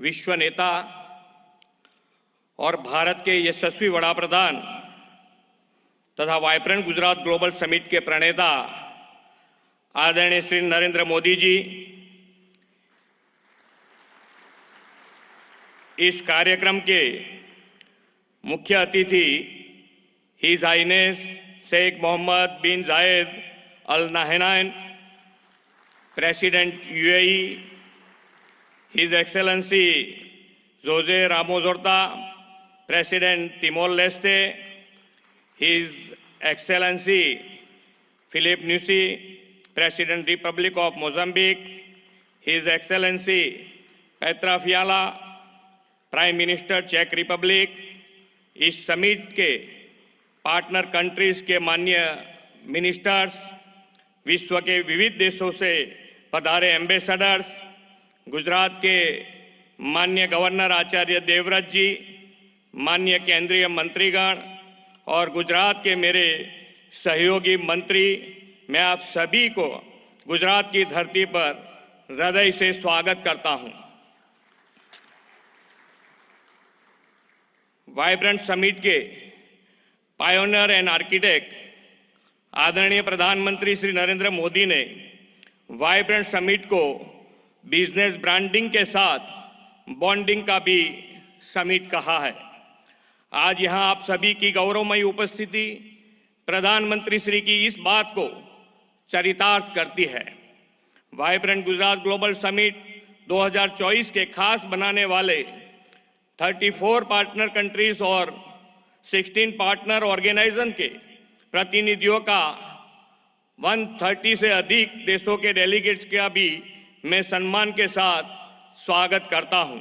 विश्व नेता और भारत के यशस्वी वड़ा प्रधान तथा वाइब्रेंट गुजरात ग्लोबल समिट के प्रणेता आदरणीय श्री नरेंद्र मोदी जी, इस कार्यक्रम के मुख्य अतिथि His Highness Sheikh Mohammed bin Zayed Al Nahyan, President UAE, His Excellency Jose Ramos Horta, President Timor Leste, His Excellency Filipe Nyusi, President Republic of Mozambique, His Excellency Petr Fiala, Prime Minister चेक Republic, इस summit के partner countries के माननीय ministers, विश्व के विविध देशों से पधारे एम्बेसडर्स, गुजरात के माननीय गवर्नर आचार्य देवव्रत जी, माननीय केंद्रीय मंत्रीगण और गुजरात के मेरे सहयोगी मंत्री, मैं आप सभी को गुजरात की धरती पर हृदय से स्वागत करता हूं। वाइब्रेंट समिट के पायोनियर एंड आर्किटेक्ट आदरणीय प्रधानमंत्री श्री नरेंद्र मोदी ने वाइब्रेंट समिट को बिजनेस ब्रांडिंग के साथ बॉन्डिंग का भी समिट कहा है। आज यहां आप सभी की गौरवमयी उपस्थिति प्रधानमंत्री श्री की इस बात को चरितार्थ करती है। वाइब्रेंट गुजरात ग्लोबल समिट 2024 के खास बनाने वाले 34 पार्टनर कंट्रीज और 16 पार्टनर ऑर्गेनाइजेशन के प्रतिनिधियों का 130 से अधिक देशों के डेलीगेट्स का भी मैं सम्मान के साथ स्वागत करता हूं।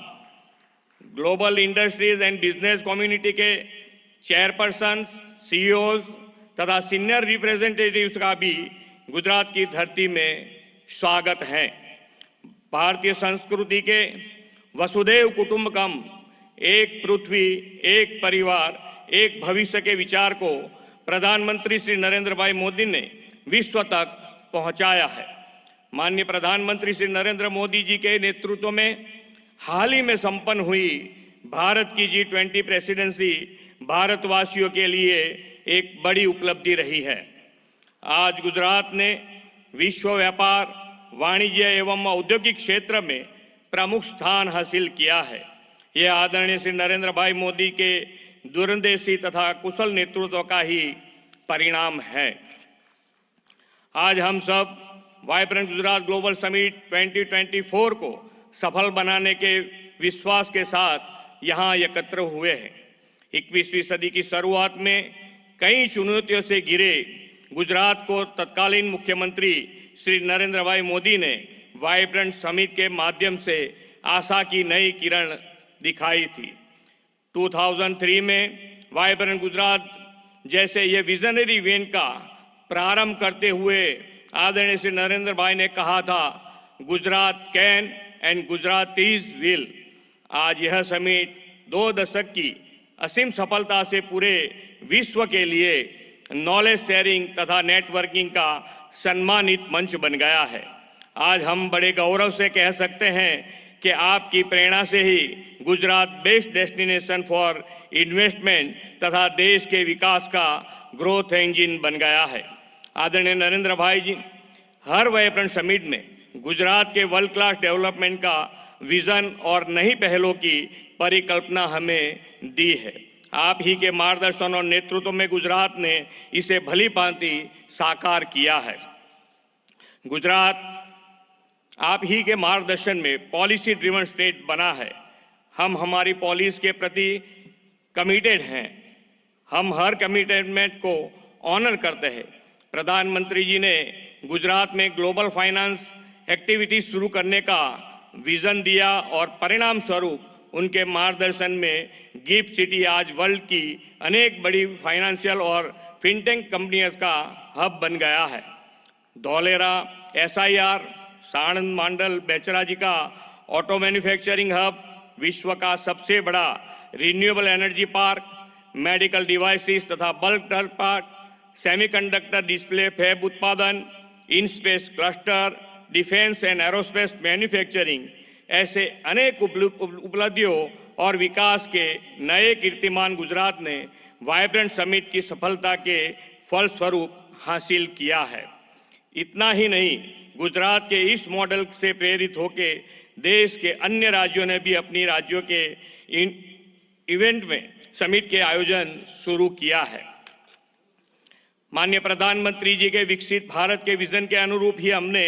Global industries and business community के चेयरपर्सन, सीईओज तथा सीनियर रिप्रेजेंटेटिव्स का भी गुजरात की धरती में स्वागत है। भारतीय संस्कृति के वसुधैव कुटुंबकम, एक पृथ्वी, एक परिवार, एक भविष्य के विचार को प्रधानमंत्री श्री नरेंद्र भाई मोदी ने विश्व तक पहुंचाया है। माननीय प्रधानमंत्री श्री नरेंद्र मोदी जी के नेतृत्व में हाल ही में संपन्न हुई भारत की G20 प्रेसिडेंसी भारतवासियों के लिए एक बड़ी उपलब्धि रही है। आज गुजरात ने विश्व व्यापार, वाणिज्य एवं औद्योगिक क्षेत्र में प्रमुख स्थान हासिल किया है। यह आदरणीय श्री नरेंद्र भाई मोदी के दूरंदेशी तथा कुशल नेतृत्व का ही परिणाम है। आज हम सब वाइब्रेंट गुजरात ग्लोबल समिट 2024 को सफल बनाने के विश्वास के साथ यहाँ एकत्र हुए हैं। 21वीं सदी की शुरुआत में कई चुनौतियों से घिरे गुजरात को तत्कालीन मुख्यमंत्री श्री नरेंद्र भाई मोदी ने वाइब्रेंट समिट के माध्यम से आशा की नई किरण दिखाई थी। 2003 में वाइब्रेंट गुजरात जैसे ये विजनरी इवेंट का प्रारंभ करते हुए आदरणीय श्री नरेंद्र भाई ने कहा था, Gujarat can and Gujaratis will. आज यह समिट 2 दशक की असीम सफलता से पूरे विश्व के लिए नॉलेज शेयरिंग तथा नेटवर्किंग का सम्मानित मंच बन गया है। आज हम बड़े गौरव से कह सकते हैं कि आपकी प्रेरणा से ही Gujarat best destination for investment तथा देश के विकास का ग्रोथ इंजन बन गया है। आदरणीय नरेंद्र भाई जी हर वाइब्रेंट समिट में गुजरात के वर्ल्ड क्लास डेवलपमेंट का विजन और नई पहलों की परिकल्पना हमें दी है। आप ही के मार्गदर्शन और नेतृत्व में गुजरात ने इसे भली भांति साकार किया है। गुजरात आप ही के मार्गदर्शन में पॉलिसी ड्रिवन स्टेट बना है। हम हमारी पॉलिसी के प्रति कमिटेड हैं। हम हर कमिटमेंट को ऑनर करते हैं। प्रधानमंत्री जी ने गुजरात में ग्लोबल फाइनेंस एक्टिविटीज शुरू करने का विजन दिया और परिणाम स्वरूप उनके मार्गदर्शन में गिफ्ट सिटी आज वर्ल्ड की अनेक बड़ी फाइनेंशियल और फिनटेक कंपनियों का हब बन गया है। धौलेरा, SIR, साणंद मंडल बेचराजी का ऑटो मैन्युफैक्चरिंग हब, विश्व का सबसे बड़ा renewable energy park, medical devices तथा bulk drug park, semiconductor display fab उत्पादन, in space cluster, defence and aerospace manufacturing, ऐसे अनेक उपलब्धियों और विकास के नए कीर्तिमान गुजरात ने वाइब्रेंट समिट की सफलता के फलस्वरूप हासिल किया है। इतना ही नहीं, गुजरात के इस मॉडल से प्रेरित होकर देश के अन्य राज्यों ने भी अपनी राज्यों के इवेंट में समिट के आयोजन शुरू किया है। माननीय प्रधानमंत्री जी के विकसित भारत के विजन के अनुरूप ही हमने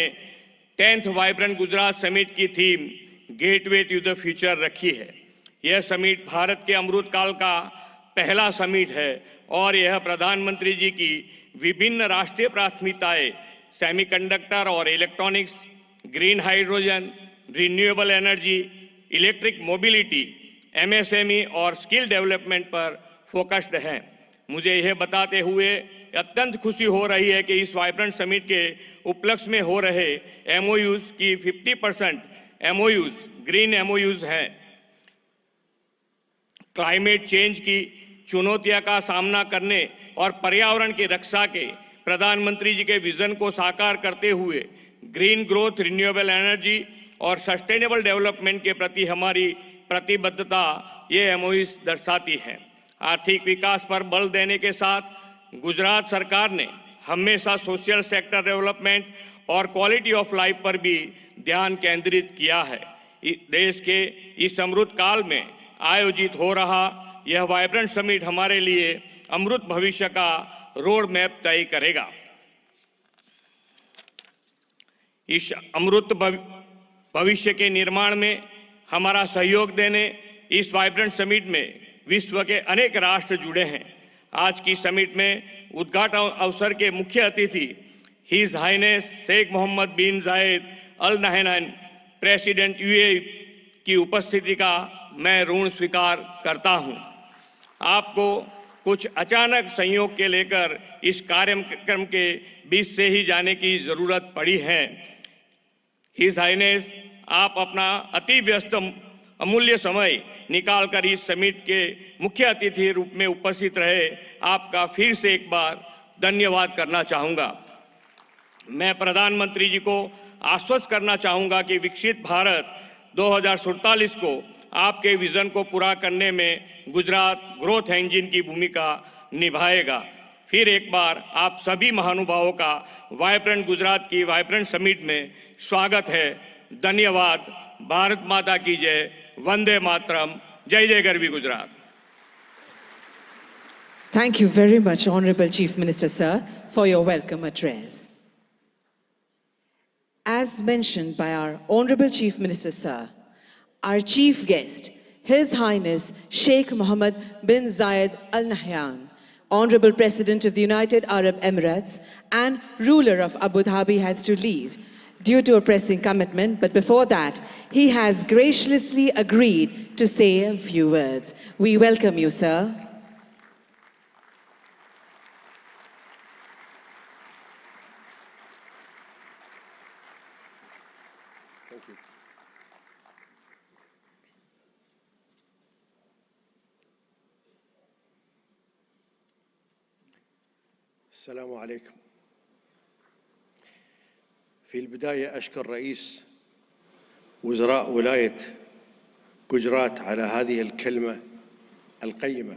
10th वाइब्रेंट गुजरात समिट की theme gateway to the future रखी है। यह समिट भारत के अमृत काल का पहला समिट है और यह प्रधानमंत्री जी की विभिन्न राष्ट्रीय प्राथमिकताएं सेमीकंडक्टर और electronics, green hydrogen, renewable energy, electric mobility, MSME और स्किल डेवलपमेंट पर फोकस्ड हैं। मुझे यह बताते हुए अत्यंत खुशी हो रही है कि इस वाइब्रेंट समिट के उपलक्ष्य में हो रहे एमओयूज की 50% एमओयूज ग्रीन एमओयूज हैं। क्लाइमेट चेंज की चुनौतियों का सामना करने और पर्यावरण की रक्षा के प्रधानमंत्री जी के विजन को साकार करते हुए ग्रीन ग्रोथ, रिन्यूएबल एनर्जी और सस्टेनेबल डेवलपमेंट के प्रति हमारी प्रतिबद्धता ये एमओयूज दर्शाती है। आर्थिक विकास पर बल देने के साथ गुजरात सरकार ने हमेशा सोशल सेक्टर डेवलपमेंट और क्वालिटी ऑफ लाइफ पर भी ध्यान केंद्रित किया है। देश के इस अमृत काल में आयोजित हो रहा यह वाइब्रेंट समिट हमारे लिए अमृत भविष्य का रोड मैप तय करेगा। इस अमृत भविष्य के निर्माण में हमारा सहयोग देने इस वाइब्रेंट समिट में विश्व के अनेक राष्ट्र जुड़े हैं। आज की समिट में उद्घाटन अवसर के मुख्य अतिथि His Highness Sheikh Mohammed bin Zayed Al Nahyan president UAE की उपस्थिति का मैं ऋण स्वीकार करता हूं। आपको कुछ अचानक संयोग के लेकर इस कार्यक्रम के बीच से ही जाने की जरूरत पड़ी है। हिज हाइनेस, आप अपना अति व्यस्त अमूल्य समय निकालकर इस समिट के मुख्य अतिथि रूप में उपस्थित रहे, आपका फिर से एक बार धन्यवाद करना चाहूँगा। मैं प्रधानमंत्री जी को आश्वस्त करना चाहूँगा कि विकसित भारत 2047 को आपके विजन को पूरा करने में गुजरात ग्रोथ इंजन की भूमिका निभाएगा। फिर एक बार आप सभी महानुभावों का वाइब्रेंट गुजरात की वाइब्रेंट समिट में स्वागत है। धन्यवाद। भारत माता की जय। वंदे मातरम। जय जय Garvi Gujarat. Thank you very much, Honorable Chief Minister, sir, for your welcome address. As mentioned by our Honorable Chief Minister, sir, our chief guest, His Highness Sheikh Mohammed bin Zayed Al Nahyan, Honorable President of the United Arab Emirates and ruler of Abu Dhabi, has to leave due to a pressing commitment, but before that, he has graciously agreed to say a few words. We welcome you, sir. Thank you. السلام عليكم. في البداية أشكر رئيس وزراء ولاية جوجرات على هذه الكلمة القيمة،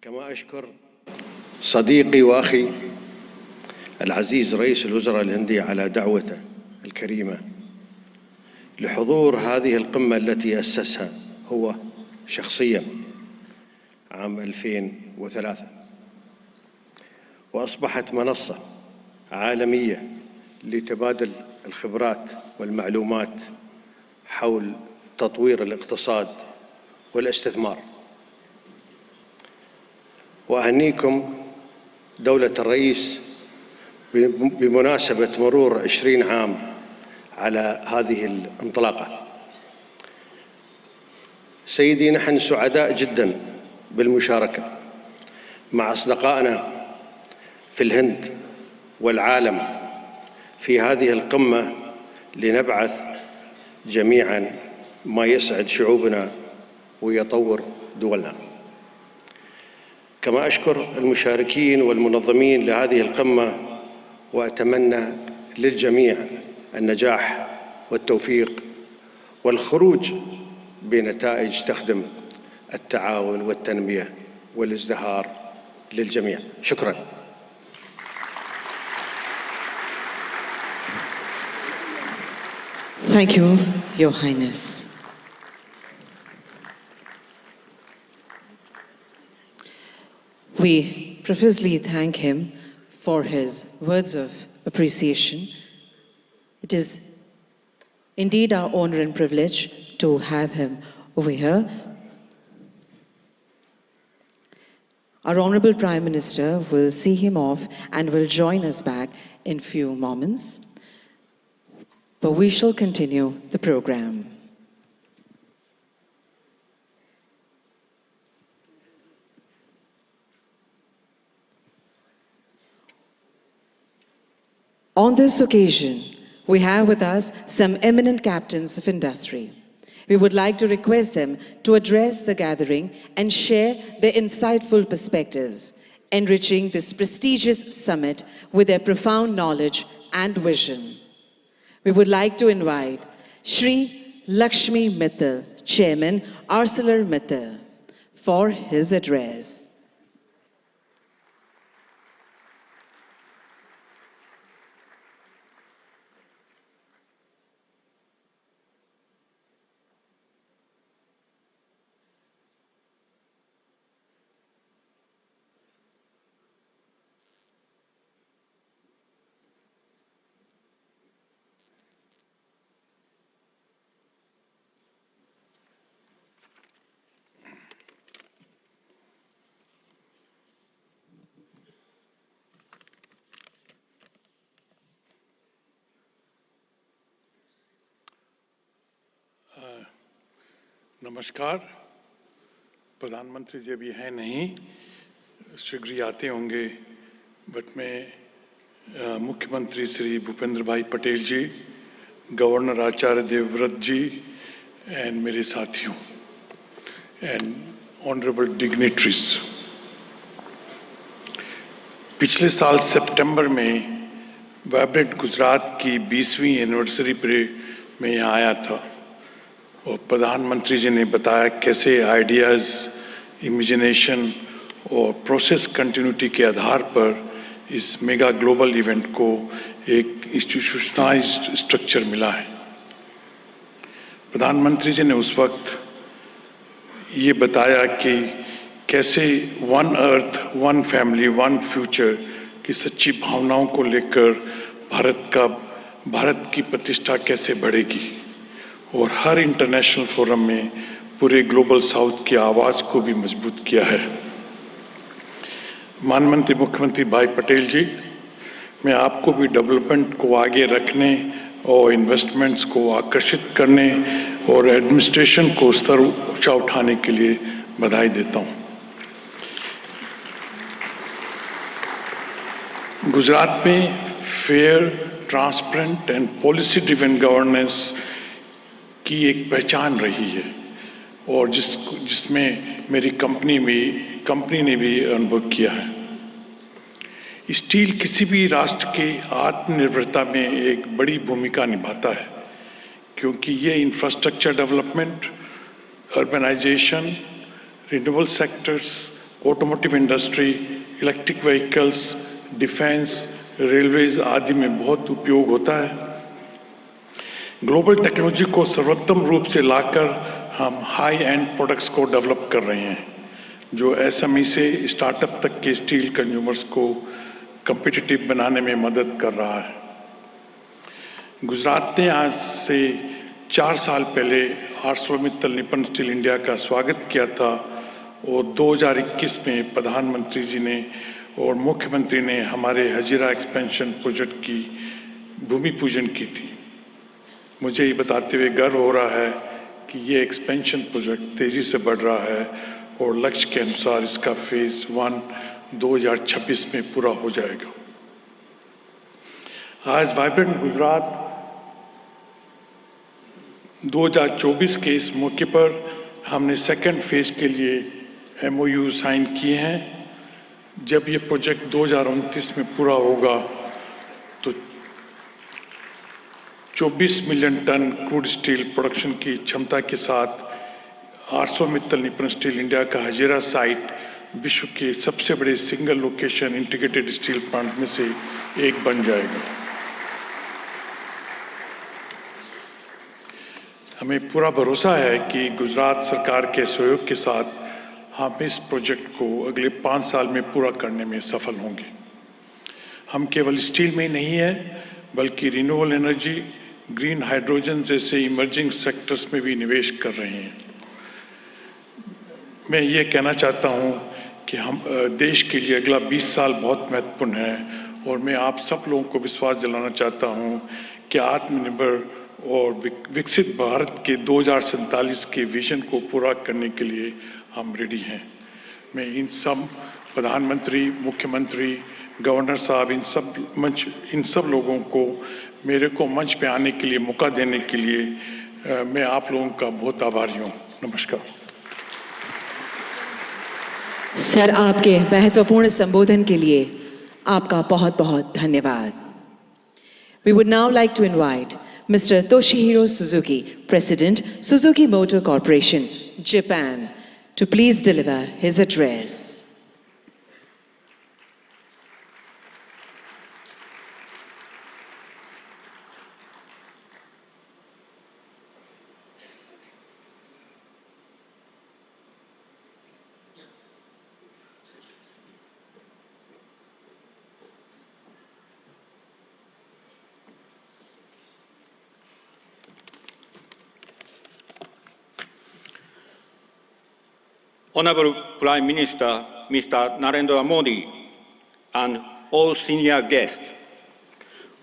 كما أشكر صديقي وأخي العزيز رئيس الوزراء الهندي على دعوته الكريمة لحضور هذه القمة التي أسسها هو شخصياً عام 2003، وأصبحت منصة عالمية لتبادل الخبرات والمعلومات حول تطوير الاقتصاد والاستثمار. وأهنيكم دولة الرئيس بمناسبة مرور 20 عام على هذه الانطلاقة. سيدي، نحن سعداء جدا بالمشاركة مع أصدقائنا في الهند والعالم في هذه القمة لنبعث جميعا ما يسعد شعوبنا ويطور دولنا. كما أشكر المشاركين والمنظمين لهذه القمة، وأتمنى للجميع النجاح والتوفيق والخروج بنتائج تخدم التعاون والتنمية والازدهار للجميع. شكرا. Thank you, Your Highness. We profusely thank him for his words of appreciation. It is indeed our honor and privilege to have him over here. Our Honorable Prime Minister will see him off and will join us back in few moments. But we shall continue the program. On this occasion, we have with us some eminent captains of industry. We would like to request them to address the gathering and share their insightful perspectives, enriching this prestigious summit with their profound knowledge and vision. We would like to invite Shri Lakshmi Mittal, Chairman, ArcelorMittal, for his address. नमस्कार। प्रधानमंत्री जी अभी हैं नहीं, शीघ्र ही आते होंगे, but मैं मुख्यमंत्री श्री भूपेंद्र भाई पटेल जी, गवर्नर आचार्य देवव्रत जी एंड मेरे साथियों एंड ऑनरेबल डिग्निटरीज, पिछले साल सितंबर में वाइब्रेंट गुजरात की 20वीं एनिवर्सरी पे मैं यहाँ आया था और प्रधानमंत्री जी ने बताया कैसे आइडियाज़, इमेजिनेशन और प्रोसेस कंटिन्यूटी के आधार पर इस मेगा ग्लोबल इवेंट को एक इंस्टीट्यूशनलाइज्ड स्ट्रक्चर मिला है। प्रधानमंत्री जी ने उस वक्त ये बताया कि कैसे one earth, one family, one future की सच्ची भावनाओं को लेकर भारत की प्रतिष्ठा कैसे बढ़ेगी और हर इंटरनेशनल फोरम में पूरे ग्लोबल साउथ की आवाज़ को भी मजबूत किया है। माननीय मुख्यमंत्री भाई पटेल जी, मैं आपको भी डेवलपमेंट को आगे रखने और इन्वेस्टमेंट्स को आकर्षित करने और एडमिनिस्ट्रेशन को स्तर ऊंचा उठाने के लिए बधाई देता हूं। गुजरात में fair, transparent and policy driven governance की एक पहचान रही है और जिसमें मेरी कंपनी ने भी अनुभव किया है। स्टील किसी भी राष्ट्र के आत्मनिर्भरता में एक बड़ी भूमिका निभाता है, क्योंकि ये infrastructure development, urbanisation, renewable sectors, automotive industry, electric vehicles, defence, railways आदि में बहुत उपयोग होता है। ग्लोबल टेक्नोलॉजी को सर्वोत्तम रूप से लाकर हम हाई एंड प्रोडक्ट्स को डेवलप कर रहे हैं, जो एसएमई से स्टार्टअप तक के स्टील कंज्यूमर्स को कम्पिटिटिव बनाने में मदद कर रहा है। गुजरात ने आज से 4 साल पहले आर्सलरमित्तल निप्पन स्टील इंडिया का स्वागत किया था और 2021 में प्रधानमंत्री जी ने और मुख्यमंत्री ने हमारे हजीरा एक्सपेंशन प्रोजेक्ट की भूमि पूजन की थी। मुझे ये बताते हुए गर्व हो रहा है कि ये एक्सपेंशन प्रोजेक्ट तेजी से बढ़ रहा है और लक्ष्य के अनुसार इसका फेज 1 2026 में पूरा हो जाएगा। आज वाइब्रेंट गुजरात 2024 के इस मौके पर हमने सेकंड फेज के लिए MOU साइन किए हैं। जब ये प्रोजेक्ट 2029 में पूरा होगा 24 million tonne crude steel production की क्षमता के साथ 800 मित्तल निप्पन स्टील इंडिया का हजीरा साइट विश्व के सबसे बड़े single location integrated steel plant में से एक बन जाएगा। हमें पूरा भरोसा है कि गुजरात सरकार के सहयोग के साथ हम इस प्रोजेक्ट को अगले 5 साल में पूरा करने में सफल होंगे। हम केवल स्टील में नहीं है बल्कि रिन्यूएबल एनर्जी, ग्रीन हाइड्रोजन जैसे इमर्जिंग सेक्टर्स में भी निवेश कर रहे हैं। मैं ये कहना चाहता हूँ कि हम देश के लिए अगला 20 साल बहुत महत्वपूर्ण है और मैं आप सब लोगों को विश्वास दिलाना चाहता हूँ कि आत्मनिर्भर और विकसित भारत के 2047 के विजन को पूरा करने के लिए हम रेडी हैं। मैं इन सब प्रधानमंत्री, मुख्यमंत्री, गवर्नर साहब, इन सब लोगों को मेरे को मंच पे आने के लिए मौका देने के लिए मैं आप लोगों का बहुत आभारी हूँ। नमस्कार। सर, आपके महत्वपूर्ण संबोधन के लिए आपका बहुत बहुत धन्यवाद। We would now like to invite Mr. Toshihiro Suzuki, President, Suzuki Motor Corporation, Japan, to please deliver his address. Honorable Prime Minister, Mr. Narendra Modi, and all senior guests,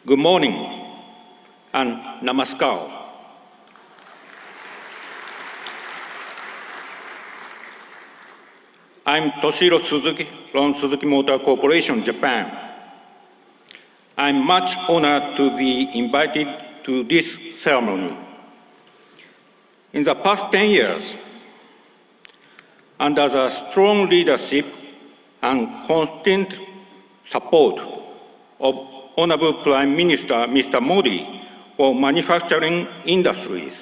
good morning and namaskar. I'm Toshihiro Suzuki from Suzuki Motor Corporation, Japan. I'm much honored to be invited to this ceremony. In the past 10 years, under the strong leadership and constant support of Honorable Prime Minister Mr. Modi for manufacturing industries,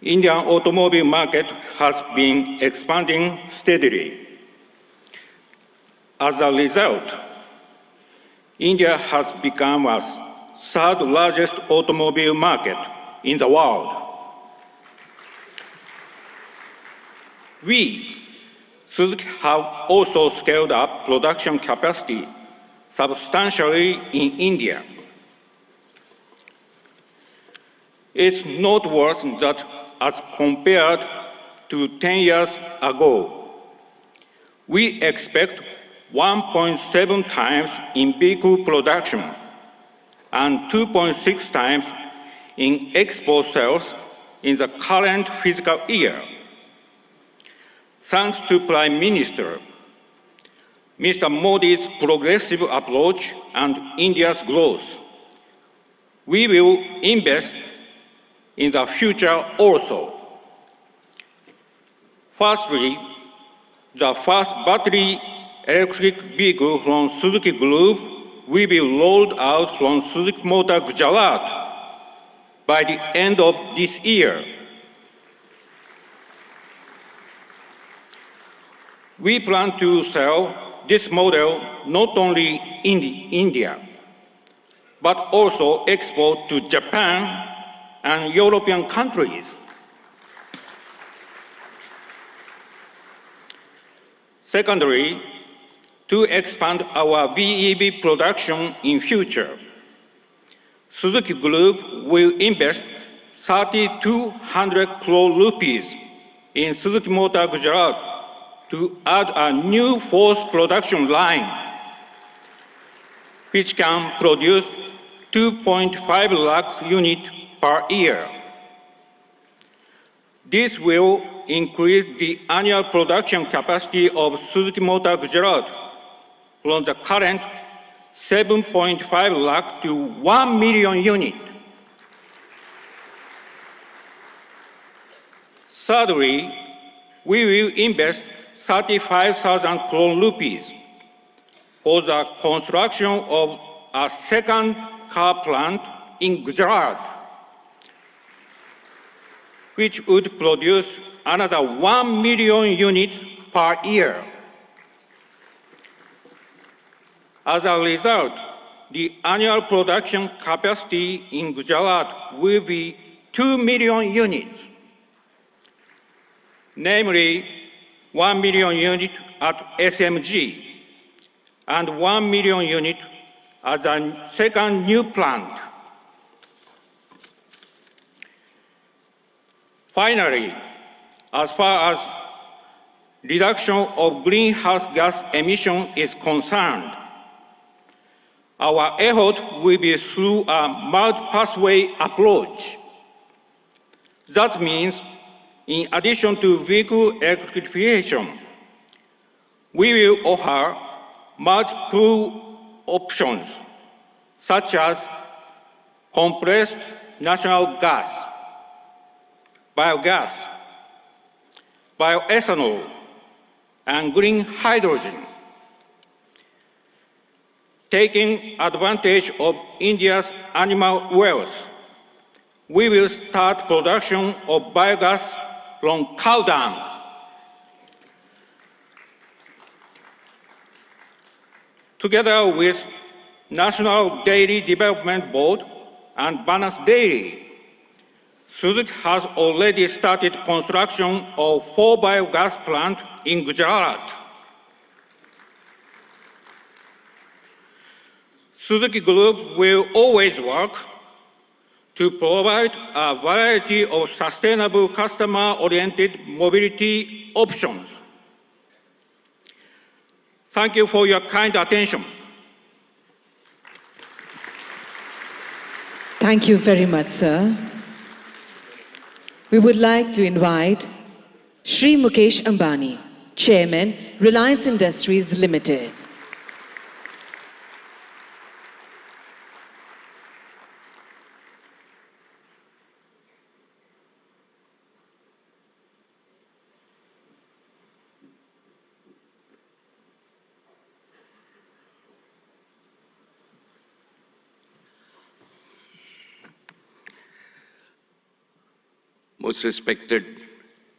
Indian automobile market has been expanding steadily. As a result, India has become the third largest automobile market in the world. We, Suzuki, have also scaled up production capacity substantially in India. It's noteworthy that as compared to 10 years ago, we expect 1.7 times in vehicle production and 2.6 times in export sales in the current fiscal year. Thanks to Prime Minister, Mr. Modi's progressive approach and India's growth, we will invest in the future also. Firstly, the first battery electric vehicle from Suzuki Group will be rolled out from Suzuki Motor Gujarat by the end of this year. We plan to sell this model not only in India, but also export to Japan and European countries. Secondly, to expand our VEV production in future, Suzuki Group will invest 3,200 crore rupees in Suzuki Motor Gujarat to add a new fourth production line, which can produce 2.5 lakh units per year. This will increase the annual production capacity of Suzuki Motor Gujarat from the current 7.5 lakh to 1 million units. Thirdly, we will invest 35,000 crore rupees for the construction of a second car plant in Gujarat, which would produce another 1 million units per year. As a result, the annual production capacity in Gujarat will be 2 million units, namely 1 million units at SMG and 1 million units at the second new plant. Finally, as far as reduction of greenhouse gas emission is concerned, our effort will be through a multi-pathway approach. That means, in addition to vehicle electrification, we will offer multiple options, such as compressed natural gas, biogas, bioethanol, and green hydrogen. Taking advantage of India's animal wealth, we will start production of biogas from cow dung. Together with National Dairy Development Board and Balance Dairy, Suzuki has already started construction of 4 biogas plants in Gujarat. Suzuki Group will always work to provide a variety of sustainable customer-oriented mobility options. Thank you for your kind attention. Thank you very much, sir. We would like to invite Shri Mukesh Ambani, Chairman, Reliance Industries Limited. Most respected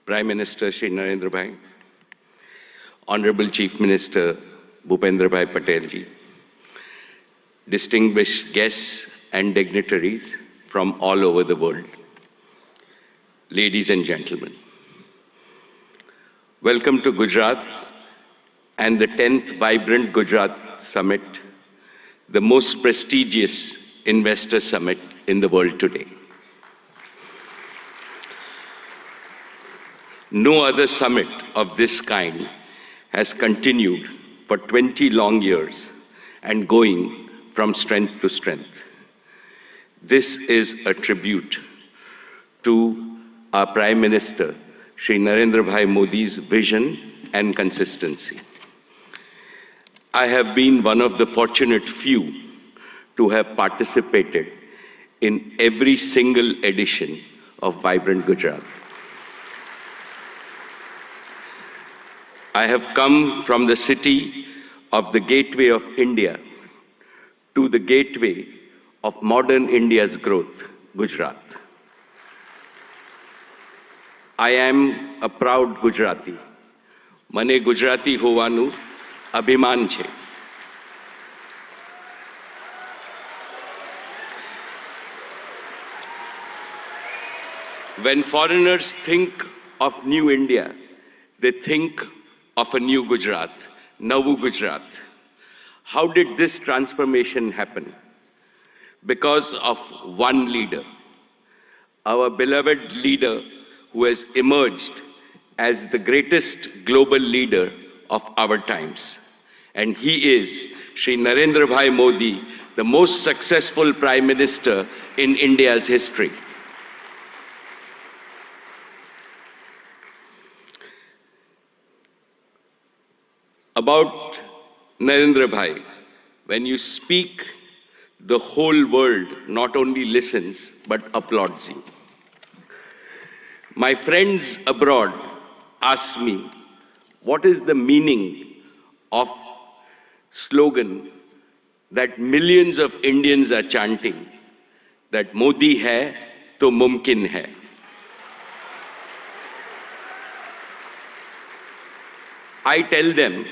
Prime Minister Shri Narendra Bhai, Honorable Chief Minister Bhupendra Bhai Patel ji, distinguished guests and dignitaries from all over the world, ladies and gentlemen. Welcome to Gujarat and the 10th Vibrant Gujarat Summit, the most prestigious investor summit in the world today. No other summit of this kind has continued for 20 long years and going from strength to strength. This is a tribute to our Prime Minister, Shri Narendra Bhai Modi's vision and consistency. I have been one of the fortunate few to have participated in every single edition of Vibrant Gujarat. I have come from the city of the gateway of India to the gateway of modern India's growth, Gujarat. I am a proud Gujarati. Mane Gujarati hovanu abhiman છે. When foreigners think of New India, they think of a new Gujarat, Navu Gujarat. How did this transformation happen? Because of one leader, our beloved leader who has emerged as the greatest global leader of our times. And he is Shri Narendra Bhai Modi, the most successful Prime Minister in India's history. About Narendra Bhai, when you speak, the whole world not only listens, but applauds you. My friends abroad ask me, what is the meaning of slogan that millions of Indians are chanting? that Modi hai to mumkin hai. I tell them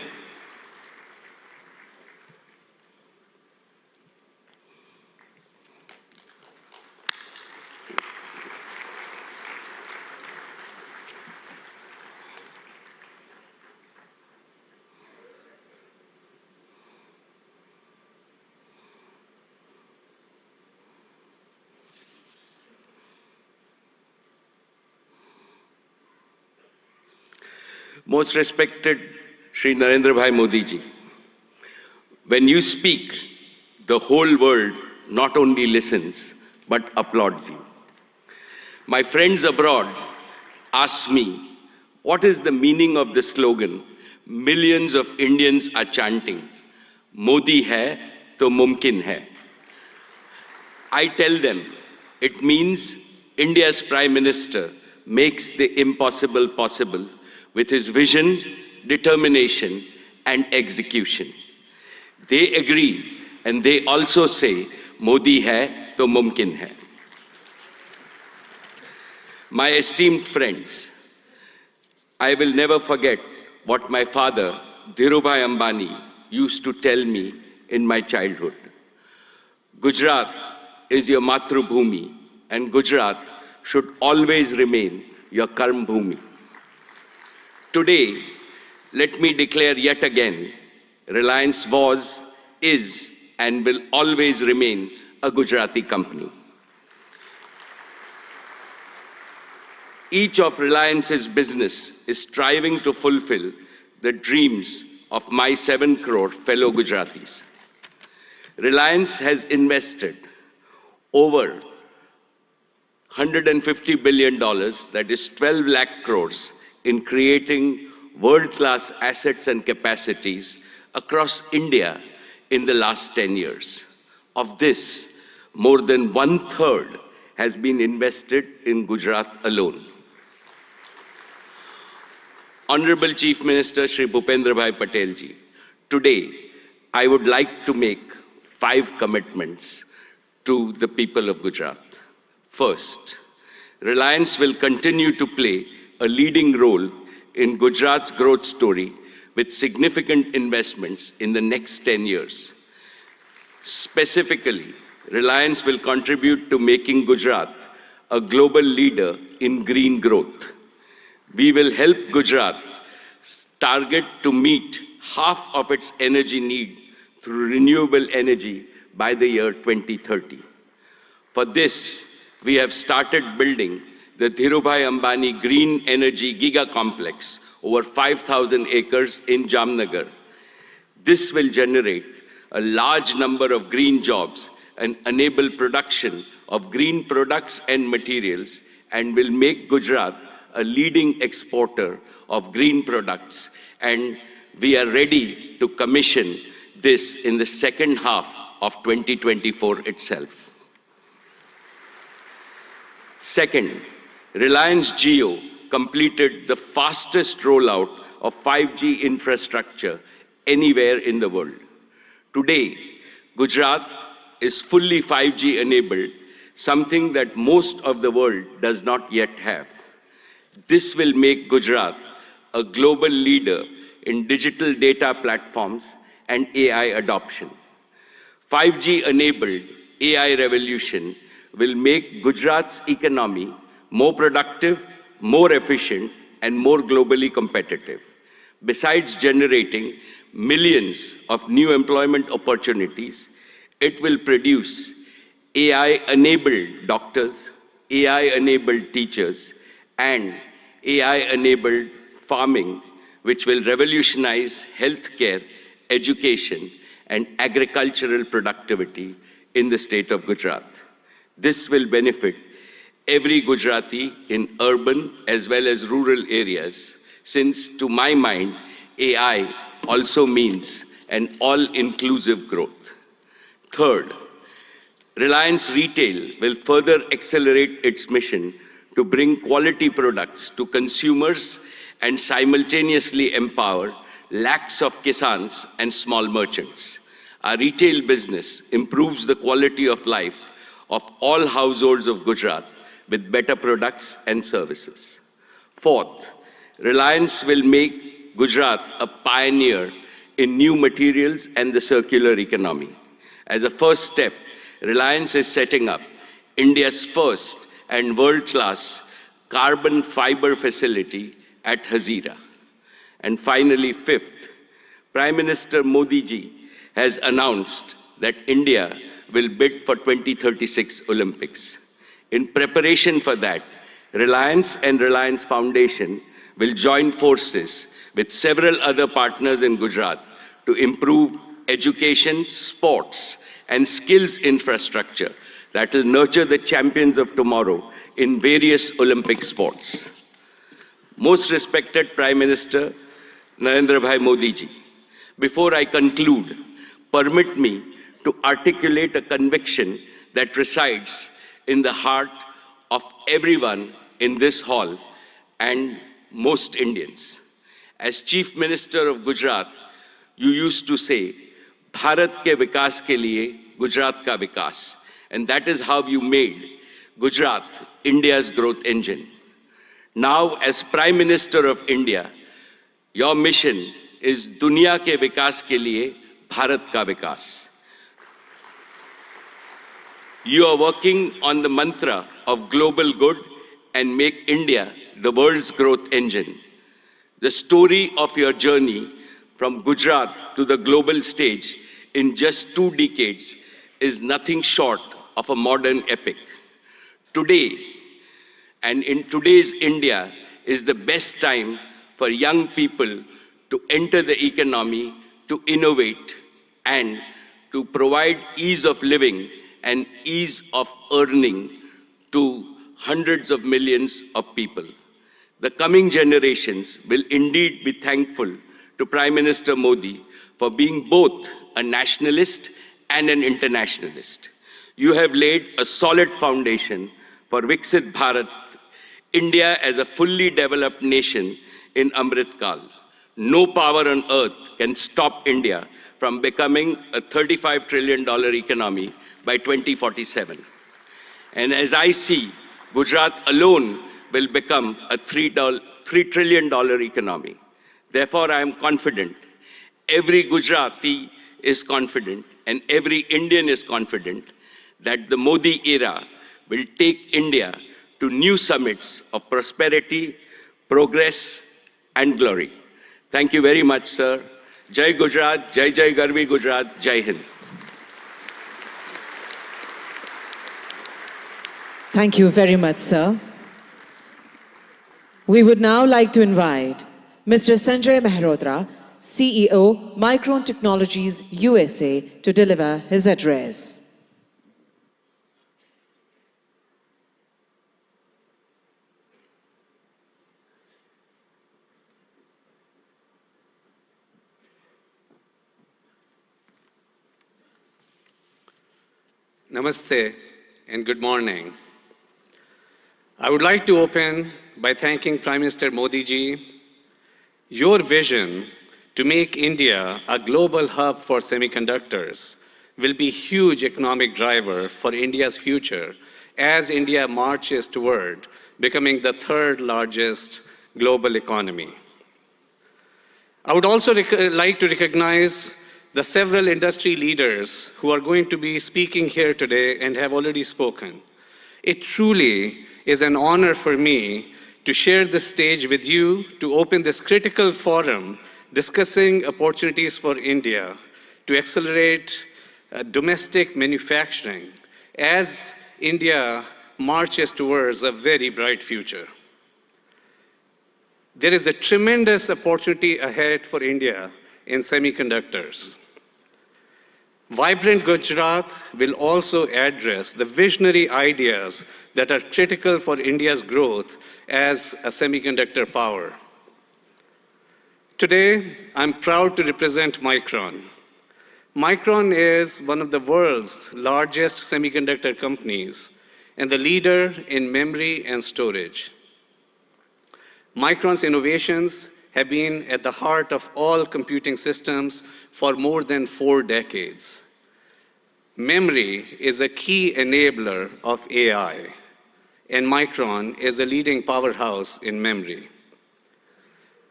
Most respected Shri Narendra Bhai Modi ji, when you speak, the whole world not only listens but applauds you. My friends abroad ask me, what is the meaning of the slogan millions of Indians are chanting, Modi hai to mumkin hai? I tell them, it means India's Prime Minister makes the impossible possible with his vision, determination, and execution. They agree, and they also say, Modi hai to mumkin hai. My esteemed friends, I will never forget what my father, Dhirubhai Ambani, used to tell me in my childhood. Gujarat is your Matrubhumi, and Gujarat should always remain your Karm Bhumi. Today, let me declare yet again, Reliance was, is, and will always remain a Gujarati company. Each of Reliance's business is striving to fulfill the dreams of my 7 crore fellow Gujaratis. Reliance has invested over $150 billion, that is 12 lakh crores, in creating world-class assets and capacities across India in the last 10 years. Of this, more than 1/3 has been invested in Gujarat alone. Honorable Chief Minister Shri Bhupendra Bhai Patel ji, today I would like to make 5 commitments to the people of Gujarat. First, Reliance will continue to play a leading role in Gujarat's growth story with significant investments in the next 10 years. Specifically, Reliance will contribute to making Gujarat a global leader in green growth. We will help Gujarat target to meet half of its energy need through renewable energy by the year 2030. For this, we have started building the Dhirubhai Ambani Green Energy Giga Complex, over 5,000 acres in Jamnagar. This will generate a large number of green jobs and enable production of green products and materials, and will make Gujarat a leading exporter of green products. And we are ready to commission this in the second half of 2024 itself. Second, Reliance Jio completed the fastest rollout of 5G infrastructure anywhere in the world. Today, Gujarat is fully 5G enabled, something that most of the world does not yet have. This will make Gujarat a global leader in digital data platforms and AI adoption. 5G enabled AI revolution will make Gujarat's economy more productive, more efficient, and more globally competitive. Besides generating millions of new employment opportunities, it will produce AI-enabled doctors, AI-enabled teachers, and AI-enabled farming, which will revolutionize healthcare, education, and agricultural productivity in the state of Gujarat. This will benefit every Gujarati in urban as well as rural areas, since to my mind, AI also means an all-inclusive growth. Third, Reliance Retail will further accelerate its mission to bring quality products to consumers and simultaneously empower lakhs of kisans and small merchants. Our retail business improves the quality of life of all households of Gujarat with better products and services. Fourth, Reliance will make Gujarat a pioneer in new materials and the circular economy. As a first step, Reliance is setting up India's first and world-class carbon fiber facility at Hazira. And finally, fifth, Prime Minister Modi ji has announced that India will bid for 2036 Olympics. In preparation for that, Reliance and Reliance Foundation will join forces with several other partners in Gujarat to improve education, sports, and skills infrastructure that will nurture the champions of tomorrow in various Olympic sports. Most respected Prime Minister Narendra Bhai Modi ji, before I conclude, permit me to articulate a conviction that resides in the heart of everyone in this hall and most Indians. As Chief Minister of Gujarat, you used to say, Bharat ke vikas ke liye Gujarat ka vikas. And that is how you made Gujarat India's growth engine. Now, as Prime Minister of India, your mission is Dunya ke vikas ke liye Bharat ka vikas. You are working on the mantra of global good and make India the world's growth engine. The story of your journey from Gujarat to the global stage in just 2 decades is nothing short of a modern epic. Today, and in today's India, is the best time for young people to enter the economy, to innovate, and to provide ease of living and ease of earning to hundreds of millions of people. The coming generations will indeed be thankful to Prime Minister Modi for being both a nationalist and an internationalist. You have laid a solid foundation for Viksit Bharat, India as a fully developed nation in Amrit Kal. No power on earth can stop India from becoming a $35 trillion economy by 2047. And as I see, Gujarat alone will become a $3 trillion economy. Therefore, I am confident, every Gujarati is confident, and every Indian is confident that the Modi era will take India to new summits of prosperity, progress, and glory. Thank you very much, sir. Jai Gujarat, Jai Jai Garvi Gujarat, Jai Hind. Thank you very much, sir. We would now like to invite Mr. Sanjay Mehrotra, CEO, Micron Technologies USA, to deliver his address. Namaste and good morning. I would like to open by thanking Prime Minister Modi ji. Your vision to make India a global hub for semiconductors will be a huge economic driver for India's future as India marches toward becoming the third largest global economy. I would also like to recognize the several industry leaders who are going to be speaking here today and have already spoken. It truly is an honor for me to share this stage with you to open this critical forum discussing opportunities for India to accelerate domestic manufacturing as India marches towards a very bright future. There is a tremendous opportunity ahead for India in semiconductors. Vibrant Gujarat will also address the visionary ideas that are critical for India's growth as a semiconductor power. Today, I'm proud to represent Micron. Micron is one of the world's largest semiconductor companies and the leader in memory and storage. Micron's innovations have been at the heart of all computing systems for more than 4 decades. Memory is a key enabler of AI, and Micron is a leading powerhouse in memory.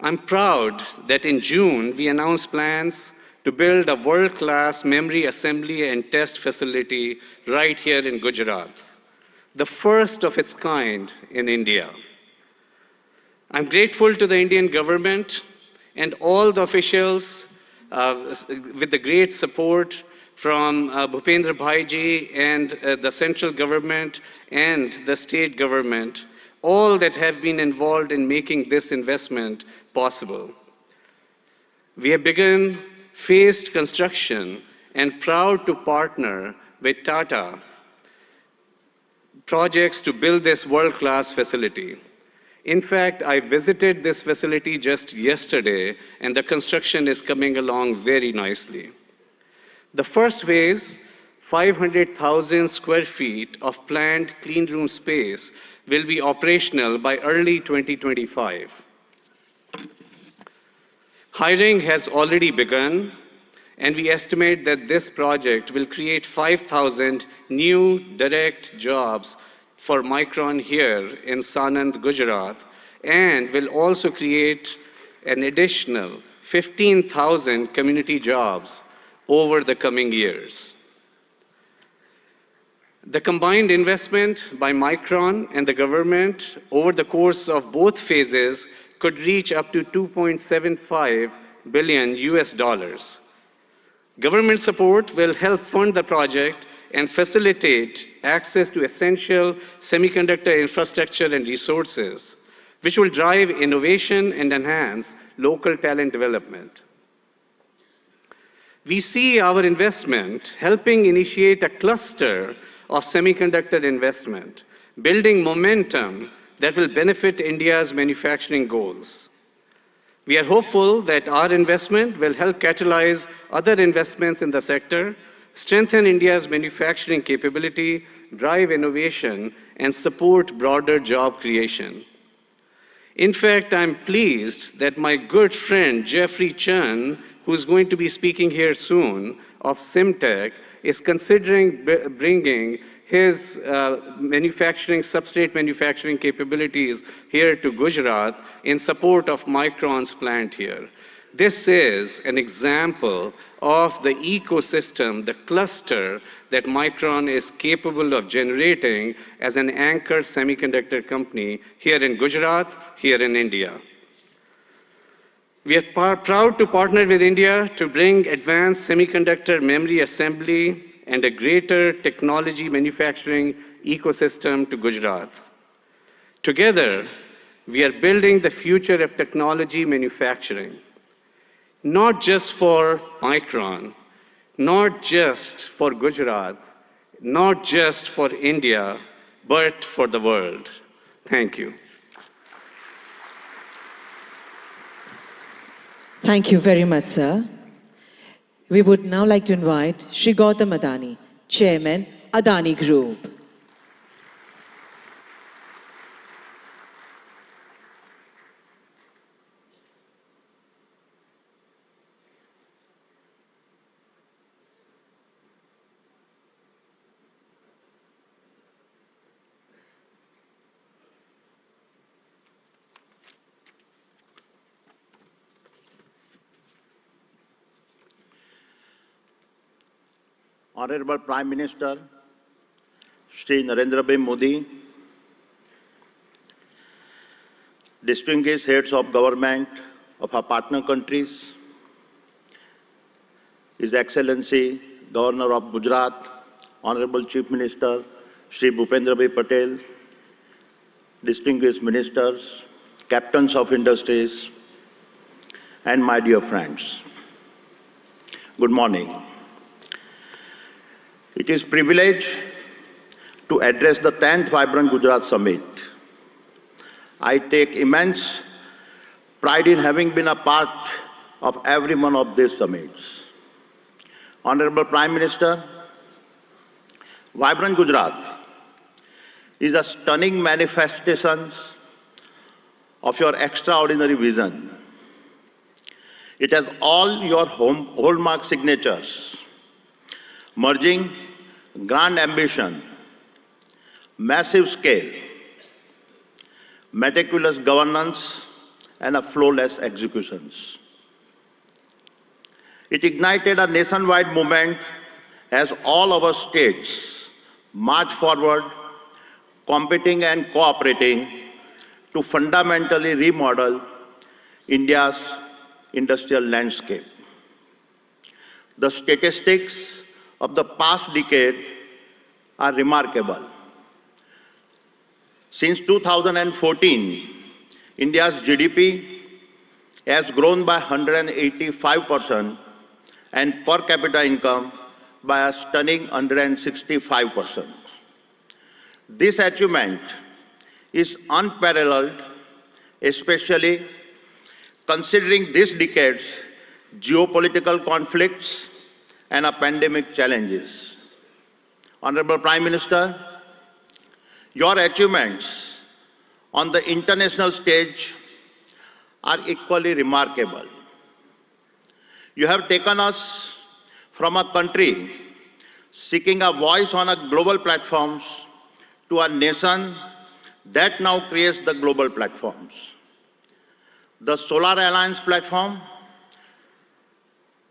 I'm proud that in June, we announced plans to build a world-class memory assembly and test facility right here in Gujarat, the first of its kind in India. I'm grateful to the Indian government and all the officials with the great support from Bhupendra Bhaiji and the central government and the state government, all that have been involved in making this investment possible. We have begun phased construction and proud to partner with Tata projects to build this world-class facility. In fact, I visited this facility just yesterday, and the construction is coming along very nicely. The first phase, 500,000 square feet of planned clean room space, will be operational by early 2025. Hiring has already begun, and we estimate that this project will create 5,000 new direct jobs for Micron here in Sanand, Gujarat, and will also create an additional 15,000 community jobs over the coming years. The combined investment by Micron and the government over the course of both phases could reach up to 2.75 billion US dollars. Government support will help fund the project and facilitate access to essential semiconductor infrastructure and resources, which will drive innovation and enhance local talent development. We see our investment helping initiate a cluster of semiconductor investment, building momentum that will benefit India's manufacturing goals. We are hopeful that our investment will help catalyze other investments in the sector, strengthen India's manufacturing capability, drive innovation, and support broader job creation. In fact, I'm pleased that my good friend Jeffrey Chen, who's going to be speaking here soon, of Simtech, is considering bringing his substrate manufacturing capabilities here to Gujarat in support of Micron's plant here. This is an example of the ecosystem, the cluster that Micron is capable of generating as an anchor semiconductor company here in Gujarat, here in India. We are proud to partner with India to bring advanced semiconductor memory assembly and a greater technology manufacturing ecosystem to Gujarat. Together, we are building the future of technology manufacturing, not just for Micron, not just for Gujarat, not just for India, but for the world. Thank you. Thank you very much, sir. We would now like to invite Shri Gautam Adani, Chairman, Adani Group. Honorable Prime Minister, Shri Narendra Modi, distinguished heads of government of our partner countries, His Excellency Governor of Gujarat, Honorable Chief Minister Shri Bhupendra Patel, distinguished ministers, captains of industries, and my dear friends. Good morning. It is a privilege to address the 10th Vibrant Gujarat Summit. I take immense pride in having been a part of every one of these summits. Honorable Prime Minister, Vibrant Gujarat is a stunning manifestation of your extraordinary vision. It has all your hallmark signatures, merging grand ambition, massive scale, meticulous governance, and a flawless executions. It ignited a nationwide movement as all our states march forward, competing and cooperating to fundamentally remodel India's industrial landscape. The statistics of the past decade are remarkable. Since 2014, India's GDP has grown by 185% and per capita income by a stunning 165%. This achievement is unparalleled, especially considering this decade's geopolitical conflicts and a pandemic challenges. Honorable Prime Minister, your achievements on the international stage are equally remarkable. You have taken us from a country seeking a voice on a global platforms to a nation that now creates the global platforms. The Solar Alliance platform,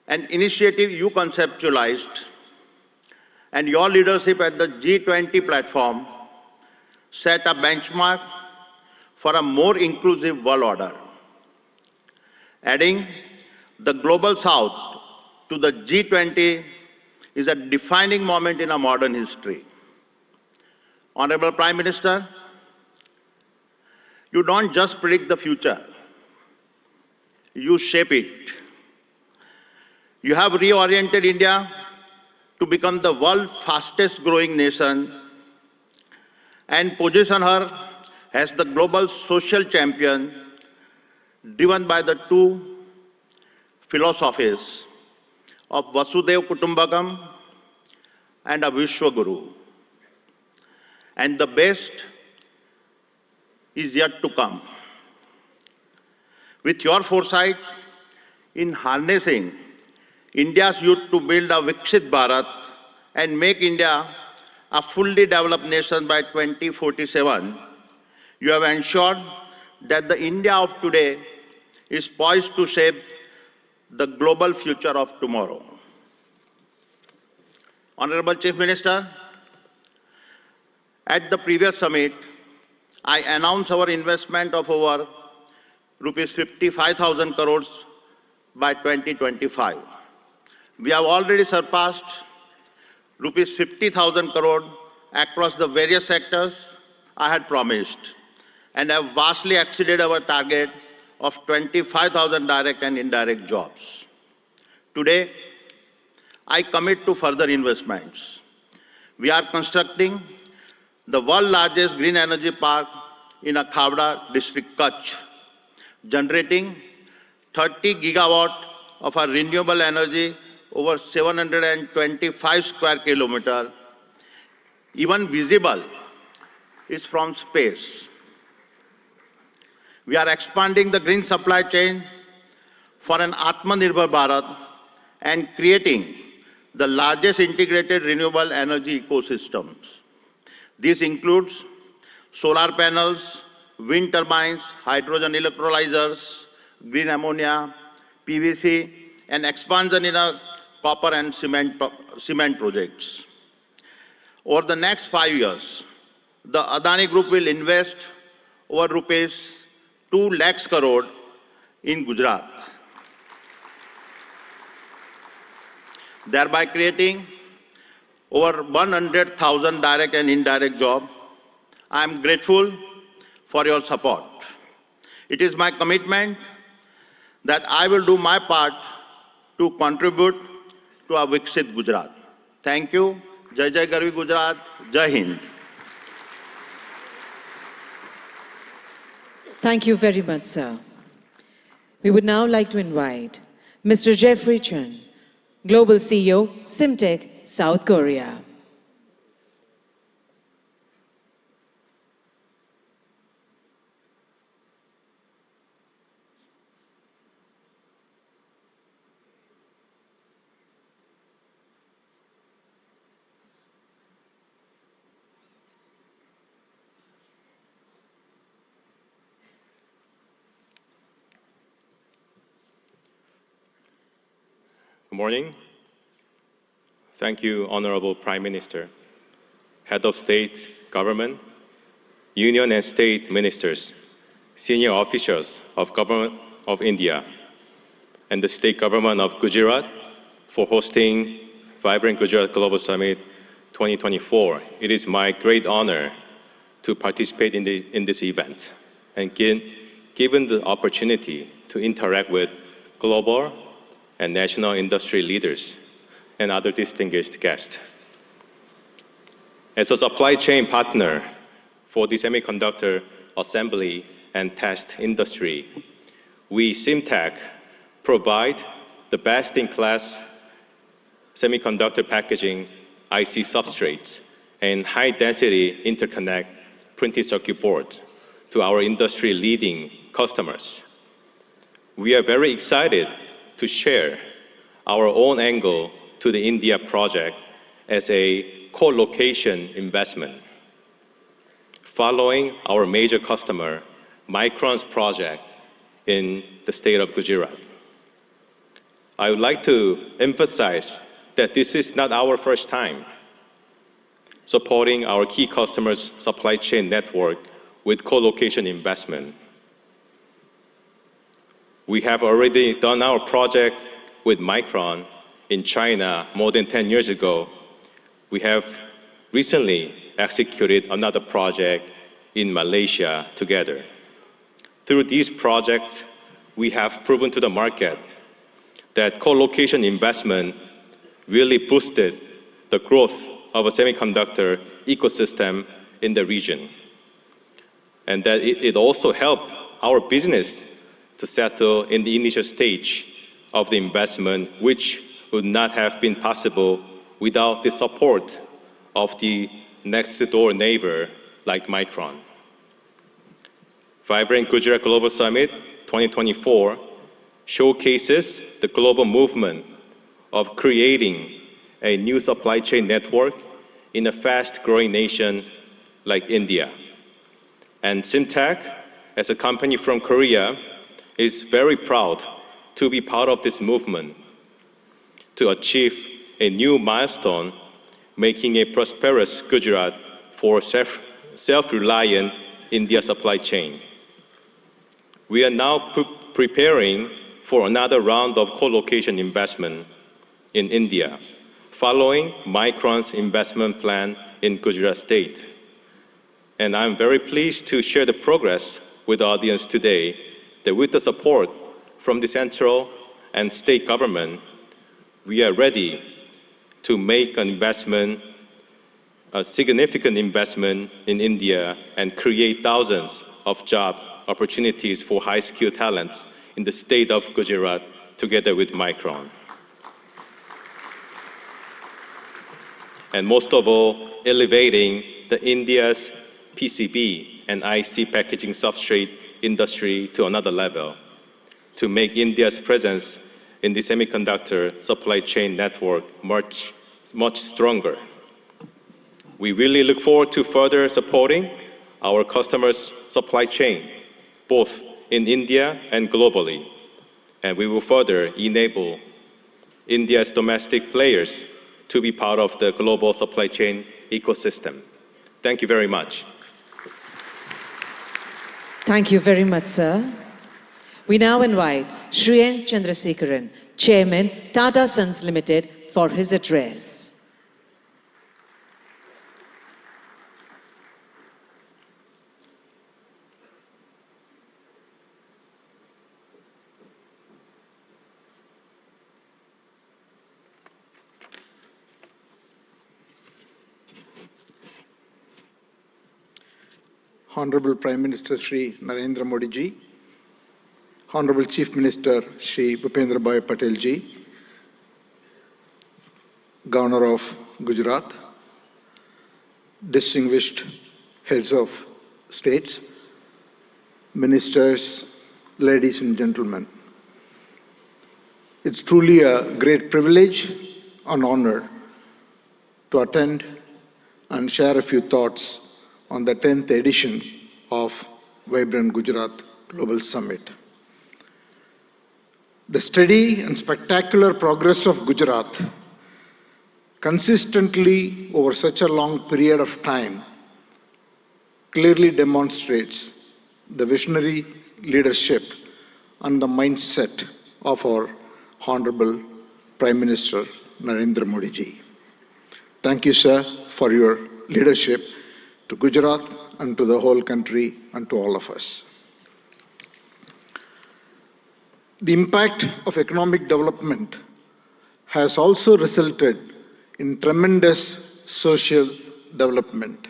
an initiative you conceptualized, and your leadership at the G20 platform set a benchmark for a more inclusive world order. Adding the Global South to the G20 is a defining moment in our modern history. Honorable Prime Minister, you don't just predict the future, you shape it. You have reoriented India to become the world's fastest growing nation and position her as the global social champion driven by the two philosophies of Vasudev Kutumbakam and a Vishwaguru. And the best is yet to come. With your foresight in harnessing India's youth to build a Viksit Bharat and make India a fully developed nation by 2047, you have ensured that the India of today is poised to shape the global future of tomorrow. Honorable Chief Minister, at the previous summit, I announced our investment of over rupees 55,000 crores by 2025. We have already surpassed rupees 50,000 crore across the various sectors I had promised and have vastly exceeded our target of 25,000 direct and indirect jobs. Today, I commit to further investments. We are constructing the world's largest green energy park in a Khavda district, Kutch, generating 30 gigawatt of our renewable energy over 725 square kilometer. Even visible is from space. We are expanding the green supply chain for an Atmanirbhar Bharat and creating the largest integrated renewable energy ecosystems. This includes solar panels, wind turbines, hydrogen electrolyzers, green ammonia, PVC, and expansion in a copper and cement projects. Over the next 5 years, the Adani Group will invest over rupees 2 lakhs crore in Gujarat, thereby creating over 100,000 direct and indirect jobs. I am grateful for your support. It is my commitment that I will do my part to contribute to a Viksit Gujarat. Thank you. Jai Jai Garvi Gujarat. Jai Hind. Thank you very much, sir. We would now like to invite Mr. Jeffrey Chen, Global CEO, Simtech, South Korea. morning. Thank you, Honorable Prime Minister, Head of State, Government, Union and State Ministers, senior officials of Government of India, and the State Government of Gujarat for hosting Vibrant Gujarat Global Summit 2024. It is my great honor to participate in this event and given the opportunity to interact with global and national industry leaders and other distinguished guests. As a supply chain partner for the semiconductor assembly and test industry, we, SIMTech, provide the best-in-class semiconductor packaging IC substrates and high-density interconnect printed circuit boards to our industry-leading customers. We are very excited to share our own angle to the India project as a co-location investment. Following our major customer, Micron's project in the state of Gujarat. I would like to emphasize that this is not our first time supporting our key customers' supply chain network with co-location investment. We have already done our project with Micron in China more than 10 years ago. We have recently executed another project in Malaysia together. Through these projects, we have proven to the market that co-location investment really boosted the growth of a semiconductor ecosystem in the region, and that it also helped our business to settle in the initial stage of the investment, which would not have been possible without the support of the next-door neighbor like Micron. Vibrant Gujarat Global Summit 2024 showcases the global movement of creating a new supply chain network in a fast-growing nation like India. And SIMTech, as a company from Korea, is very proud to be part of this movement to achieve a new milestone, making a prosperous Gujarat for self-reliant India supply chain. We are now preparing for another round of co-location investment in India, following Micron's investment plan in Gujarat state. And I'm very pleased to share the progress with the audience today that with the support from the central and state government, we are ready to make an investment, a significant investment in India and create thousands of job opportunities for high-skilled talents in the state of Gujarat together with Micron. And most of all, elevating the India's PCB and IC packaging substrate industry to another level to make India's presence in the semiconductor supply chain network much stronger. We really look forward to further supporting our customers' supply chain, both in India and globally. And we will further enable India's domestic players to be part of the global supply chain ecosystem. Thank you very much. Thank you very much, sir. We now invite Shri N. Chandrasekharan, Chairman, Tata Sons Limited, for his address. Honorable Prime Minister Shri Narendra Modi ji, Honorable Chief Minister Shri Bhupendra Bhai Patel ji, Governor of Gujarat, distinguished heads of states, ministers, ladies and gentlemen. It's truly a great privilege and honor to attend and share a few thoughts on the 10th edition of Vibrant Gujarat Global Summit. The steady and spectacular progress of Gujarat consistently over such a long period of time clearly demonstrates the visionary leadership and the mindset of our Honorable Prime Minister Narendra Modi ji. Thank you, sir, for your leadership to Gujarat and to the whole country and to all of us. The impact of economic development has also resulted in tremendous social development.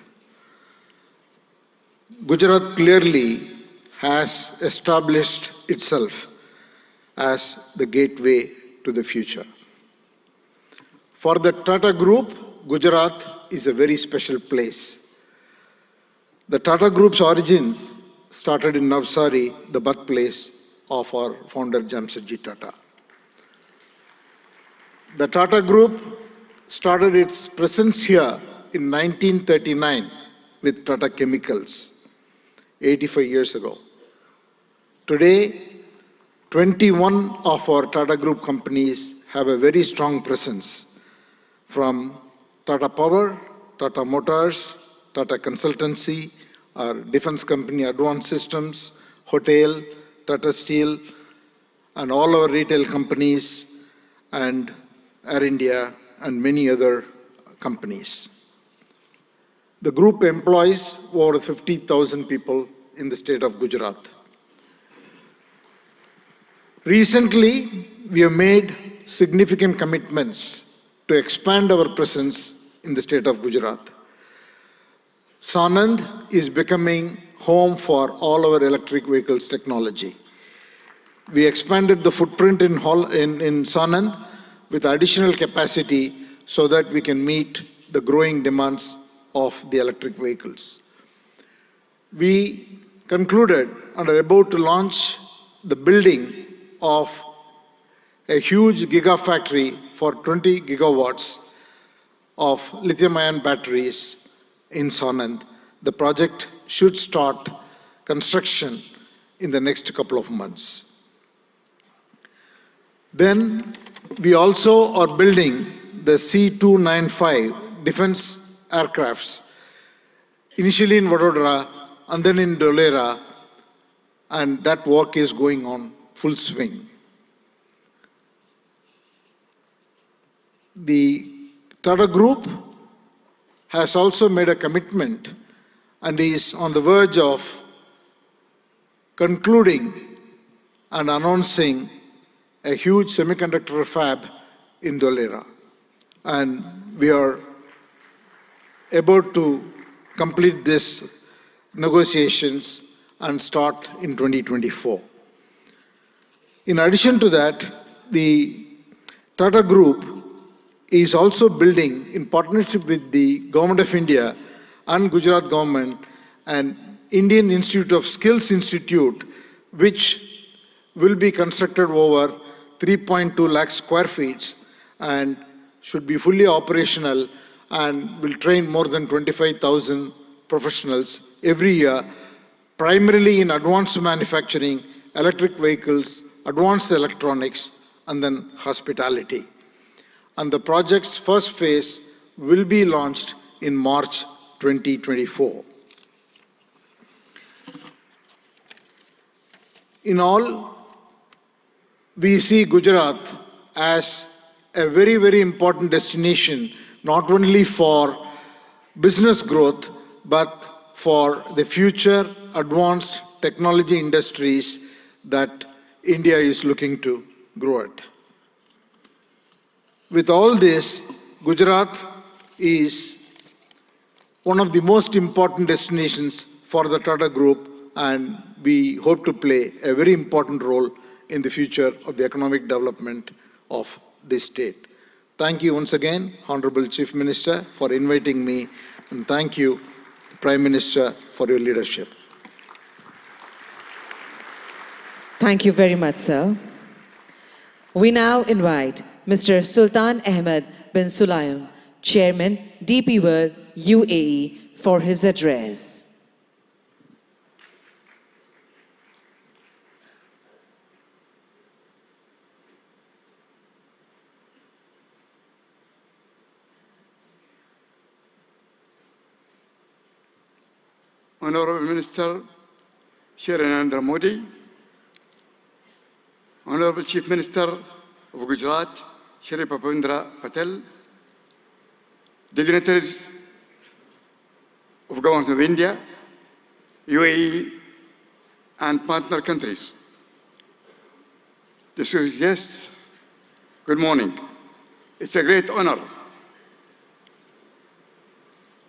Gujarat clearly has established itself as the gateway to the future. For the Tata Group, Gujarat is a very special place. The Tata Group's origins started in Navsari, the birthplace of our founder Jamshedji Tata. The Tata Group started its presence here in 1939 with Tata Chemicals, 85 years ago. Today, 21 of our Tata Group companies have a very strong presence, from Tata Power, Tata Motors, Tata Consultancy, our defense company Advanced Systems, Hotel, Tata Steel, and all our retail companies, and Air India, and many other companies. The group employs over 50,000 people in the state of Gujarat. Recently, we have made significant commitments to expand our presence in the state of Gujarat. Sanand is becoming home for all our electric vehicles technology. We expanded the footprint in Sanand with additional capacity so that we can meet the growing demands of the electric vehicles. We concluded and are about to launch the building of a huge gigafactory for 20 gigawatts of lithium-ion batteries in Sanand. The project should start construction in the next couple of months. Then we also are building the C-295 defense aircrafts, initially in Vadodara and then in Dholera, and that work is going on full swing. The Tata Group has also made a commitment and is on the verge of concluding and announcing a huge semiconductor fab in Dholera. And we are about to complete these negotiations and start in 2024. In addition to that, the Tata Group is also building, in partnership with the Government of India and Gujarat government, an Indian Institute of Skills Institute, which will be constructed over 3.2 lakh square feet and should be fully operational and will train more than 25,000 professionals every year, primarily in advanced manufacturing, electric vehicles, advanced electronics, and then hospitality. And the project's first phase will be launched in March 2024. In all, we see Gujarat as a very, very important destination, not only for business growth, but for the future advanced technology industries that India is looking to grow at. With all this, Gujarat is one of the most important destinations for the Tata Group, and we hope to play a very important role in the future of the economic development of this state. Thank you once again, Honorable Chief Minister, for inviting me, and thank you, Prime Minister, for your leadership. Thank you very much, sir. We now invite Mr. Sultan Ahmed bin Sulayem, Chairman, DP World, UAE, for his address. Honorable Minister Shri Narendra Modi, Honorable Chief Minister of Gujarat Shri Bhupendra Patel, dignitaries of Government of India, UAE, and partner countries. Distinguished guests, good morning. It's a great honor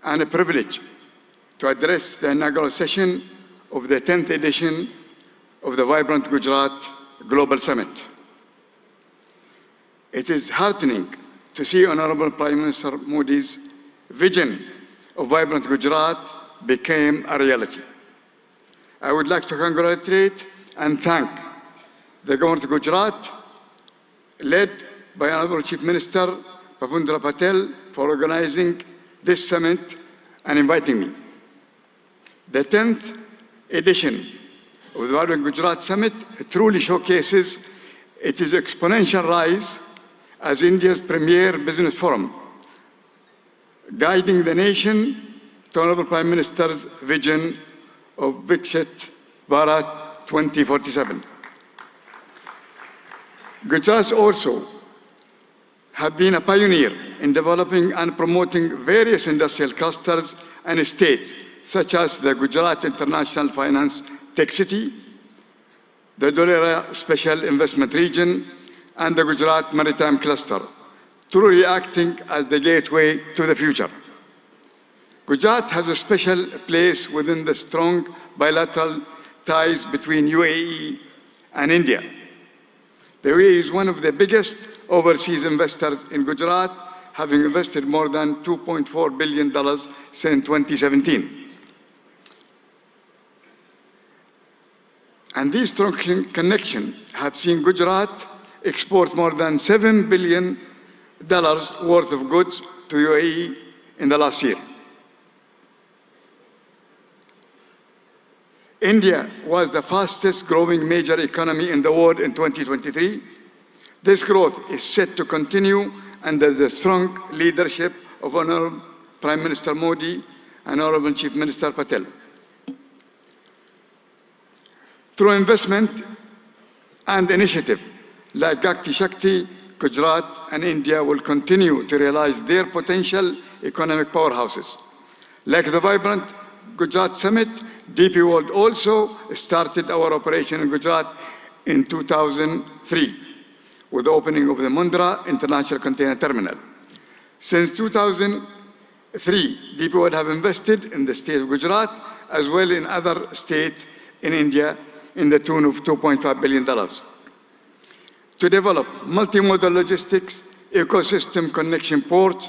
and a privilege to address the inaugural session of the 10th edition of the Vibrant Gujarat Global Summit. It is heartening to see Honorable Prime Minister Modi's vision of Vibrant Gujarat became a reality. I would like to congratulate and thank the Government of Gujarat, led by Honorable Chief Minister Bhupendra Patel, for organizing this summit and inviting me. The 10th edition of the Vibrant Gujarat Summit truly showcases its exponential rise as India's premier business forum, guiding the nation to Honorable Prime Minister's vision of Viksit Bharat 2047. Gujarat also have been a pioneer in developing and promoting various industrial clusters and states, such as the Gujarat International Finance Tech City, the Dholera Special Investment Region, and the Gujarat Maritime Cluster, truly acting as the gateway to the future. Gujarat has a special place within the strong bilateral ties between UAE and India. The UAE is one of the biggest overseas investors in Gujarat, having invested more than $2.4 billion since 2017. And these strong connections have seen Gujarat export more than $7 billion worth of goods to UAE in the last year. India was the fastest growing major economy in the world in 2023. This growth is set to continue under the strong leadership of Honorable Prime Minister Modi and Honorable Chief Minister Patel. Through investment and initiative like Gati Shakti, Gujarat and India will continue to realize their potential economic powerhouses. Like the Vibrant Gujarat Summit, DP World also started our operation in Gujarat in 2003 with the opening of the Mundra International Container Terminal. Since 2003, DP World have invested in the state of Gujarat as well in other states in India in the tune of $2.5 billion. To develop multimodal logistics, ecosystem connection ports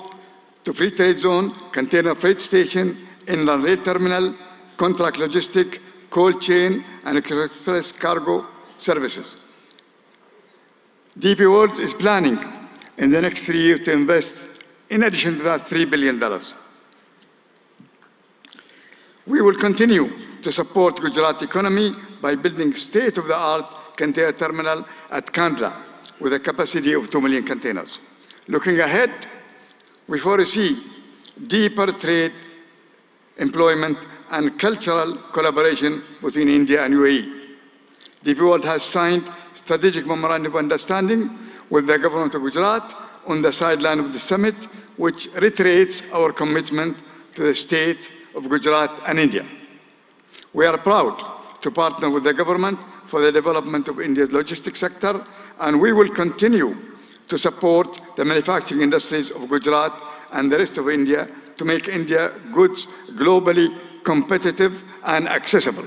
to free trade zone, container freight station, inland rail terminal, contract logistic, cold chain, and express cargo services. DP World is planning in the next 3 years to invest, in addition to that, $3 billion. We will continue to support Gujarat economy by building state-of-the-art container terminal at Kandla with a capacity of 2 million containers. Looking ahead, we foresee deeper trade, employment, and cultural collaboration between India and UAE. DP World has signed strategic memorandum of understanding with the government of Gujarat on the sideline of the summit, which reiterates our commitment to the state of Gujarat and India. We are proud to partner with the government for the development of India's logistics sector, and we will continue to support the manufacturing industries of Gujarat and the rest of India to make India goods globally competitive and accessible.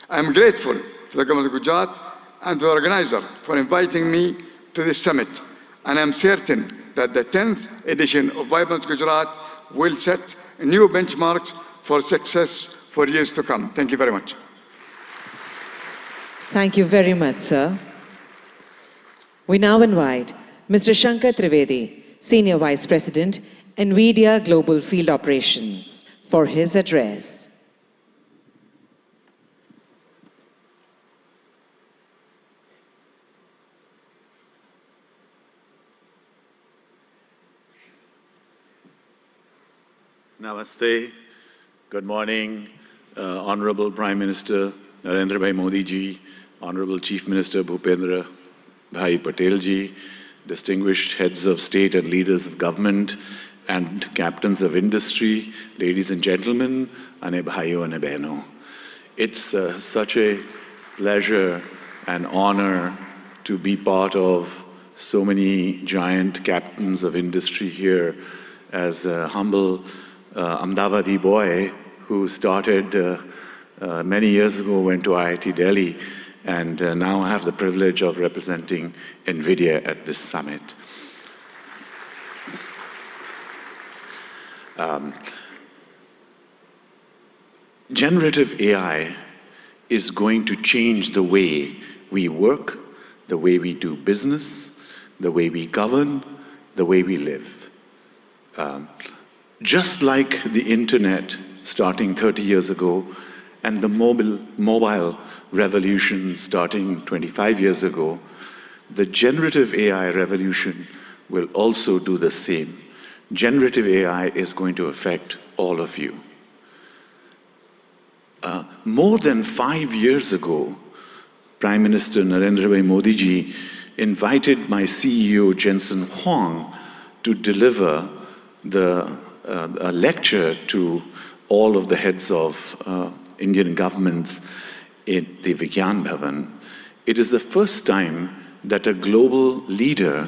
I am grateful to the government of Gujarat and to the organizer for inviting me to this summit, and I am certain that the 10th edition of Vibrant Gujarat will set new benchmarks for success for years to come. Thank you very much. Thank you very much, sir. We now invite Mr. Shankar Trivedi, Senior Vice President, NVIDIA Global Field Operations, for his address. Namaste. Good morning, Honorable Prime Minister Narendra Bhai Modi ji, Honorable Chief Minister Bhupendra Bhai Patel ji, distinguished heads of state and leaders of government, and captains of industry, ladies and gentlemen, ane bhaiyo ane behno. It's such a pleasure and honor to be part of so many giant captains of industry here as a humble Ahmedabadi boy who started many years ago, went to IIT Delhi, and now I have the privilege of representing NVIDIA at this summit. Generative AI is going to change the way we work, the way we do business, the way we govern, the way we live. Just like the internet starting 30 years ago and the mobile revolution starting 25 years ago, the generative AI revolution will also do the same. Generative AI is going to affect all of you. More than 5 years ago, Prime Minister Narendra Bhai Modi ji invited my CEO Jensen Huang to deliver a lecture to all of the heads of Indian governments in the Vigyan Bhavan. It is the first time that a global leader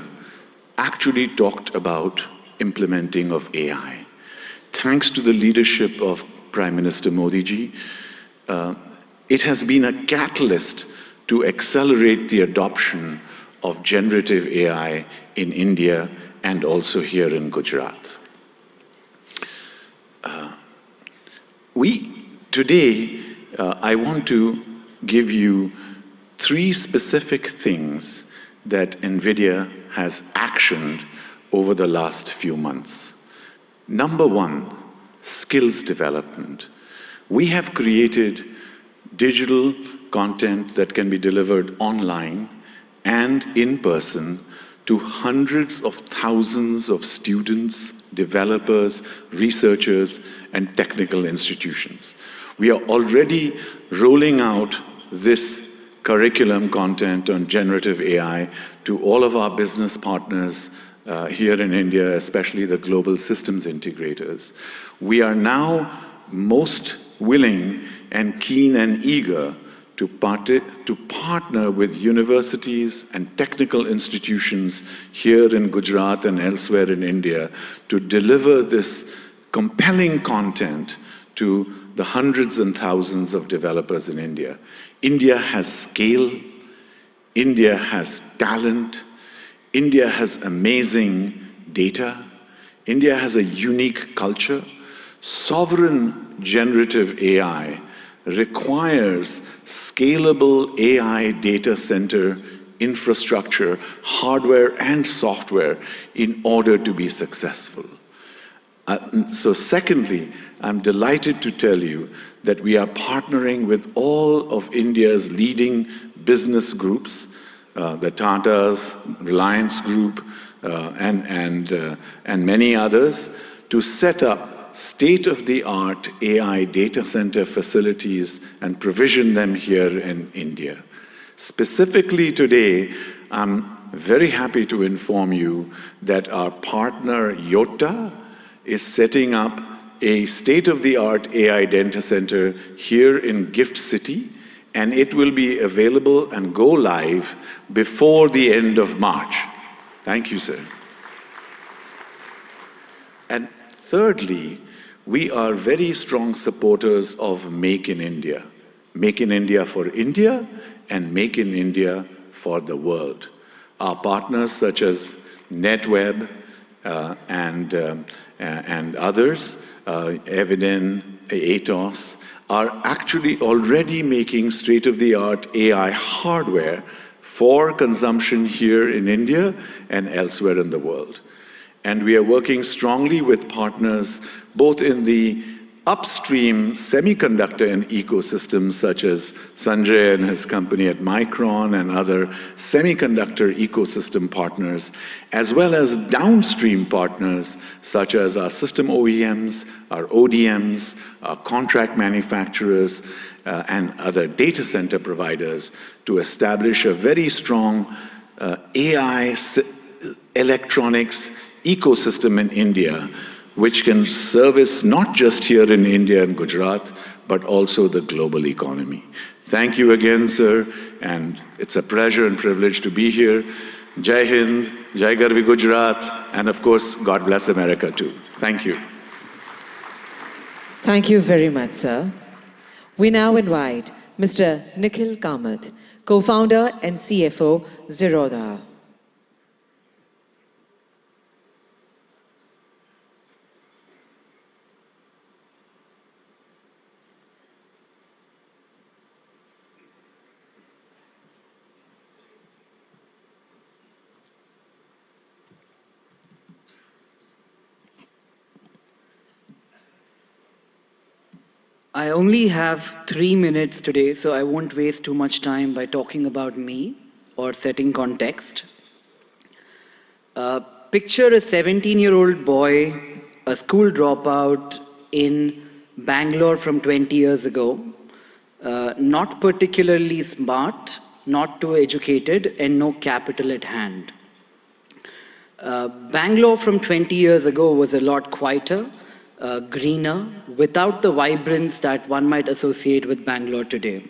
actually talked about implementing of AI. Thanks to the leadership of Prime Minister Modi ji, it has been a catalyst to accelerate the adoption of generative AI in India and also here in Gujarat. Today, I want to give you 3 specific things that NVIDIA has actioned over the last few months. Number 1, skills development. We have created digital content that can be delivered online and in person to hundreds of thousands of students, developers, researchers, and technical institutions. We are already rolling out this curriculum content on generative AI to all of our business partners here in India, especially the global systems integrators. We are now most willing and keen and eager to partner with universities and technical institutions here in Gujarat and elsewhere in India to deliver this compelling content to the hundreds and thousands of developers in India. India has scale, India has talent, India has amazing data, India has a unique culture. Sovereign generative AI requires scalable AI data center infrastructure, hardware and software in order to be successful. So secondly, I'm delighted to tell you that we are partnering with all of India's leading business groups, the Tatas, Reliance Group, and many others, to set up state-of-the-art AI data center facilities and provision them here in India. Specifically today, I'm very happy to inform you that our partner Yotta is setting up a state-of-the-art AI data center here in Gift City, and it will be available and go live before the end of March. Thank you, sir. And thirdly, we are very strong supporters of Make in India. Make in India for India and Make in India for the world. Our partners such as NetWeb and others, Eviden, Atos, are actually already making state-of-the-art AI hardware for consumption here in India and elsewhere in the world. And we are working strongly with partners both in the upstream semiconductor and ecosystems such as Sanjay and his company at Micron and other semiconductor ecosystem partners, as well as downstream partners such as our system OEMs, our ODMs, our contract manufacturers, and other data center providers to establish a very strong AI electronics ecosystem in India, which can service not just here in India and Gujarat, but also the global economy. Thank you again, sir, and it's a pleasure and privilege to be here. Jai Hind, Jai Garvi Gujarat, and of course, God bless America too. Thank you. Thank you very much, sir. We now invite Mr. Nikhil Kamath, co-founder and CFO, Zerodha. I only have 3 minutes today, so I won't waste too much time by talking about me or setting context. Picture a 17-year-old boy, a school dropout in Bangalore from 20 years ago, not particularly smart, not too educated, and no capital at hand. Bangalore from 20 years ago was a lot quieter, greener, without the vibrance that one might associate with Bangalore today.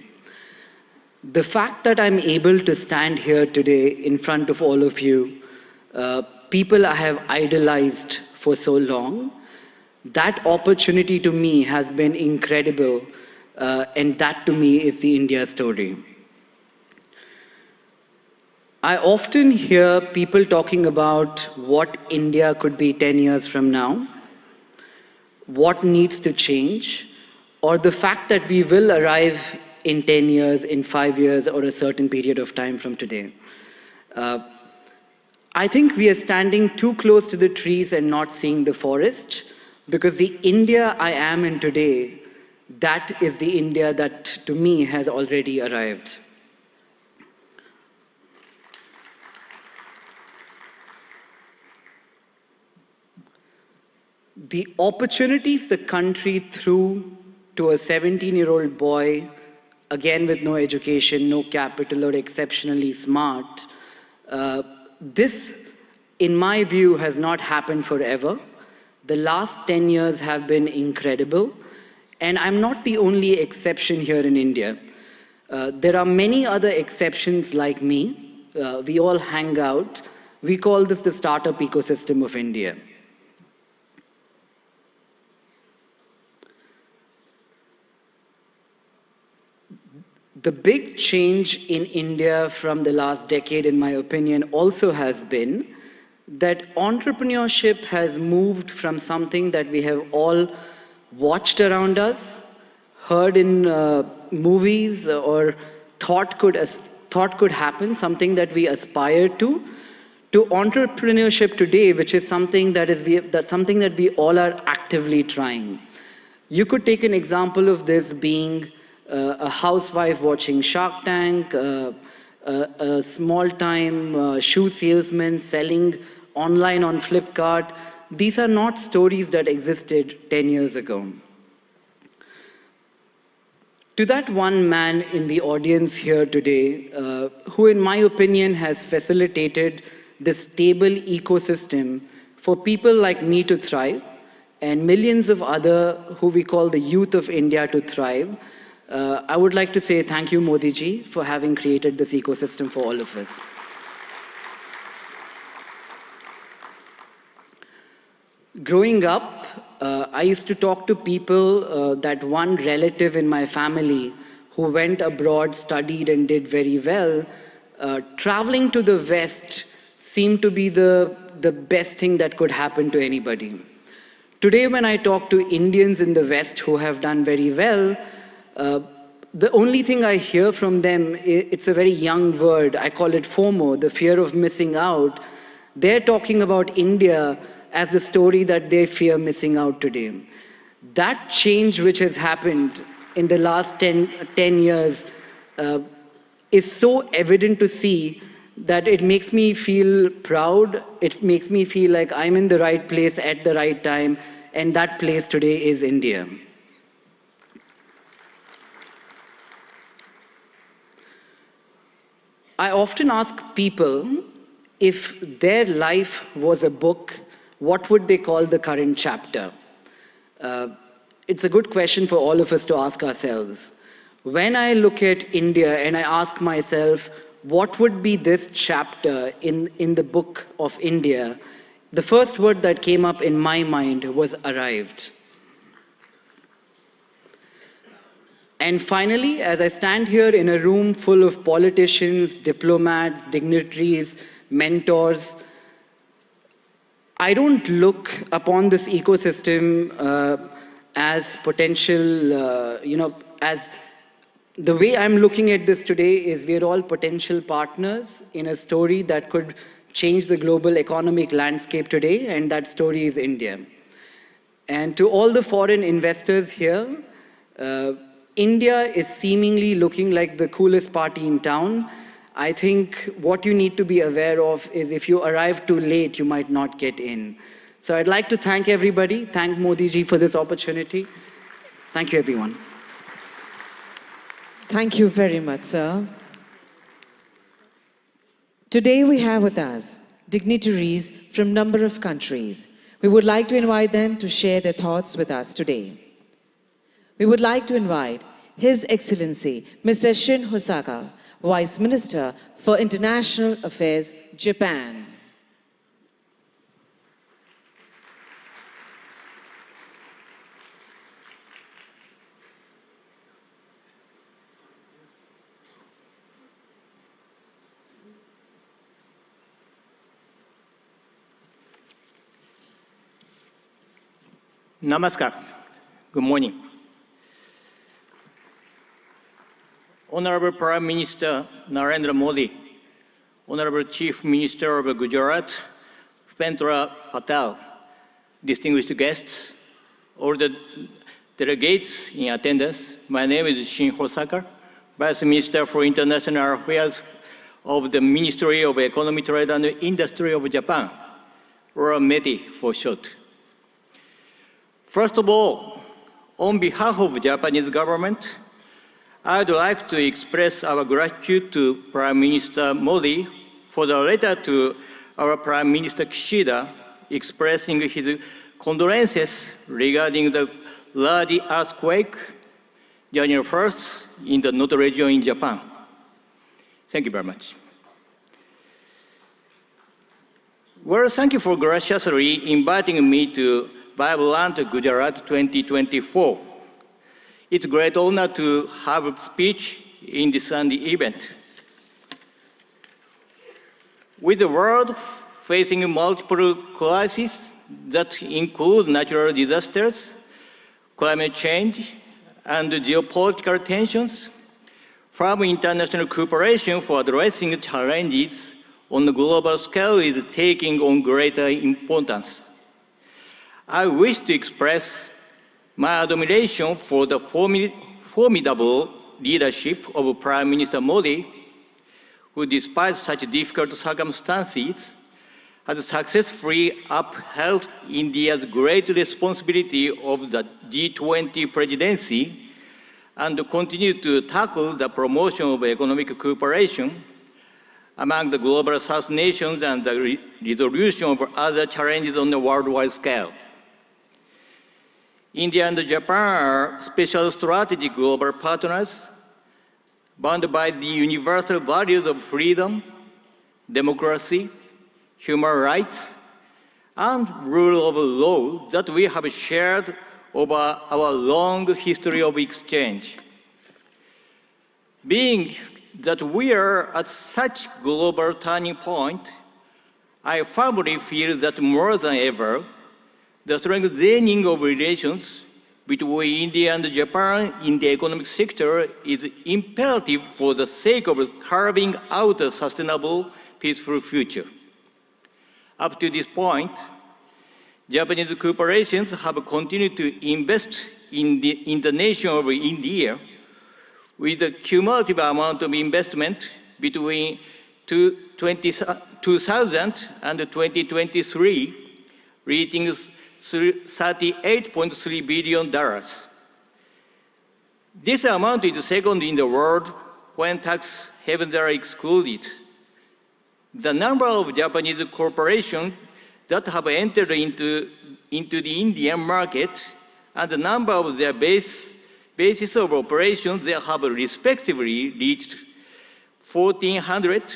The fact that I'm able to stand here today in front of all of you, people I have idolized for so long, that opportunity to me has been incredible, and that to me is the India story. I often hear people talking about what India could be 10 years from now, what needs to change, or the fact that we will arrive in 10 years, in 5 years, or a certain period of time from today. I think we are standing too close to the trees and not seeing the forest, because the India I am in today, that is the India that to me has already arrived. The opportunities the country threw to a 17-year-old boy, again with no education, no capital, or exceptionally smart, this, in my view, has not happened forever. The last 10 years have been incredible, and I'm not the only exception here in India. There are many other exceptions like me. We all hang out. We call this the startup ecosystem of India. The big change in India from the last decade, in my opinion, also has been that entrepreneurship has moved from something that we have all watched around us, heard in movies, or thought could happen, something that we aspire to entrepreneurship today, which is something that we all are actively trying. You could take an example of this being a housewife watching Shark Tank, a small-time shoe salesman selling online on Flipkart. These are not stories that existed 10 years ago. To that one man in the audience here today, who in my opinion has facilitated this stable ecosystem for people like me to thrive, and millions of other who we call the youth of India to thrive, I would like to say thank you, Modi ji, for having created this ecosystem for all of us. Growing up, I used to talk to people that one relative in my family who went abroad, studied and did very well. Traveling to the West seemed to be the best thing that could happen to anybody. Today, when I talk to Indians in the West who have done very well, the only thing I hear from them, it's a very young word, I call it FOMO, the fear of missing out. They're talking about India as the story that they fear missing out today. That change which has happened in the last 10 years is so evident to see that it makes me feel proud. It makes me feel like I'm in the right place at the right time, and that place today is India. I often ask people if their life was a book, what would they call the current chapter? It's a good question for all of us to ask ourselves. When I look at India and I ask myself, what would be this chapter in the book of India? The first word that came up in my mind was arrived. And finally, as I stand here in a room full of politicians, diplomats, dignitaries, mentors, I don't look upon this ecosystem as potential, as the way I'm looking at this today is we're all potential partners in a story that could change the global economic landscape today, and that story is India. And to all the foreign investors here, India is seemingly looking like the coolest party in town. I think what you need to be aware of is if you arrive too late, you might not get in. So I'd like to thank everybody, thank Modi ji for this opportunity. Thank you, everyone. Thank you very much, sir. Today we have with us dignitaries from a number of countries. We would like to invite them to share their thoughts with us today. We would like to invite His Excellency Mr. Shin Hosaka, Vice Minister for International Affairs, Japan. Namaskar. Good morning. Honorable Prime Minister Narendra Modi, Honorable Chief Minister of Gujarat, Pendra Patel, distinguished guests, all the delegates in attendance, my name is Shin Hosaka, Vice Minister for International Affairs of the Ministry of Economy, Trade and Industry of Japan, or METI for short. First of all, on behalf of the Japanese government, I'd like to express our gratitude to Prime Minister Modi for the letter to our Prime Minister Kishida expressing his condolences regarding the large earthquake January 1st in the Noto region in Japan. Thank you very much. Well, thank you for graciously inviting me to Vibrant Gujarat 2024. It's a great honor to have a speech in this Sunday event. With the world facing multiple crises that include natural disasters, climate change, and geopolitical tensions, firm international cooperation for addressing challenges on a global scale is taking on greater importance. I wish to express my admiration for the formidable leadership of Prime Minister Modi, who despite such difficult circumstances, has successfully upheld India's great responsibility of the G20 presidency and continues to tackle the promotion of economic cooperation among the global South nations and the resolution of other challenges on a worldwide scale. India and Japan are special strategic global partners bound by the universal values of freedom, democracy, human rights, and rule of law that we have shared over our long history of exchange. Being that we are at such global turning point, I firmly feel that more than ever, the strengthening of relations between India and Japan in the economic sector is imperative for the sake of carving out a sustainable, peaceful future. Up to this point, Japanese corporations have continued to invest in the nation of India with a cumulative amount of investment between 2000 and 2023 reaching $38.3 billion. This amount is second in the world when tax havens are excluded. The number of Japanese corporations that have entered into the Indian market and the number of their bases of operations they have respectively reached 1,400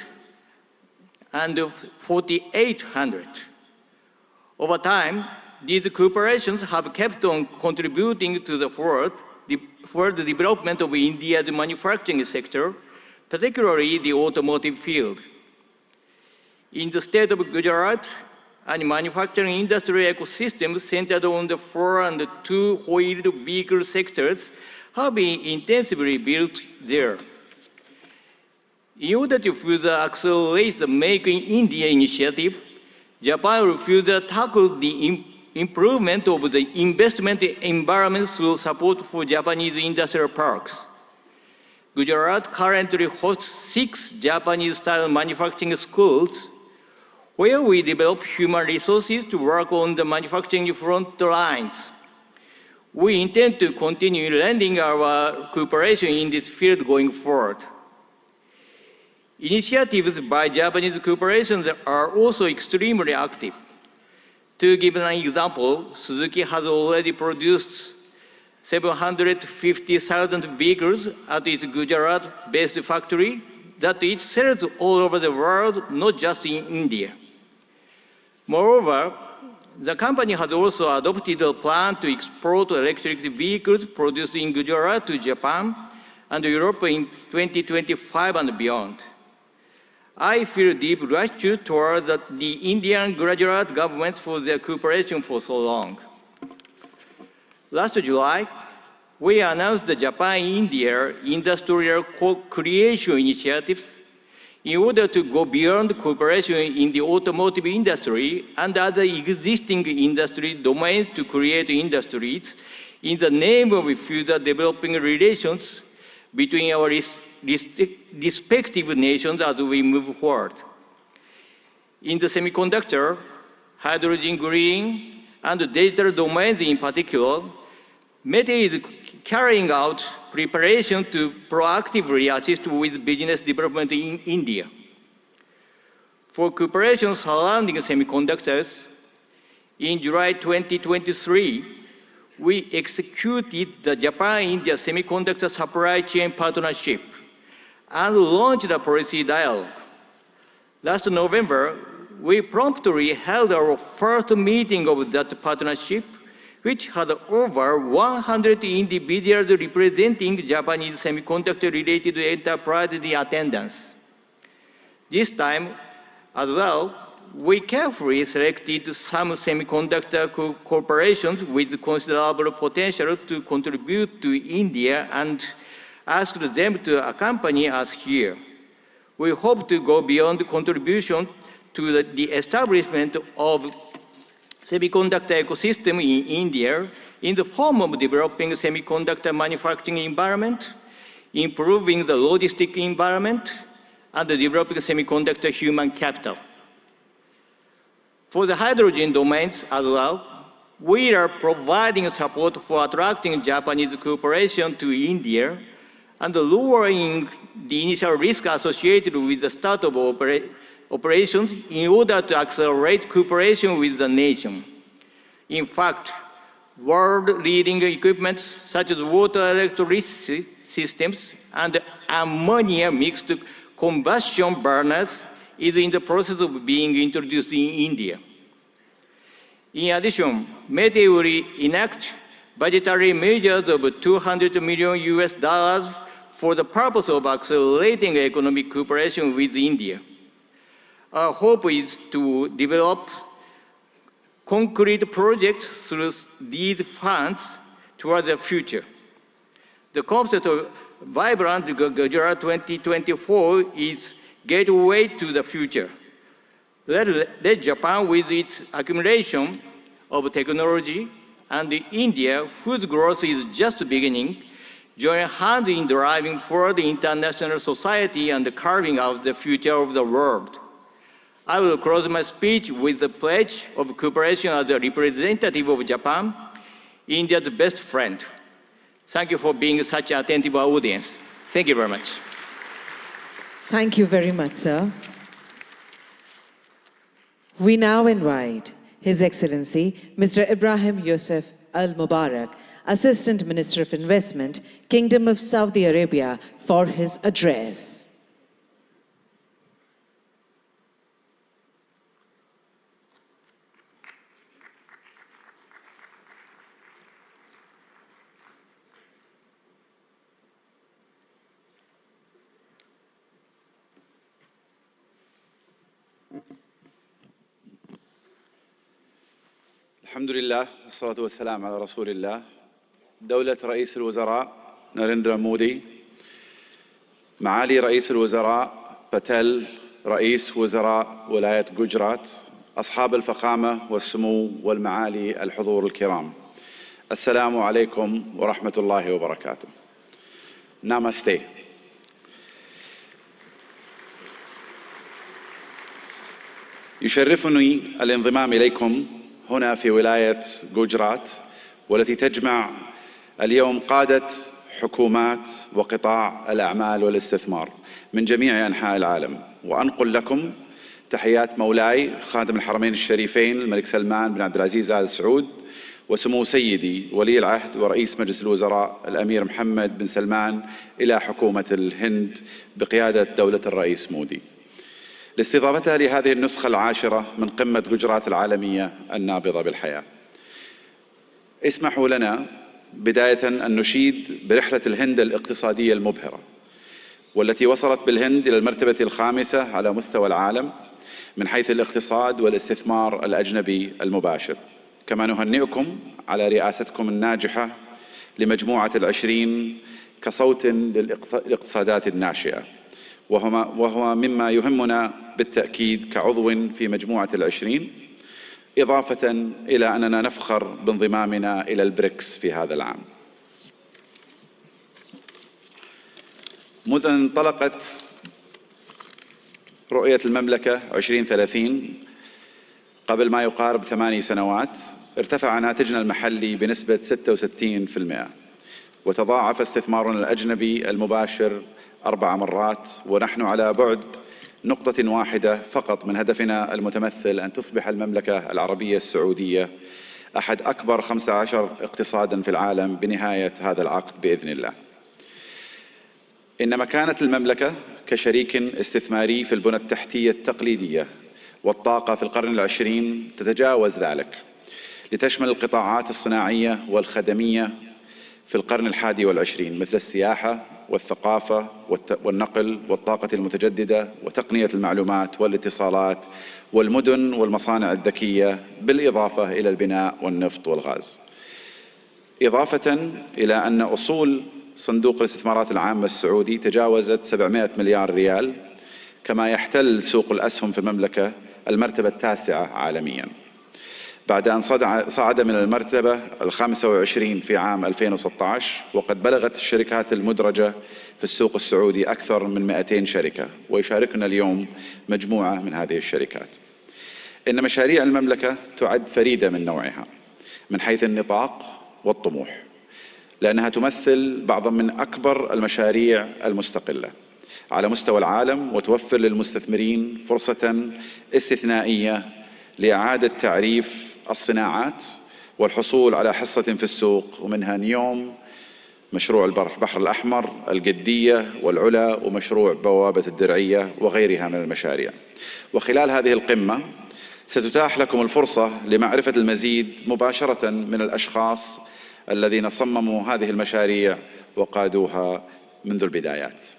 and 4,800. Over time, these corporations have kept on contributing to the further development of India's manufacturing sector, particularly the automotive field. In the state of Gujarat, a manufacturing industry ecosystem centered on the 4- and 2-wheeled vehicle sectors have been intensively built there. In order to further accelerate the Make in India initiative, Japan will further tackle the improvement of the investment environment through support for Japanese industrial parks. Gujarat currently hosts 6 Japanese-style manufacturing schools where we develop human resources to work on the manufacturing front lines. We intend to continue lending our cooperation in this field going forward. Initiatives by Japanese corporations are also extremely active. To give an example, Suzuki has already produced 750,000 vehicles at its Gujarat-based factory that it sells all over the world, not just in India. Moreover, the company has also adopted a plan to export electric vehicles produced in Gujarat to Japan and Europe in 2025 and beyond. I feel deep gratitude toward the Indian Gujarat governments for their cooperation for so long. Last July, we announced the Japan-India Industrial Co-Creation Initiatives in order to go beyond cooperation in the automotive industry and other existing industry domains to create industries in the name of further developing relations between our respective nations as we move forward. In the semiconductor, hydrogen green, and digital domains in particular, METE is carrying out preparation to proactively assist with business development in India. For cooperation surrounding semiconductors, in July 2023, we executed the Japan-India Semiconductor Supply Chain Partnership and launched a policy dialogue. Last November, we promptly held our first meeting of that partnership, which had over 100 individuals representing Japanese semiconductor-related enterprises in attendance. This time, as well, we carefully selected some semiconductor corporations with considerable potential to contribute to India and asked them to accompany us here. We hope to go beyond contribution to the establishment of semiconductor ecosystem in India in the form of developing semiconductor manufacturing environment, improving the logistic environment, and developing semiconductor human capital. For the hydrogen domains as well, we are providing support for attracting Japanese cooperation to India and lowering the initial risk associated with the start of operations in order to accelerate cooperation with the nation. In fact, world-leading equipment such as water electricity systems and ammonia mixed combustion burners is in the process of being introduced in India. In addition, METE will enact budgetary measures of $200 million for the purpose of accelerating economic cooperation with India. Our hope is to develop concrete projects through these funds towards the future. The concept of Vibrant Gujarat 2024 is gateway to the future. Let Japan, with its accumulation of technology, and India, whose growth is just beginning, join hands in driving forward the international society and carving out the future of the world. I will close my speech with the pledge of cooperation as a representative of Japan, India's best friend. Thank you for being such an attentive audience. Thank you very much. Thank you very much, sir. We now invite His Excellency Mr. Ibrahim Yusuf Al Mubarak, Assistant Minister of Investment, Kingdom of Saudi Arabia, for his address. الحمد لله والصلاة والسلام على رسول الله. دولة رئيس الوزراء ناريندرا مودي، معالي رئيس الوزراء باتيل رئيس وزراء ولاية جوجرات، أصحاب الفخامة والسمو والمعالي الحضور الكرام، السلام عليكم ورحمة الله وبركاته. نامستي. يشرفني الانضمام إليكم هنا في ولاية جوجرات، والتي تجمع اليوم قادة حكومات وقطاع الأعمال والاستثمار من جميع أنحاء العالم، وأنقل لكم تحيات مولاي خادم الحرمين الشريفين الملك سلمان بن عبد العزيز آل سعود، وسمو سيدي ولي العهد ورئيس مجلس الوزراء الأمير محمد بن سلمان إلى حكومة الهند بقيادة دولة الرئيس مودي، لاستضافتها لهذه النسخة العاشرة من قمة جوجرات العالمية النابضة بالحياة. اسمحوا لنا بداية أن نشيد برحلة الهند الاقتصادية المبهرة، والتي وصلت بالهند إلى المرتبة الخامسة على مستوى العالم من حيث الاقتصاد والاستثمار الأجنبي المباشر. كما نهنئكم على رئاستكم الناجحة لمجموعة ال20 كصوت للاقتصادات الناشئة، وهو مما يهمنا بالتأكيد كعضو في مجموعة ال20، إضافة إلى أننا نفخر بانضمامنا إلى البريكس في هذا العام. منذ أن انطلقت رؤية المملكة 2030 قبل ما يقارب 8 سنوات، ارتفع ناتجنا المحلي بنسبة 66%، وتضاعف استثمارنا الأجنبي المباشر 4 مرات، ونحن على بعد نقطة واحدة فقط من هدفنا المتمثل أن تصبح المملكة العربية السعودية أحد أكبر 15 اقتصاداً في العالم بنهاية هذا العقد بإذن الله. إن مكانة المملكة كشريك استثماري في البنى التحتية التقليدية والطاقة في القرن العشرين تتجاوز ذلك، لتشمل القطاعات الصناعية والخدمية في القرن ال21 مثل السياحة والثقافة والنقل والطاقة المتجددة وتقنية المعلومات والاتصالات والمدن والمصانع الذكية، بالإضافة إلى البناء والنفط والغاز. إضافة إلى أن أصول صندوق الاستثمارات العامة السعودي تجاوزت 700 مليار ريال، كما يحتل سوق الأسهم في المملكة المرتبة التاسعة عالمياً، بعد أن صعد من المرتبة ال25 في عام 2016، وقد بلغت الشركات المدرجة في السوق السعودي أكثر من 200 شركة، ويشاركنا اليوم مجموعة من هذه الشركات. إن مشاريع المملكة تعد فريدة من نوعها من حيث النطاق والطموح، لأنها تمثل بعضا من أكبر المشاريع المستقلة على مستوى العالم، وتوفر للمستثمرين فرصة استثنائية لإعادة تعريف الصناعات والحصول على حصة في السوق، ومنها نيوم، مشروع البحر الأحمر، القدية والعلا، ومشروع بوابة الدرعية وغيرها من المشاريع. وخلال هذه القمة ستتاح لكم الفرصة لمعرفة المزيد مباشرة من الأشخاص الذين صمموا هذه المشاريع وقادوها منذ البدايات.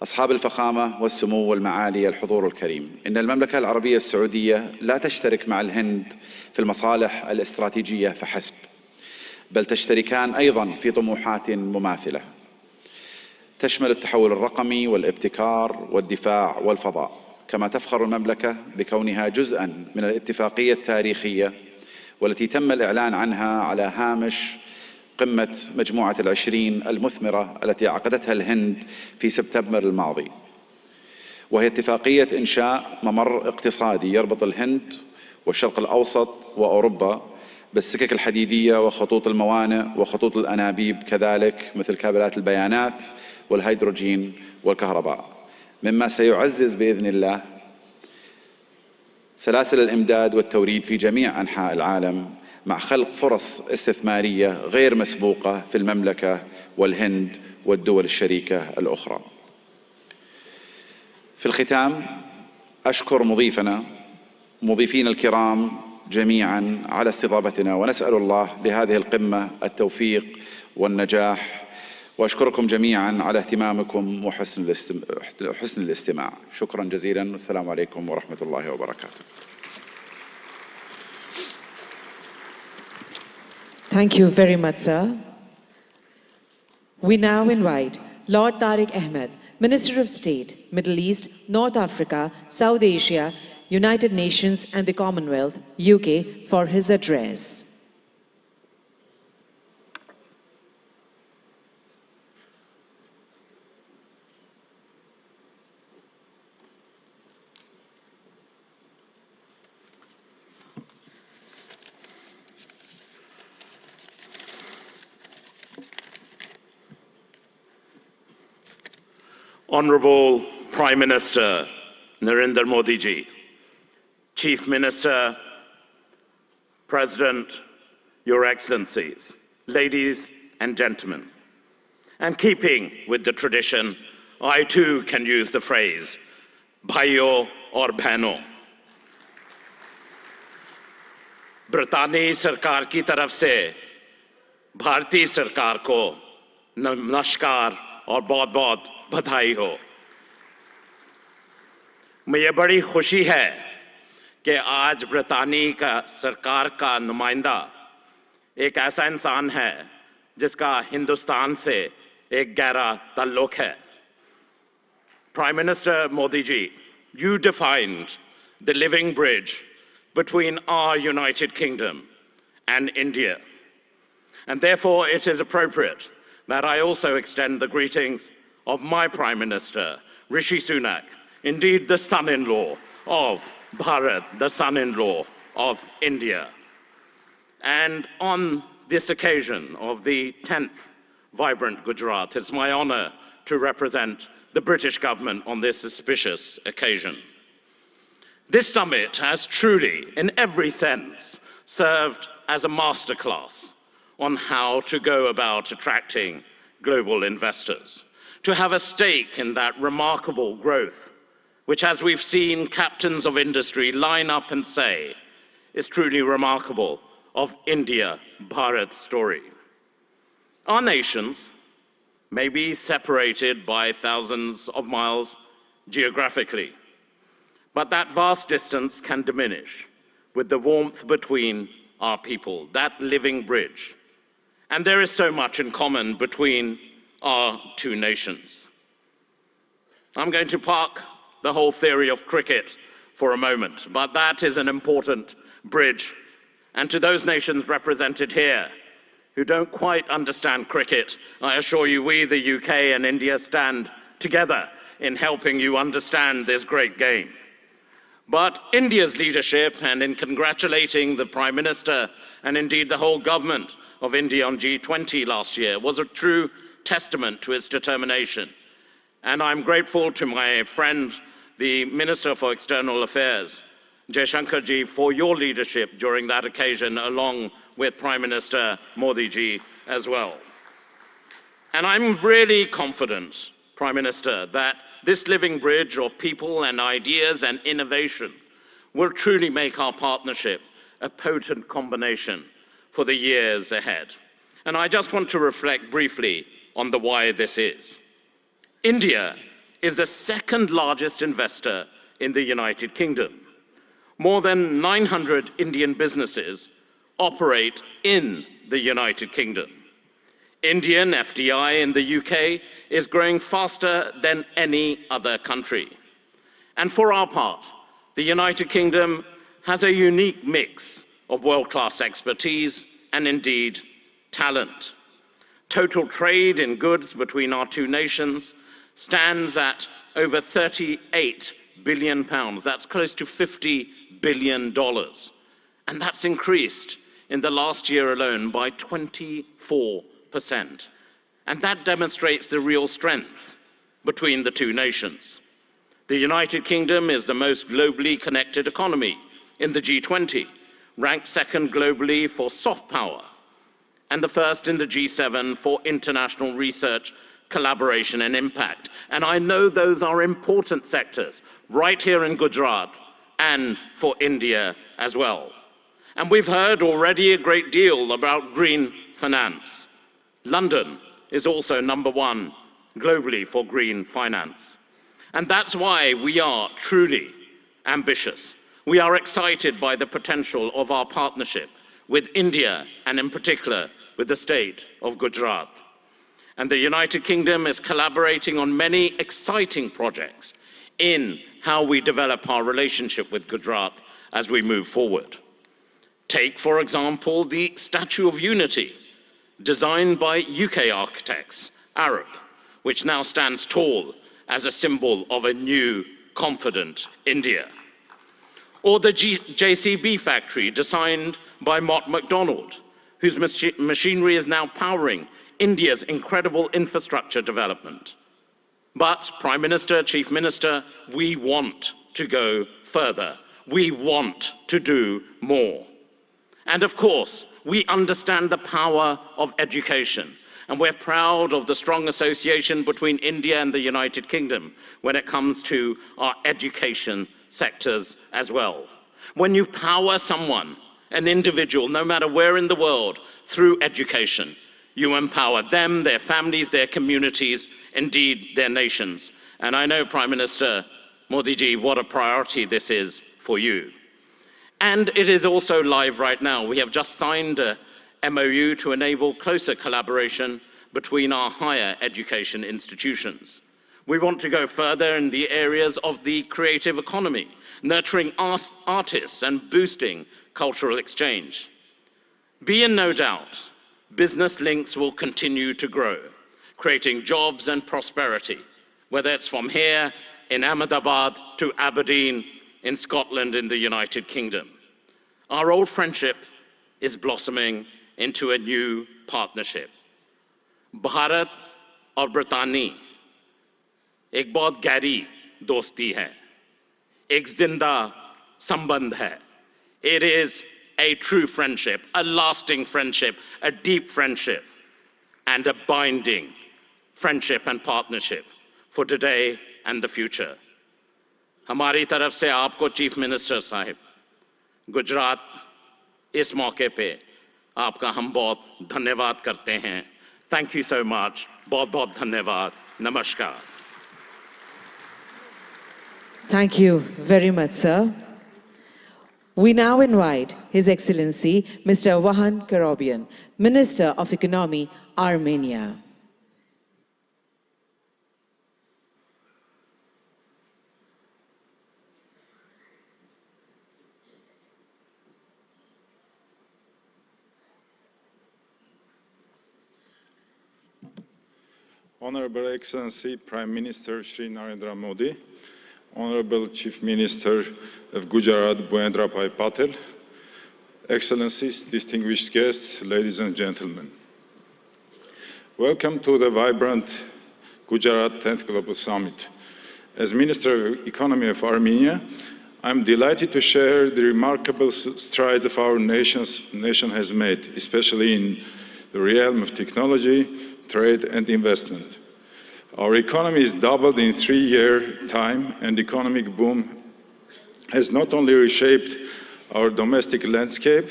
أصحاب الفخامة والسمو والمعالي الحضور الكريم، إن المملكة العربية السعودية لا تشترك مع الهند في المصالح الاستراتيجية فحسب، بل تشتركان أيضا في طموحات مماثلة تشمل التحول الرقمي والابتكار والدفاع والفضاء، كما تفخر المملكة بكونها جزءاً من الاتفاقية التاريخية والتي تم الإعلان عنها على هامش قمة مجموعة العشرين المثمرة التي عقدتها الهند في سبتمبر الماضي، وهي اتفاقية إنشاء ممر اقتصادي يربط الهند والشرق الأوسط وأوروبا بالسكك الحديدية وخطوط الموانئ وخطوط الأنابيب كذلك، مثل كابلات البيانات والهيدروجين والكهرباء، مما سيعزز بإذن الله سلاسل الإمداد والتوريد في جميع أنحاء العالم، مع خلق فرص استثمارية غير مسبوقة في المملكة والهند والدول الشريكة الأخرى. في الختام أشكر مضيفين الكرام جميعا على استضافتنا، ونسأل الله لهذه القمة التوفيق والنجاح، وأشكركم جميعا على اهتمامكم وحسن الاستماع. شكرا جزيلا، والسلام عليكم ورحمة الله وبركاته. Thank you very much, sir. We now invite Lord Tariq Ahmed, Minister of State, Middle East, North Africa, South Asia, United Nations and the Commonwealth, UK, for his address. Honorable Prime Minister Narendra Modi ji, Chief Minister, President, Your Excellencies, ladies and gentlemen, and keeping with the tradition, I too can use the phrase, Bhaiyo aur Behno. Britani Sarkar ki taraf se, Bharati Sarkar ko namaskar और बहुत-बहुत बधाई हो। मुझे बड़ी खुशी है कि आज ब्रितानी का सरकार का नुमाइंदा एक ऐसा इंसान है जिसका हिंदुस्तान से एक गहरा ताल्लुक है। Prime Minister Modi ji, you defined the living bridge between our United Kingdom and India, and therefore it is appropriate that I also extend the greetings of my Prime Minister, Rishi Sunak, indeed the son-in-law of Bharat, the son-in-law of India. And on this occasion of the 10th Vibrant Gujarat, it's my honor to represent the British government on this auspicious occasion. This summit has truly, in every sense, served as a masterclass on how to go about attracting global investors, to have a stake in that remarkable growth, which, as we've seen captains of industry line up and say, is truly remarkable of India-Bharat story. Our nations may be separated by thousands of miles geographically, but that vast distance can diminish with the warmth between our people, that living bridge. And there is so much in common between our two nations. I'm going to park the whole theory of cricket for a moment, but that is an important bridge. And to those nations represented here who don't quite understand cricket, I assure you we, the UK and India, stand together in helping you understand this great game. But India's leadership, and in congratulating the Prime Minister and indeed the whole government of India on G20 last year, was a true testament to its determination. And I'm grateful to my friend, the Minister for External Affairs, Jaishankar ji, for your leadership during that occasion, along with Prime Minister Modi ji as well. And I'm really confident, Prime Minister, that this living bridge of people and ideas and innovation will truly make our partnership a potent combination for the years ahead. And I just want to reflect briefly on the why this is. India is the second largest investor in the United Kingdom. More than 900 Indian businesses operate in the United Kingdom. Indian FDI in the UK is growing faster than any other country. And for our part, the United Kingdom has a unique mix of world-class expertise and indeed talent. Total trade in goods between our two nations stands at over £38 billion. That's close to $50 billion. And that's increased in the last year alone by 24%. And that demonstrates the real strength between the two nations. The United Kingdom is the most globally connected economy in the G20, ranked second globally for soft power, and the first in the G7 for international research, collaboration and impact. And I know those are important sectors right here in Gujarat and for India as well. And we've heard already a great deal about green finance. London is also #1 globally for green finance. And that's why we are truly ambitious. We are excited by the potential of our partnership with India and in particular with the state of Gujarat. And the United Kingdom is collaborating on many exciting projects in how we develop our relationship with Gujarat as we move forward. Take, for example, the Statue of Unity, designed by UK architects, Arab, which now stands tall as a symbol of a new, confident India. Or the JCB factory, designed by Mott MacDonald, whose machinery is now powering India's incredible infrastructure development. But, Prime Minister, Chief Minister, we want to go further. We want to do more. And of course, we understand the power of education, and we're proud of the strong association between India and the United Kingdom when it comes to our education sectors as well. When you power someone, an individual, no matter where in the world, through education, you empower them, their families, their communities, indeed their nations. And I know, Prime Minister Modi ji, what a priority this is for you. And it is also live right now. We have just signed a MOU to enable closer collaboration between our higher education institutions. We want to go further in the areas of the creative economy, nurturing artists and boosting cultural exchange. Be in no doubt, business links will continue to grow, creating jobs and prosperity, whether it's from here in Ahmedabad to Aberdeen in Scotland in the United Kingdom. Our old friendship is blossoming into a new partnership. Bharat और ब्रितानी एक बहुत गहरी दोस्ती है, एक जिंदा संबंध है. It is a true friendship, a lasting friendship, a deep friendship, and a binding friendship and partnership for today and the future. हमारी तरफ से आपको चीफ मिनिस्टर साहिब, गुजरात इस मौके पे आपका हम बहुत धन्यवाद करते हैं. Thank you so much. बहुत बहुत धन्यवाद. Namaskar. Thank you very much, sir. We now invite His Excellency Mr. Vahan Karobian, Minister of Economy, Armenia. Honorable Excellency Prime Minister Shri Narendra Modi, Honorable Chief Minister of Gujarat Bhuendra Bhai Patel, Excellencies, distinguished guests, ladies and gentlemen. Welcome to the vibrant Gujarat 10th Global Summit. As Minister of Economy of Armenia, I'm delighted to share the remarkable strides of our nation has made, especially in the realm of technology, trade and investment. Our economy has doubled in 3-year time, and economic boom has not only reshaped our domestic landscape,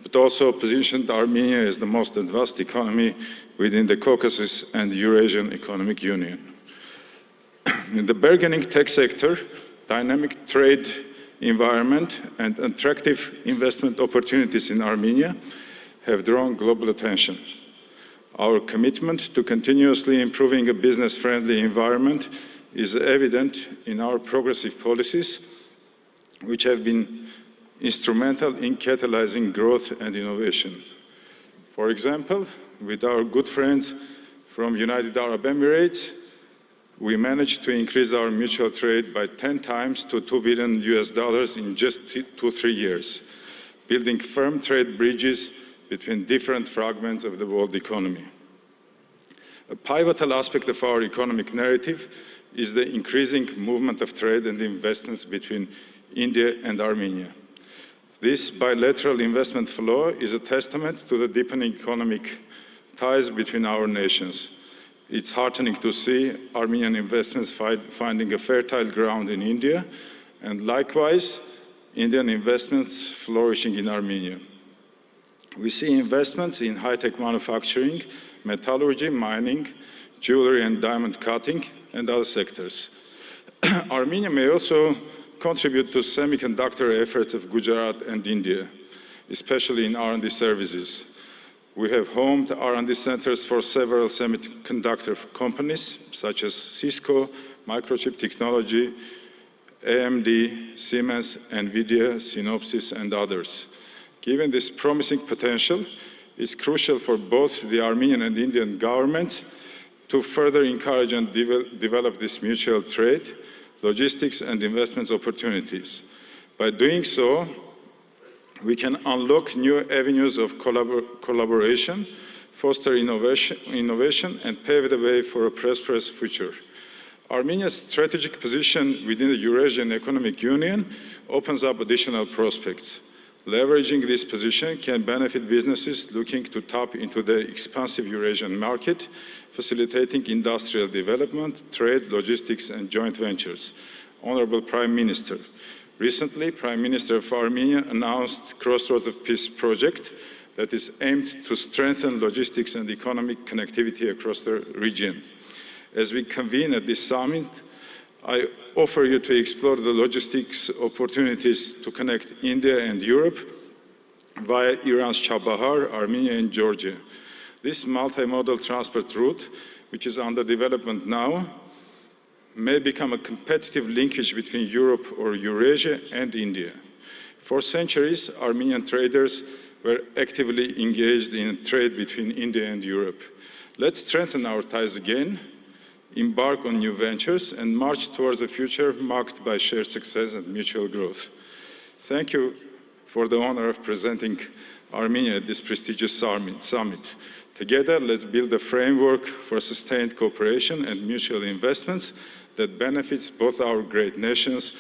but also positioned Armenia as the most advanced economy within the Caucasus and the Eurasian Economic Union. In the burgeoning tech sector, dynamic trade environment and attractive investment opportunities in Armenia have drawn global attention. Our commitment to continuously improving a business-friendly environment is evident in our progressive policies, which have been instrumental in catalyzing growth and innovation. For example, with our good friends from United Arab Emirates, we managed to increase our mutual trade by 10 times to $2 billion in just 2-3 years, building firm trade bridges between different fragments of the world economy. A pivotal aspect of our economic narrative is the increasing movement of trade and investments between India and Armenia. This bilateral investment flow is a testament to the deepening economic ties between our nations. It's heartening to see Armenian investments finding a fertile ground in India, and likewise, Indian investments flourishing in Armenia. We see investments in high-tech manufacturing, metallurgy, mining, jewelry and diamond cutting, and other sectors. Armenia may also contribute to semiconductor efforts of Gujarat and India, especially in R&D services. We have homed R&D centers for several semiconductor companies, such as Cisco, Microchip Technology, AMD, Siemens, NVIDIA, Synopsys, and others. Given this promising potential, it's crucial for both the Armenian and Indian governments to further encourage and develop this mutual trade, logistics, and investment opportunities. By doing so, we can unlock new avenues of collaboration, foster innovation, and pave the way for a prosperous future. Armenia's strategic position within the Eurasian Economic Union opens up additional prospects. Leveraging this position can benefit businesses looking to tap into the expansive Eurasian market, facilitating industrial development, trade, logistics, and joint ventures. Honorable Prime Minister, recently, Prime Minister of Armenia announced Crossroads of Peace project that is aimed to strengthen logistics and economic connectivity across the region. As we convene at this summit, I offer you to explore the logistics opportunities to connect India and Europe via Iran's Chabahar, Armenia, and Georgia. This multimodal transport route, which is under development now, may become a competitive linkage between Europe or Eurasia and India. For centuries, Armenian traders were actively engaged in trade between India and Europe. Let's strengthen our ties again, embark on new ventures, and march towards a future marked by shared success and mutual growth. Thank you for the honor of presenting Armenia at this prestigious summit. Together, let's build a framework for sustained cooperation and mutual investments that benefits both our great nations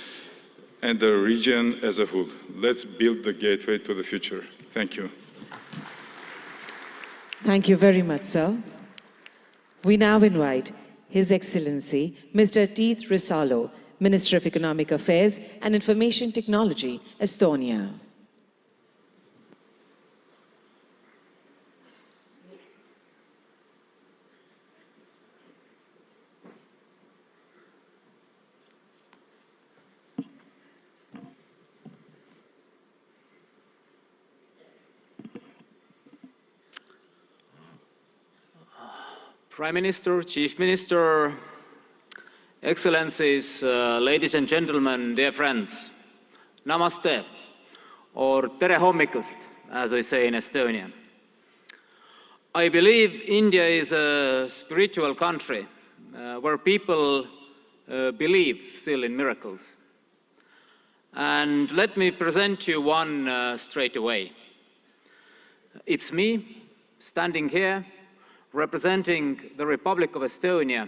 and the region as a whole. Let's build the gateway to the future. Thank you. Thank you very much, sir. We now invite His Excellency, Mr. Teeth Risalo, Minister of Economic Affairs and Information Technology, Estonia. Prime Minister, Chief Minister, Excellencies, ladies and gentlemen, dear friends, Namaste, or Tere hommikust, as we say in Estonian. I believe India is a spiritual country where people believe still in miracles. And let me present you one straight away. It's me standing here representing the Republic of Estonia,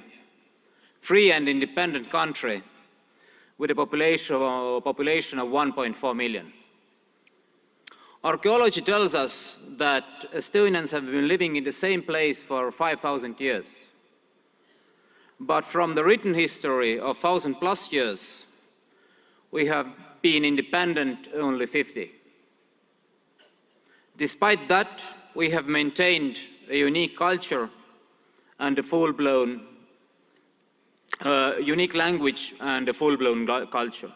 free and independent country with a population of 1.4 million. Archaeology tells us that Estonians have been living in the same place for 5,000 years. But from the written history of 1,000+ years, we have been independent only 50. Despite that, we have maintained a unique culture and a full-blown, unique language and a full-blown culture.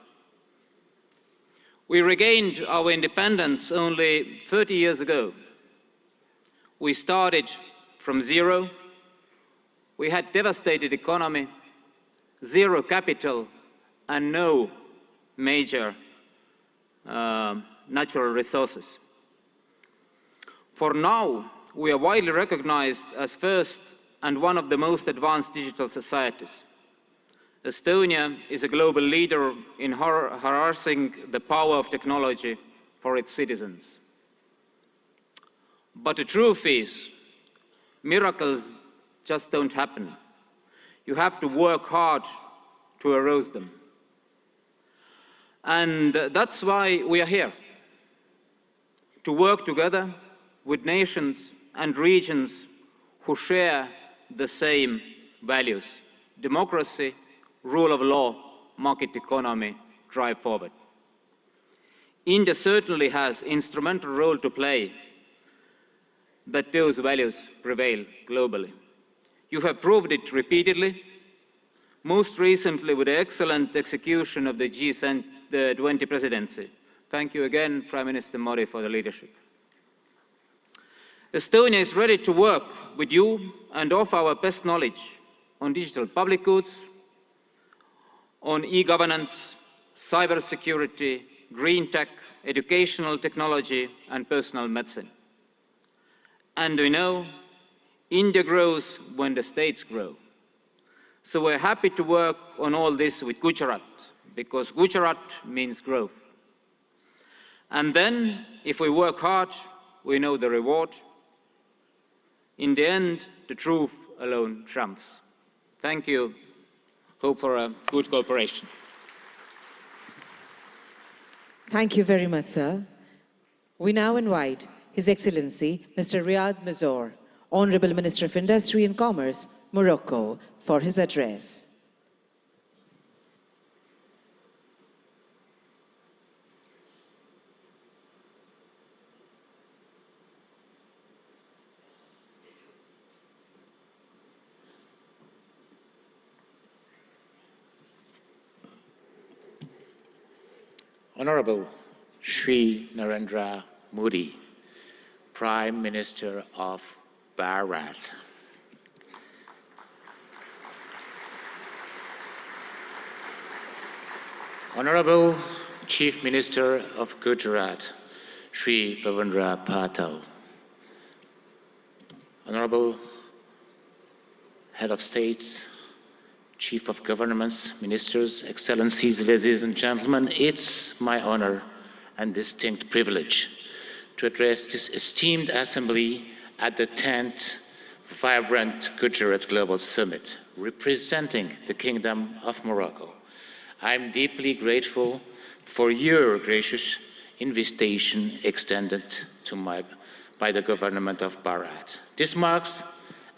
We regained our independence only 30 years ago. We started from zero. We had devastated economy, zero capital, and no major natural resources. For now, we are widely recognized as first and one of the most advanced digital societies. Estonia is a global leader in harnessing the power of technology for its citizens. But the truth is, miracles just don't happen. You have to work hard to arouse them. And that's why we are here, to work together with nations and regions who share the same values: democracy, rule of law, market economy, drive forward. India certainly has an instrumental role to play that those values prevail globally. You have proved it repeatedly, most recently with the excellent execution of the G20 presidency. Thank you again, Prime Minister Modi, for the leadership. Estonia is ready to work with you and offer our best knowledge on digital public goods, on e-governance, cybersecurity, green tech, educational technology, and personal medicine. And we know India grows when the states grow. So we're happy to work on all this with Gujarat, because Gujarat means growth. And then, if we work hard, we know the reward. In the end, the truth alone trumps. Thank you. Hope for a good cooperation. Thank you very much, sir. We now invite His Excellency Mr. Riyad Mazzour, Honorable Minister of Industry and Commerce, Morocco, for his address. Honorable Shri Narendra Modi, Prime Minister of Bharat. Honorable Chief Minister of Gujarat, Shri Bhavendra Patel. Honorable Head of States, Chief of Governments, Ministers, Excellencies, ladies and gentlemen, it's my honor and distinct privilege to address this esteemed assembly at the 10th Vibrant Gujarat Global Summit, representing the Kingdom of Morocco. I'm deeply grateful for your gracious invitation extended to by the government of Bharat. This marks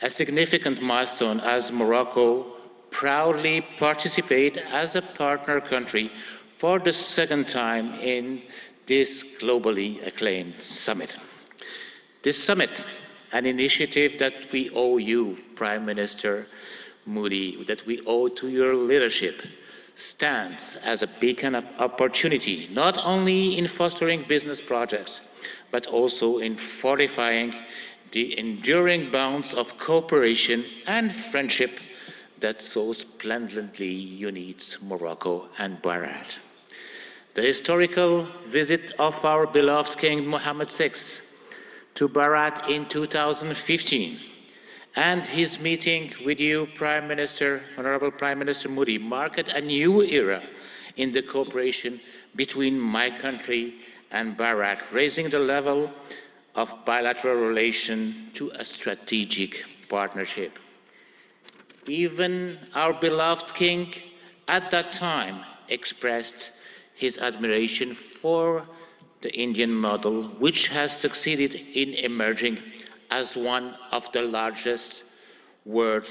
a significant milestone as Morocco proudly participates as a partner country for the second time in this globally acclaimed summit. This summit, an initiative that we owe you, Prime Minister Modi, that we owe to your leadership, stands as a beacon of opportunity, not only in fostering business projects, but also in fortifying the enduring bonds of cooperation and friendship that so splendidly unites Morocco and Bharat. The historical visit of our beloved King Mohammed VI to Bharat in 2015 and his meeting with you, Prime Minister, Honorable Prime Minister Modi, marked a new era in the cooperation between my country and Bharat, raising the level of bilateral relation to a strategic partnership. Even our beloved king at that time expressed his admiration for the Indian model, which has succeeded in emerging as one of the largest world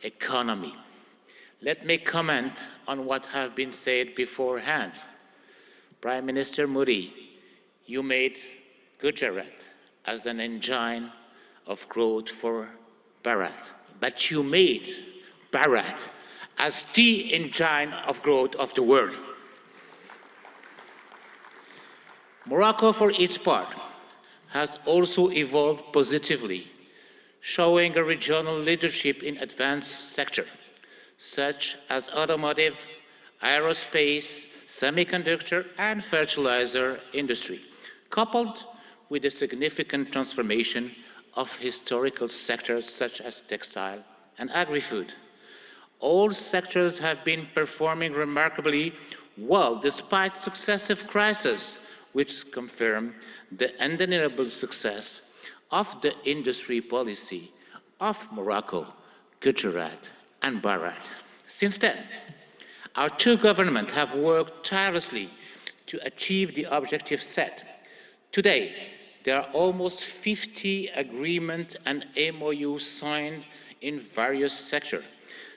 economy. Let me comment on what has been said beforehand. Prime Minister Modi, you made Gujarat as an engine of growth for Bharat, but you made Bharat as the engine of growth of the world. Morocco, for its part, has also evolved positively, showing a regional leadership in advanced sector, such as automotive, aerospace, semiconductor, and fertilizer industry, coupled with a significant transformation of historical sectors such as textile and agri-food. All sectors have been performing remarkably well despite successive crises, which confirm the undeniable success of the industry policy of Morocco, Gujarat, and Bharat. Since then, our two governments have worked tirelessly to achieve the objectives set. Today, there are almost 50 agreements and MOUs signed in various sectors.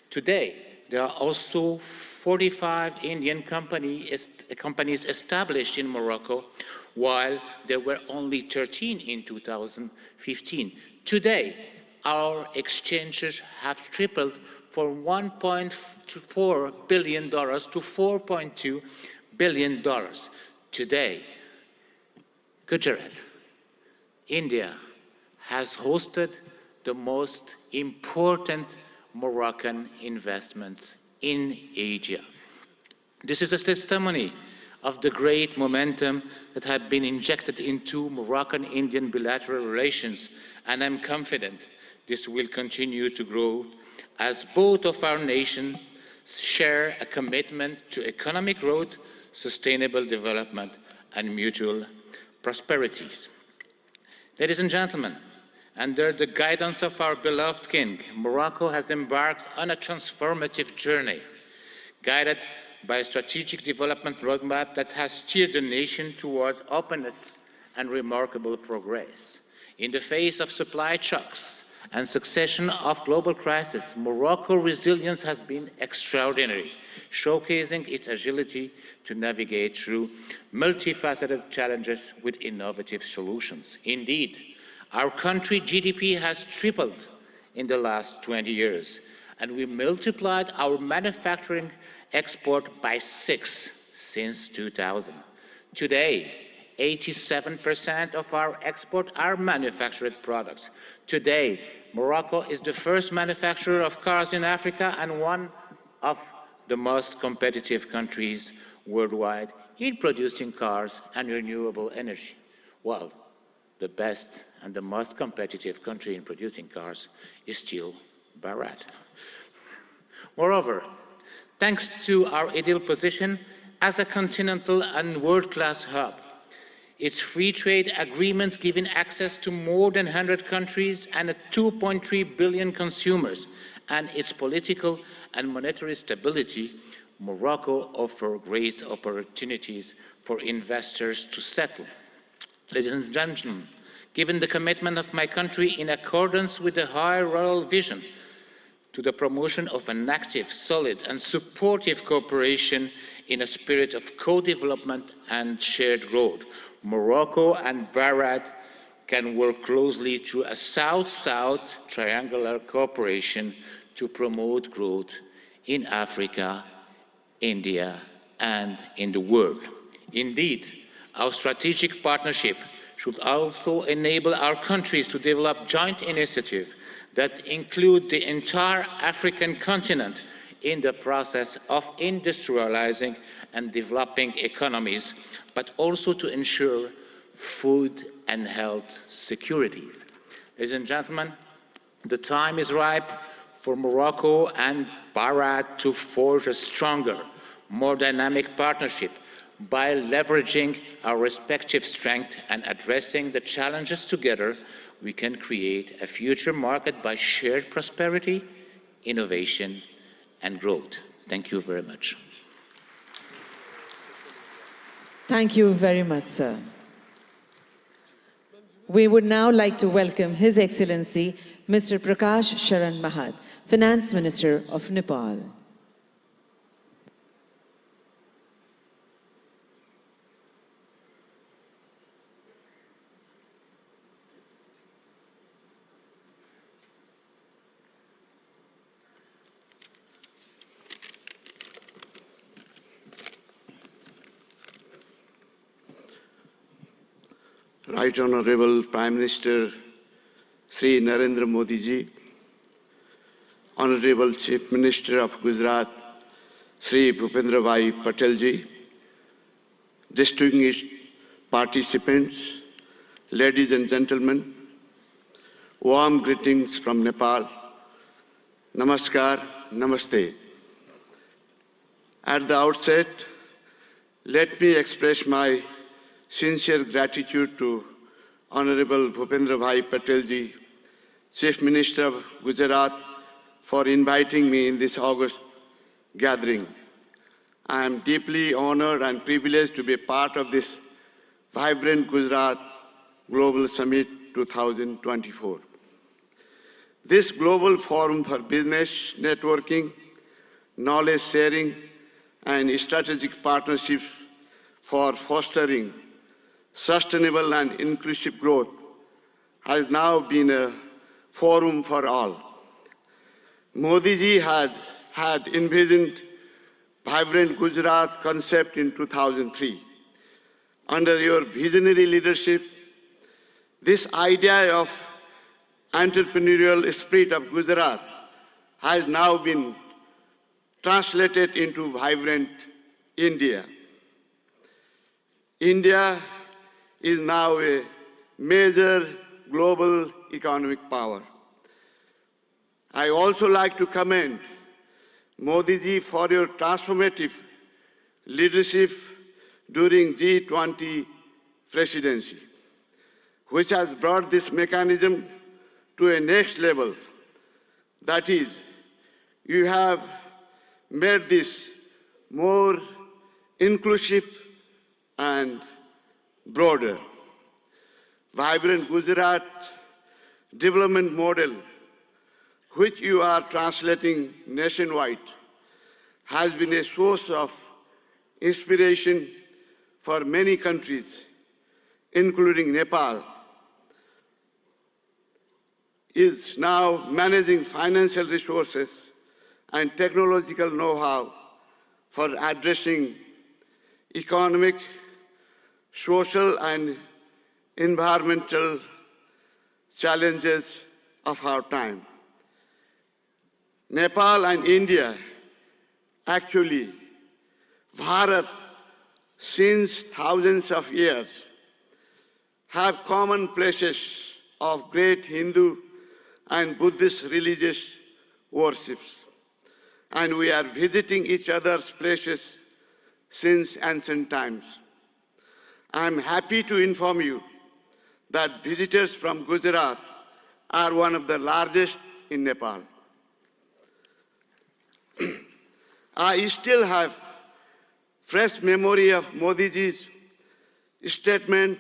Today, there are also 45 Indian companies established in Morocco, while there were only 13 in 2015. Today, our exchanges have tripled from $1.4 billion to $4.2 billion. Today, Gujarat, India, has hosted the most important Moroccan investments in Asia. This is a testimony of the great momentum that has been injected into Moroccan-Indian bilateral relations, and I'm confident this will continue to grow as both of our nations share a commitment to economic growth, sustainable development, and mutual prosperities. Ladies and gentlemen, under the guidance of our beloved King, Morocco has embarked on a transformative journey, guided by a strategic development roadmap that has steered the nation towards openness and remarkable progress. In the face of supply shocks and succession of global crises, Morocco's resilience has been extraordinary, showcasing its agility to navigate through multifaceted challenges with innovative solutions. Indeed, our country's GDP has tripled in the last 20 years, and we multiplied our manufacturing export by 6 since 2000. Today, 87% of our export are manufactured products. Today, Morocco is the first manufacturer of cars in Africa and one of the most competitive countries worldwide in producing cars and renewable energy. Well, the best and the most competitive country in producing cars is still Bharat. Moreover, thanks to our ideal position as a continental and world-class hub, its free trade agreements giving access to more than 100 countries and 2.3 billion consumers, and its political and monetary stability, Morocco offers great opportunities for investors to settle. Ladies and gentlemen, given the commitment of my country in accordance with the high royal vision to the promotion of an active, solid, and supportive cooperation in a spirit of co-development and shared growth, Morocco and Bharat can work closely through a South-South triangular cooperation to promote growth in Africa, India, and in the world. Indeed, our strategic partnership should also enable our countries to develop joint initiatives that include the entire African continent in the process of industrializing and developing economies, but also to ensure food and health securities. Ladies and gentlemen, the time is ripe for Morocco and Bharat to forge a stronger, more dynamic partnership by leveraging our respective strengths and addressing the challenges together. We can create a future market by shared prosperity, innovation, and growth. Thank you very much. Thank you very much, sir. We would now like to welcome His Excellency Mr. Prakash Sharan Mahat, Finance Minister of Nepal. Right Honorable Prime Minister Sri Narendra Modi ji, Honorable Chief Minister of Gujarat, Sri Bhupendra Bhai Patel ji, distinguished participants, ladies and gentlemen, warm greetings from Nepal. Namaskar, namaste. At the outset, let me express my sincere gratitude to Honorable Bhupendra Bhai Patel ji, Chief Minister of Gujarat, for inviting me in this August gathering. I am deeply honored and privileged to be a part of this vibrant Gujarat Global Summit 2024. This global forum for business networking, knowledge sharing, and strategic partnerships for fostering sustainable and inclusive growth has now been a forum for all. Modi ji had envisioned vibrant Gujarat concept in 2003. Under your visionary leadership, this idea of entrepreneurial spirit of Gujarat has now been translated into vibrant India. India is now a major global economic power. I also like to commend Modi ji for your transformative leadership during G20 presidency, which has brought this mechanism to a next level. That is, you have made this more inclusive and broader. Vibrant Gujarat development model, which you are translating nationwide, has been a source of inspiration for many countries, including Nepal, is now managing financial resources and technological know-how for addressing economic, social, and environmental challenges of our time. Nepal and India, actually, Bharat, since thousands of years, have common places of great Hindu and Buddhist religious worships. And we are visiting each other's places since ancient times. I am happy to inform you that visitors from Gujarat are one of the largest in Nepal. I still have fresh memory of Modi ji's statement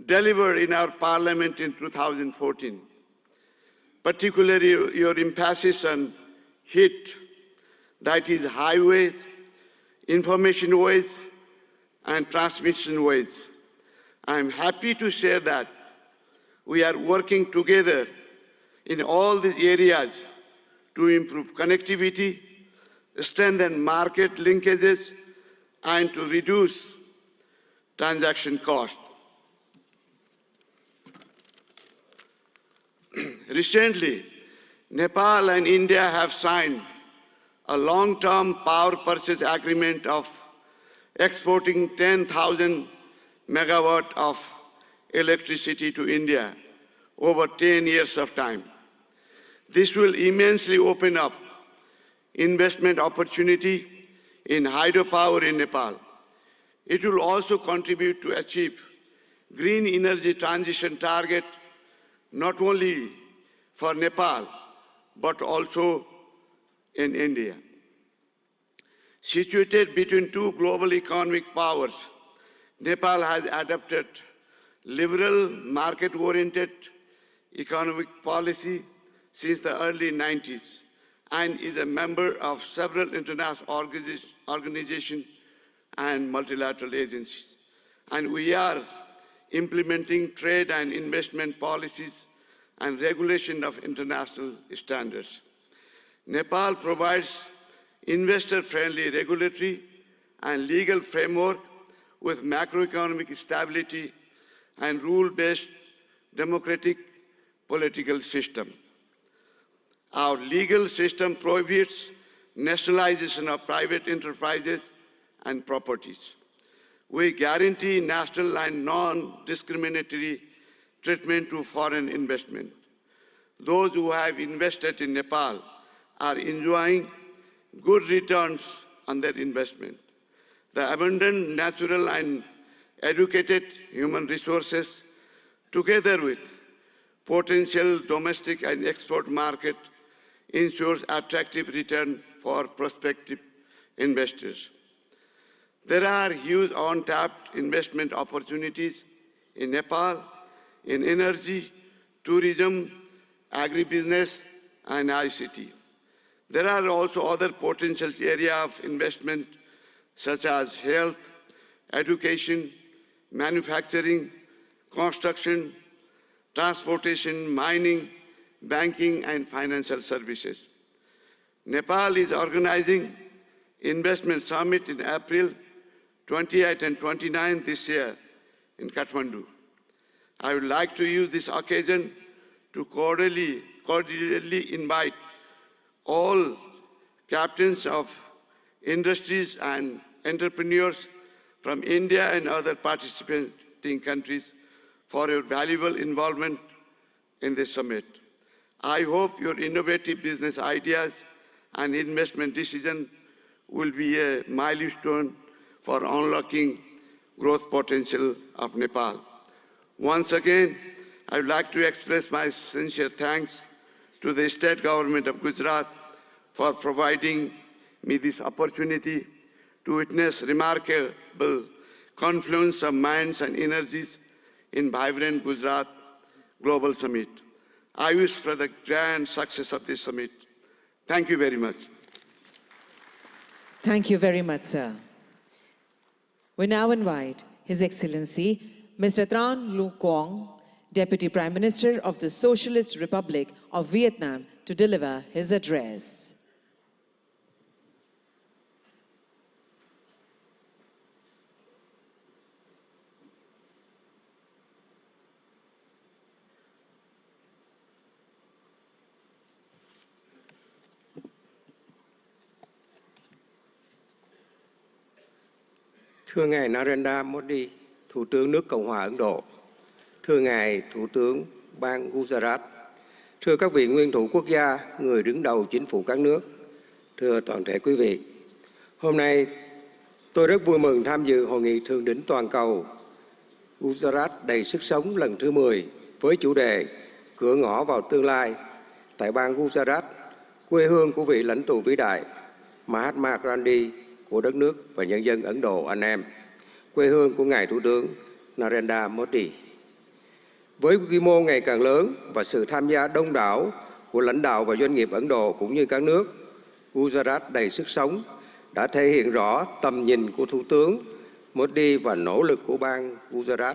delivered in our parliament in 2014, particularly your emphasis on HIT, that is highways, information ways, and transmission ways. I am happy to share that we are working together in all these areas to improve connectivity, strengthen market linkages, and to reduce transaction costs. Recently, Nepal and India have signed a long-term power purchase agreement of exporting 10,000 megawatt of electricity to India over 10 years of time. This will immensely open up investment opportunity in hydropower in Nepal. It will also contribute to achieve green energy transition target not only for Nepal, but also in India. Situated between two global economic powers, Nepal has adopted liberal, market-oriented economic policy since the early 90s and is a member of several international organizations and multilateral agencies. And we are implementing trade and investment policies and regulation of international standards. Nepal provides investor-friendly regulatory and legal framework with macroeconomic stability and rule-based democratic political system. Our legal system prohibits nationalization of private enterprises and properties. We guarantee national and non-discriminatory treatment to foreign investment. Those who have invested in Nepal are enjoying good returns on their investment. The abundant natural and educated human resources, together with potential domestic and export market, ensures attractive return for prospective investors. There are huge untapped investment opportunities in Nepal, in energy, tourism, agribusiness, and ICT. There are also other potential areas of investment such as health, education, manufacturing, construction, transportation, mining, banking, and financial services. Nepal is organizing Investment Summit in April 28 and 29 this year in Kathmandu. I would like to use this occasion to cordially invite all captains of industries and entrepreneurs from India and other participating countries for your valuable involvement in this summit. I hope your innovative business ideas and investment decisions will be a milestone for unlocking growth potential of Nepal. Once again, I would like to express my sincere thanks to the state government of Gujarat for providing me this opportunity to witness remarkable confluence of minds and energies in vibrant Gujarat Global Summit. I wish for the grand success of this summit. Thank you very much. Thank you very much, sir. We now invite His Excellency Mr. Tran Lu Quang, Deputy Prime Minister of the Socialist Republic of Vietnam, to deliver his address. Thưa Ngài Narendra Modi, Thủ tướng nước Cộng hòa Ấn Độ, thưa Ngài Thủ tướng bang Gujarat, thưa các vị nguyên thủ quốc gia, người đứng đầu chính phủ các nước, thưa toàn thể quý vị. Hôm nay, tôi rất vui mừng tham dự Hội nghị Thượng đỉnh toàn cầu Gujarat đầy sức sống lần thứ 10 với chủ đề Cửa ngõ vào tương lai tại bang Gujarat, quê hương của vị lãnh tụ vĩ đại Mahatma Gandhi của đất nước và nhân dân Ấn Độ anh em, quê hương của Ngài Thủ tướng Narendra Modi. Với quy mô ngày càng lớn và sự tham gia đông đảo của lãnh đạo và doanh nghiệp Ấn Độ cũng như các nước, Gujarat đầy sức sống đã thể hiện rõ tầm nhìn của Thủ tướng Modi và nỗ lực của bang Gujarat,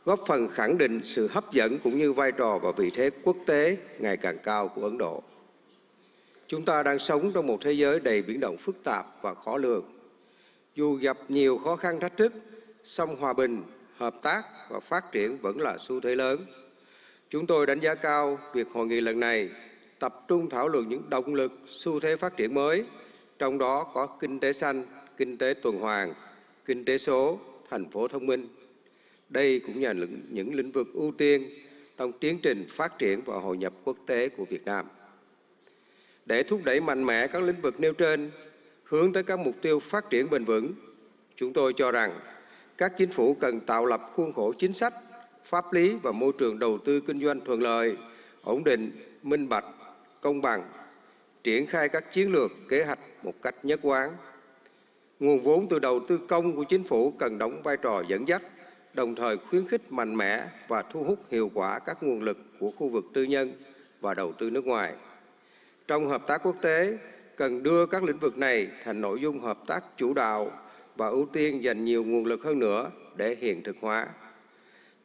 góp phần khẳng định sự hấp dẫn cũng như vai trò và vị thế quốc tế ngày càng cao của Ấn Độ. Chúng ta đang sống trong một thế giới đầy biến động phức tạp và khó lường. Dù gặp nhiều khó khăn thách thức, song hòa bình, hợp tác và phát triển vẫn là xu thế lớn. Chúng tôi đánh giá cao việc hội nghị lần này tập trung thảo luận những động lực, xu thế phát triển mới, trong đó có kinh tế xanh, kinh tế tuần hoàn, kinh tế số, thành phố thông minh. Đây cũng là những lĩnh vực ưu tiên trong tiến trình phát triển và hội nhập quốc tế của Việt Nam. Để thúc đẩy mạnh mẽ các lĩnh vực nêu trên, hướng tới các mục tiêu phát triển bền vững, chúng tôi cho rằng các chính phủ cần tạo lập khuôn khổ chính sách, pháp lý và môi trường đầu tư kinh doanh thuận lợi, ổn định, minh bạch, công bằng, triển khai các chiến lược, kế hoạch một cách nhất quán. Nguồn vốn từ đầu tư công của chính phủ cần đóng vai trò dẫn dắt, đồng thời khuyến khích mạnh mẽ và thu hút hiệu quả các nguồn lực của khu vực tư nhân và đầu tư nước ngoài. Trong hợp tác quốc tế, cần đưa các lĩnh vực này thành nội dung hợp tác chủ đạo và ưu tiên dành nhiều nguồn lực hơn nữa để hiện thực hóa.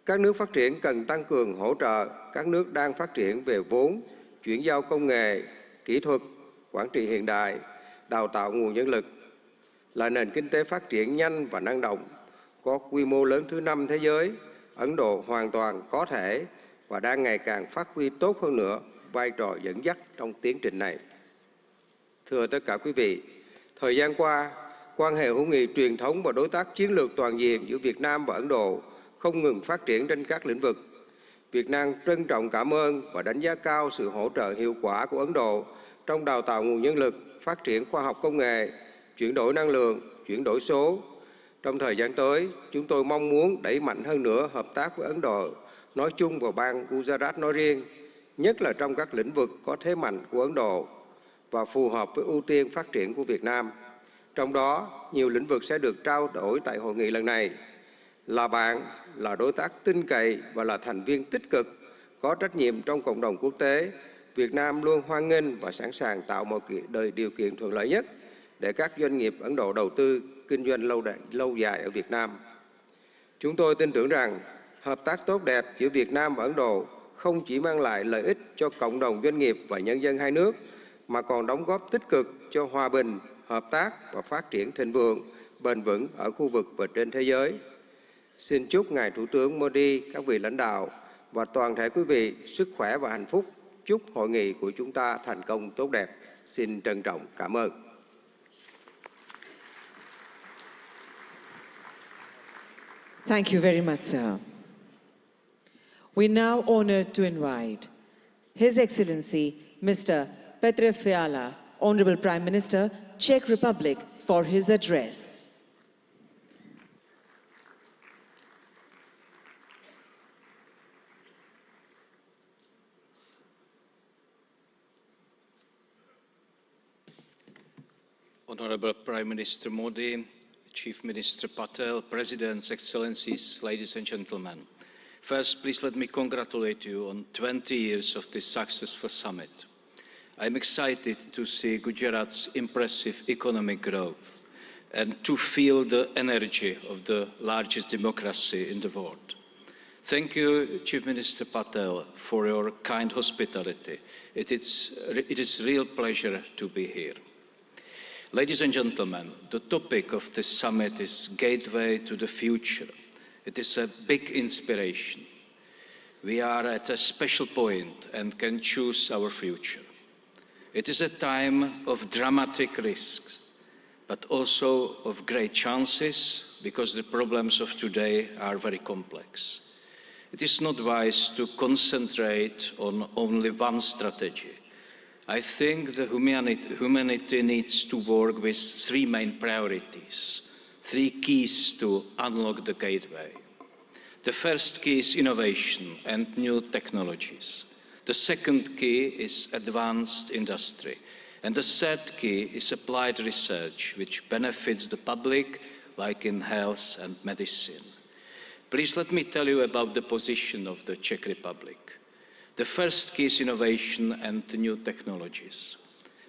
Các nước phát triển cần tăng cường hỗ trợ các nước đang phát triển về vốn, chuyển giao công nghệ, kỹ thuật, quản trị hiện đại, đào tạo nguồn nhân lực. Là nền kinh tế phát triển nhanh và năng động, có quy mô lớn thứ 5 thế giới, Ấn Độ hoàn toàn có thể và đang ngày càng phát huy tốt hơn nữa vai trò dẫn dắt trong tiến trình này. Thưa tất cả quý vị, thời gian qua, quan hệ hữu nghị truyền thống và đối tác chiến lược toàn diện giữa Việt Nam và Ấn Độ không ngừng phát triển trên các lĩnh vực. Việt Nam trân trọng cảm ơn và đánh giá cao sự hỗ trợ hiệu quả của Ấn Độ trong đào tạo nguồn nhân lực, phát triển khoa học công nghệ, chuyển đổi năng lượng, chuyển đổi số. Trong thời gian tới, chúng tôi mong muốn đẩy mạnh hơn nữa hợp tác với Ấn Độ nói chung và bang Gujarat nói riêng, nhất là trong các lĩnh vực có thế mạnh của Ấn Độ và phù hợp với ưu tiên phát triển của Việt Nam. Trong đó, nhiều lĩnh vực sẽ được trao đổi tại hội nghị lần này. Là bạn, là đối tác tin cậy và là thành viên tích cực, có trách nhiệm trong cộng đồng quốc tế, Việt Nam luôn hoan nghênh và sẵn sàng tạo mọi điều kiện thuận lợi nhất để các doanh nghiệp Ấn Độ đầu tư, kinh doanh lâu dài ở Việt Nam. Chúng tôi tin tưởng rằng hợp tác tốt đẹp giữa Việt Nam và Ấn Độ không chỉ mang lại lợi ích cho cộng đồng doanh nghiệp và nhân dân hai nước, mà còn đóng góp tích cực cho hòa bình, hợp tác và phát triển thịnh vượng, bền vững ở khu vực và trên thế giới. Xin chúc Ngài Thủ tướng Modi, các vị lãnh đạo và toàn thể quý vị sức khỏe và hạnh phúc. Chúc hội nghị của chúng ta thành công tốt đẹp. Xin trân trọng cảm ơn. Thank you very much, sir. We now honored to invite His Excellency Mr. Petr Fiala, Honorable Prime Minister, Czech Republic, for his address. Honorable Prime Minister Modi, Chief Minister Patel, Presidents, Excellencies, ladies and gentlemen. First, please let me congratulate you on 20 years of this successful summit. I'm excited to see Gujarat's impressive economic growth and to feel the energy of the largest democracy in the world. Thank you, Chief Minister Patel, for your kind hospitality. It is a real pleasure to be here. Ladies and gentlemen, the topic of this summit is Gateway to the Future. It is a big inspiration. We are at a special point and can choose our future. It is a time of dramatic risks, but also of great chances, because the problems of today are very complex. It is not wise to concentrate on only one strategy. I think the humanity needs to work with three main priorities, three keys to unlock the gateway. The first key is innovation and new technologies. The second key is advanced industry. And the third key is applied research, which benefits the public, like in health and medicine. Please let me tell you about the position of the Czech Republic. The first key is innovation and new technologies.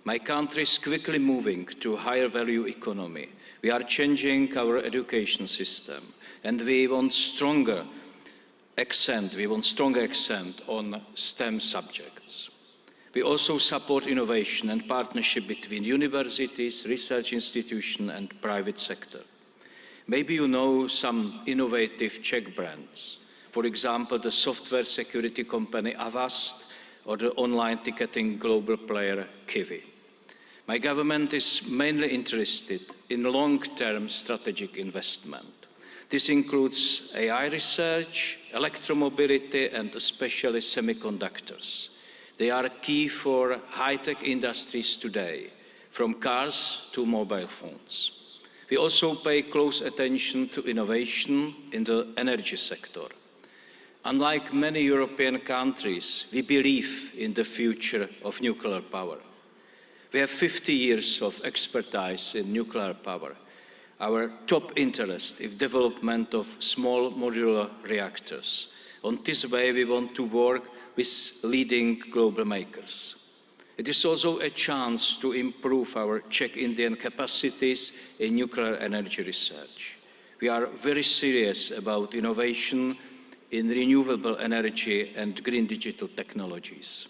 My country is quickly moving to a higher value economy. We are changing our education system, and we want stronger accent on STEM subjects. We also support innovation and partnership between universities, research institutions, and private sector. Maybe you know some innovative Czech brands. For example, the software security company Avast or the online ticketing global player Kiwi. My government is mainly interested in long-term strategic investment. This includes AI research, electromobility, and especially semiconductors. They are key for high-tech industries today, from cars to mobile phones. We also pay close attention to innovation in the energy sector. Unlike many European countries, we believe in the future of nuclear power. We have 50 years of expertise in nuclear power. Our top interest is development of small modular reactors. On this way, we want to work with leading global makers. It is also a chance to improve our Czech-Indian capacities in nuclear energy research. We are very serious about innovation in renewable energy and green digital technologies.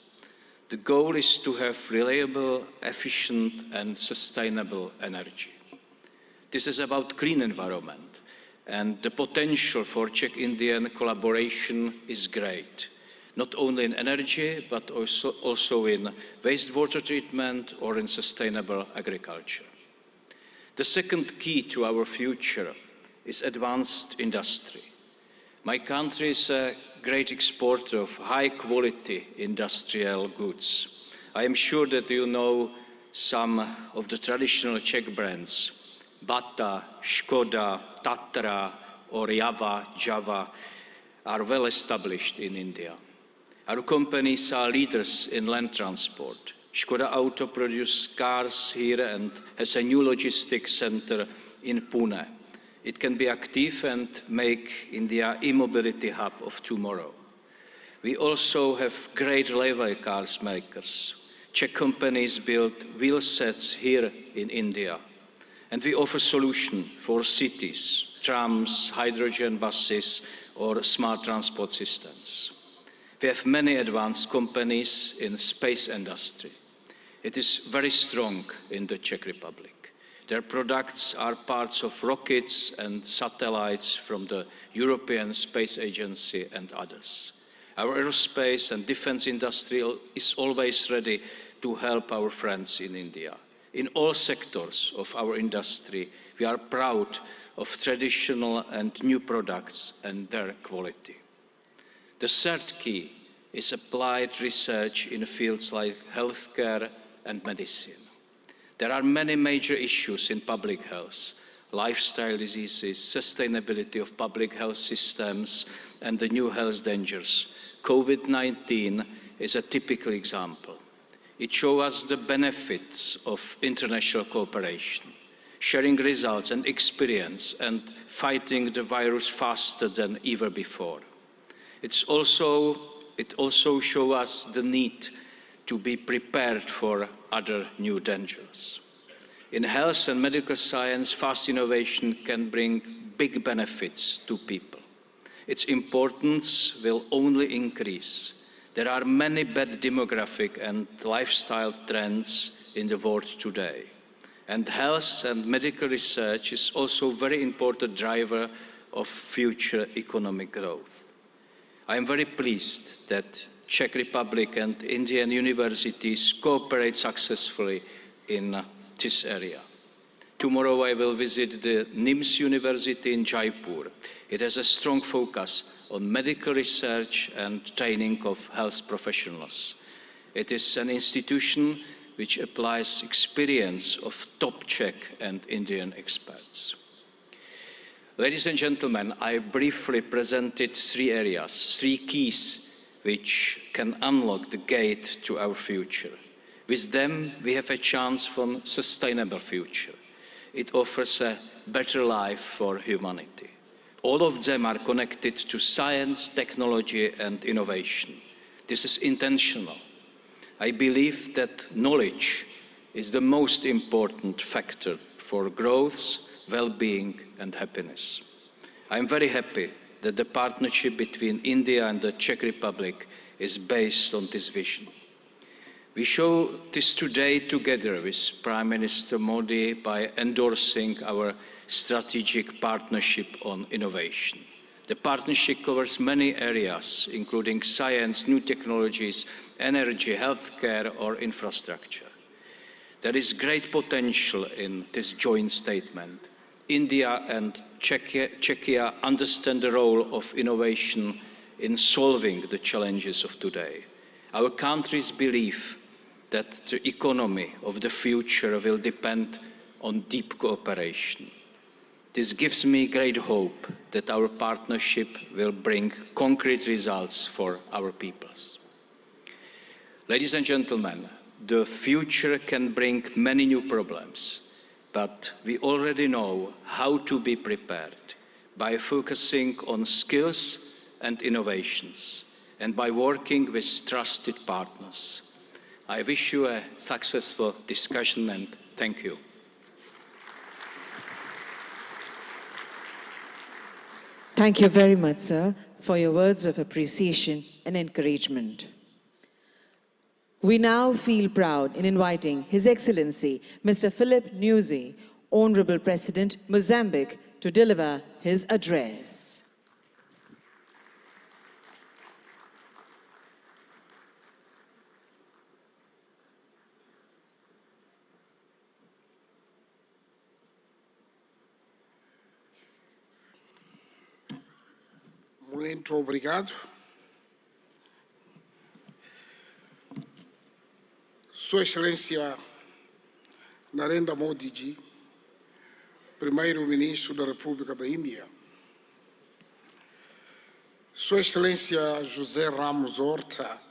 The goal is to have reliable, efficient, and sustainable energy. This is about clean environment, and the potential for Czech-Indian collaboration is great. not only in energy, but also in wastewater treatment or in sustainable agriculture. The second key to our future is advanced industry. My country is a great exporter of high-quality industrial goods. I am sure that you know some of the traditional Czech brands, Bata, Škoda, Tatra, or Java, are well established in India. Our companies are leaders in land transport. Škoda Auto produces cars here and has a new logistics center in Pune. It can be active and make India e-mobility hub of tomorrow. We also have great railway cars makers. Czech companies build wheel sets here in India. And we offer solutions for cities, trams, hydrogen buses, or smart transport systems. We have many advanced companies in space industry. It is very strong in the Czech Republic. Their products are parts of rockets and satellites from the European Space Agency and others. Our aerospace and defense industry is always ready to help our friends in India. In all sectors of our industry, we are proud of traditional and new products and their quality. The third key is applied research in fields like healthcare and medicine. There are many major issues in public health: lifestyle diseases, sustainability of public health systems, and the new health dangers. COVID-19 is a typical example. It shows us the benefits of international cooperation, sharing results and experience, and fighting the virus faster than ever before. It also shows us the need to be prepared for other new dangers. In health and medical science, fast innovation can bring big benefits to people. Its importance will only increase. There are many bad demographic and lifestyle trends in the world today. And health and medical research is also a very important driver of future economic growth. I am very pleased that Czech Republic and Indian universities cooperate successfully in this area. Tomorrow I will visit the NIMS University in Jaipur. It has a strong focus on medical research and training of health professionals. It is an institution which applies experience of top Czech and Indian experts. Ladies and gentlemen, I briefly presented three areas, three keys which can unlock the gate to our future. With them, we have a chance for a sustainable future. It offers a better life for humanity. All of them are connected to science, technology, and innovation. This is intentional. I believe that knowledge is the most important factor for growth, well-being, and happiness. I am very happy that the partnership between India and the Czech Republic is based on this vision. We show this today together with Prime Minister Modi by endorsing our strategic partnership on innovation. The partnership covers many areas, including science, new technologies, energy, healthcare, or infrastructure. There is great potential in this joint statement. India and Czechia understand the role of innovation in solving the challenges of today. Our countries believe that the economy of the future will depend on deep cooperation. This gives me great hope that our partnership will bring concrete results for our peoples. Ladies and gentlemen, the future can bring many new problems, but we already know how to be prepared by focusing on skills and innovations and by working with trusted partners. I wish you a successful discussion and thank you. Thank you very much, sir, for your words of appreciation and encouragement. We now feel proud in inviting His Excellency, Mr. Philip Nyusi, Honorable President, Mozambique, to deliver his address. Muito obrigado. Sua Excelência Narendra Modi Ji, Primeiro-Ministro da República da Índia. Sua Excelência José Ramos Horta,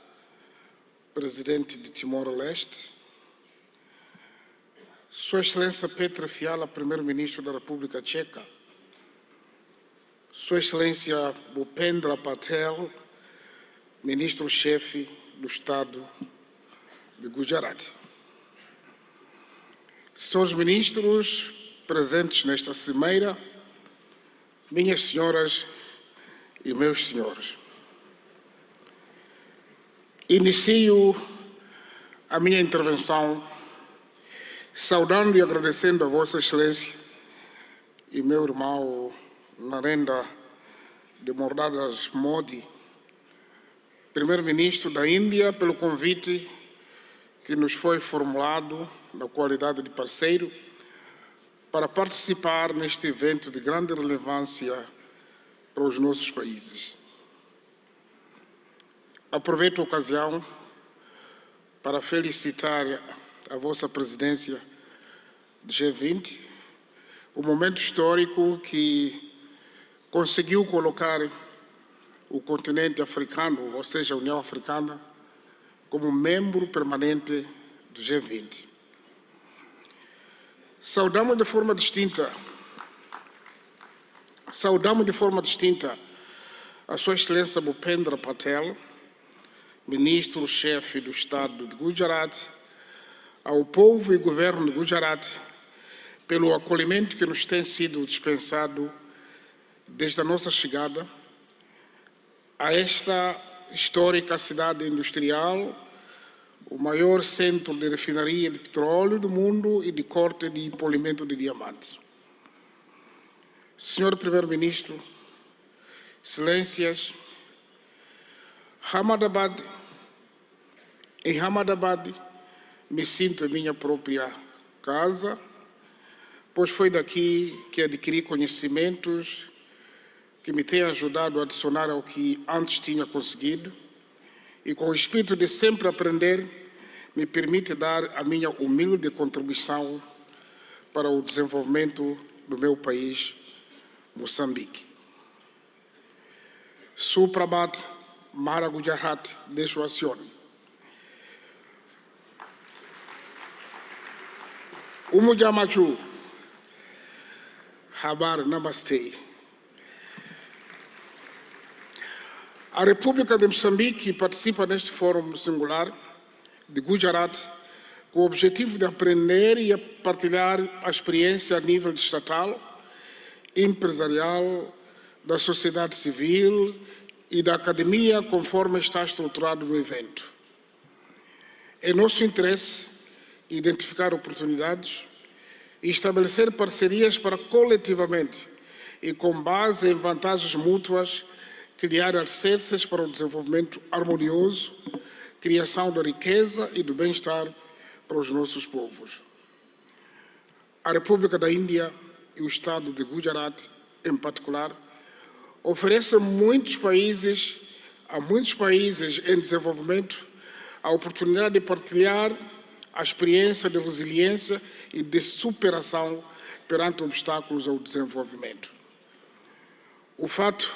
Presidente de Timor-Leste. Sua Excelência Petra Fiala, Primeiro-Ministro da República Tcheca. Sua Excelência Bhupendra Patel, Ministro-Chefe do Estado de Gujarat. Senhores ministros presentes nesta cimeira, minhas senhoras e meus senhores, inicio a minha intervenção saudando e agradecendo a Vossa Excelência e meu irmão Narendra Demoradas Modi, Primeiro-Ministro da Índia, pelo convite que nos foi formulado na qualidade de parceiro para participar neste evento de grande relevância para os nossos países. Aproveito a ocasião para felicitar a vossa presidência de G20, o momento histórico que conseguiu colocar o continente africano, ou seja, a União Africana, como membro permanente do G20. Saudamos de forma distinta a Sua Excelência Bhupendra Patel, Ministro-Chefe do Estado de Gujarat, ao povo e governo de Gujarat, pelo acolhimento que nos tem sido dispensado desde a nossa chegada a esta histórica cidade industrial, o maior centro de refinaria de petróleo do mundo e de corte e polimento de diamantes. Senhor Primeiro-Ministro, Excelências, em Ahmedabad me sinto em minha própria casa, pois foi daqui que adquiri conhecimentos que me têm ajudado a adicionar ao que antes tinha conseguido e, com o espírito de sempre aprender, me permite dar a minha humilde contribuição para o desenvolvimento do meu país, Moçambique. Suprabhat Mara Gujarat Deshwasiyon. Umujamachu. Habar Namaste. A República de Moçambique participa neste fórum singular de Gujarat com o objetivo de aprender e partilhar a experiência a nível estatal, empresarial, da sociedade civil e da academia, conforme está estruturado no evento. É nosso interesse identificar oportunidades e estabelecer parcerias para coletivamente e com base em vantagens mútuas criar alicerces para o desenvolvimento harmonioso, criação da riqueza e do bem-estar para os nossos povos. A República da Índia e o Estado de Gujarat, em particular, oferecem a muitos países em desenvolvimento a oportunidade de partilhar a experiência de resiliência e de superação perante obstáculos ao desenvolvimento. O fato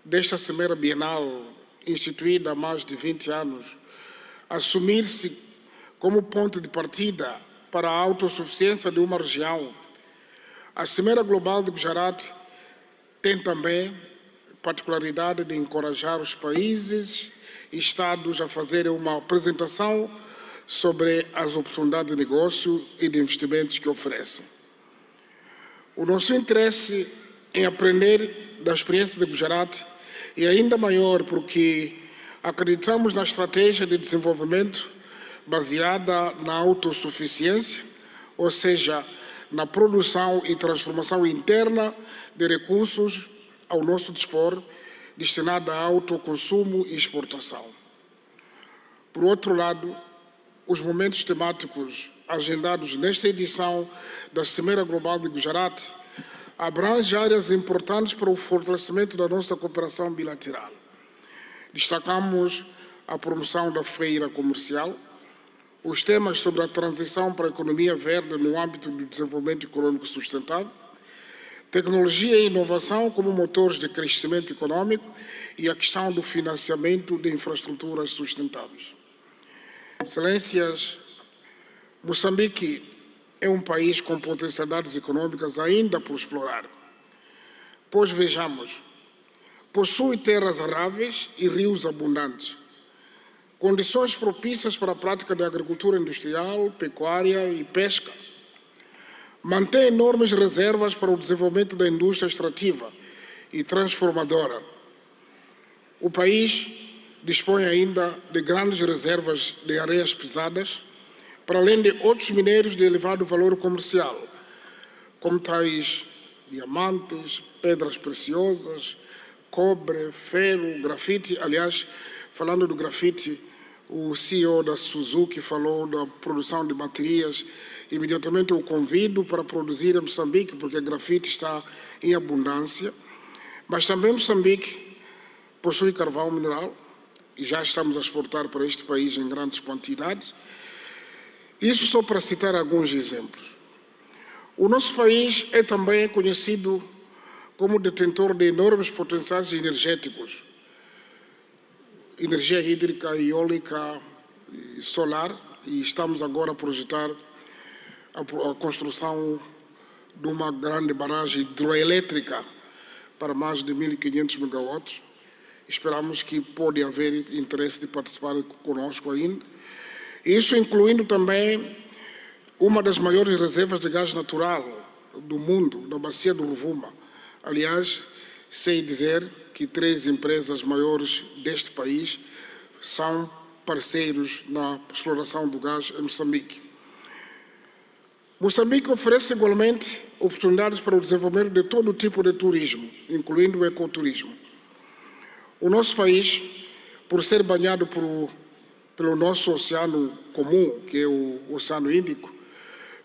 desta Cimeira Bienal, instituída há mais de 20 anos, assumir-se como ponto de partida para a autossuficiência de uma região, a Cimeira Global de Gujarat tem também a particularidade de encorajar os países e Estados a fazerem uma apresentação sobre as oportunidades de negócio e de investimentos que oferecem. O nosso interesse em aprender da experiência de Gujarat é ainda maior porque acreditamos na estratégia de desenvolvimento baseada na autossuficiência, ou seja, na produção e transformação interna de recursos ao nosso dispor, destinada a autoconsumo e exportação. Por outro lado, os momentos temáticos agendados nesta edição da Cimeira Global de Gujarat abrange áreas importantes para o fortalecimento da nossa cooperação bilateral. Destacamos a promoção da feira comercial, os temas sobre a transição para a economia verde no âmbito do desenvolvimento econômico sustentável, tecnologia e inovação como motores de crescimento econômico e a questão do financiamento de infraestruturas sustentáveis. Excelências, Moçambique é um país com potencialidades econômicas ainda por explorar. Pois vejamos, possui terras aráveis e rios abundantes, condições propícias para a prática de agricultura industrial, pecuária e pesca. Mantém enormes reservas para o desenvolvimento da indústria extrativa e transformadora. O país dispõe ainda de grandes reservas de areias pesadas, para além de outros minérios de elevado valor comercial, como tais diamantes, pedras preciosas, cobre, ferro, grafite. Aliás, falando do grafite, o CEO da Suzuki falou da produção de baterias. Imediatamente eu convido para produzir em Moçambique, porque grafite está em abundância. Mas também Moçambique possui carvão mineral, e já estamos a exportar para este país em grandes quantidades. Isso só para citar alguns exemplos. O nosso país é também conhecido como detentor de enormes potenciais energéticos, energia hídrica, eólica e solar, e estamos agora a projetar a construção de uma grande barragem hidroelétrica para mais de 1.500 megawatts. Esperamos que pode haver interesse de participar conosco ainda. Isso incluindo também uma das maiores reservas de gás natural do mundo, na bacia do Rovuma. Aliás, sei dizer que 3 empresas maiores deste país são parceiros na exploração do gás em Moçambique. Moçambique oferece igualmente oportunidades para o desenvolvimento de todo tipo de turismo, incluindo o ecoturismo. O nosso país, por ser banhado pelo nosso oceano comum, que é o Oceano Índico,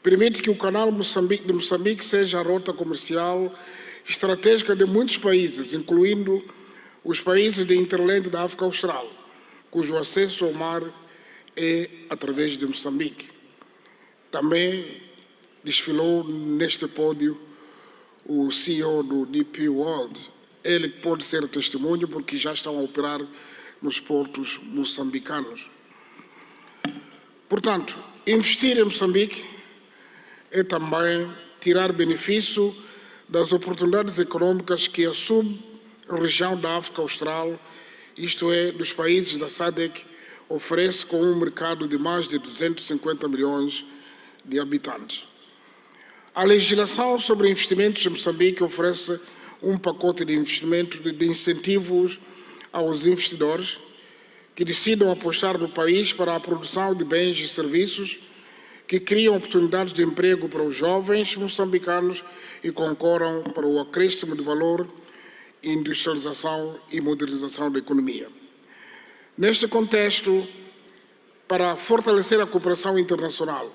permite que o canal de Moçambique seja a rota comercial estratégica de muitos países, incluindo os países de Interland da África Austral, cujo acesso ao mar é através de Moçambique. Também desfilou neste pódio o CEO do DP World. Ele pode ser testemunho porque já estão a operar nos portos moçambicanos. Portanto, investir em Moçambique é também tirar benefício das oportunidades econômicas que a sub-região da África Austral, isto é, dos países da SADC, oferece com um mercado de mais de 250 milhões de habitantes. A legislação sobre investimentos em Moçambique oferece um pacote de investimentos de incentivos aos investidores que decidam apostar no país para a produção de bens e serviços que criam oportunidades de emprego para os jovens moçambicanos e concorram para o acréscimo de valor, industrialização e modernização da economia. Neste contexto, para fortalecer a cooperação internacional,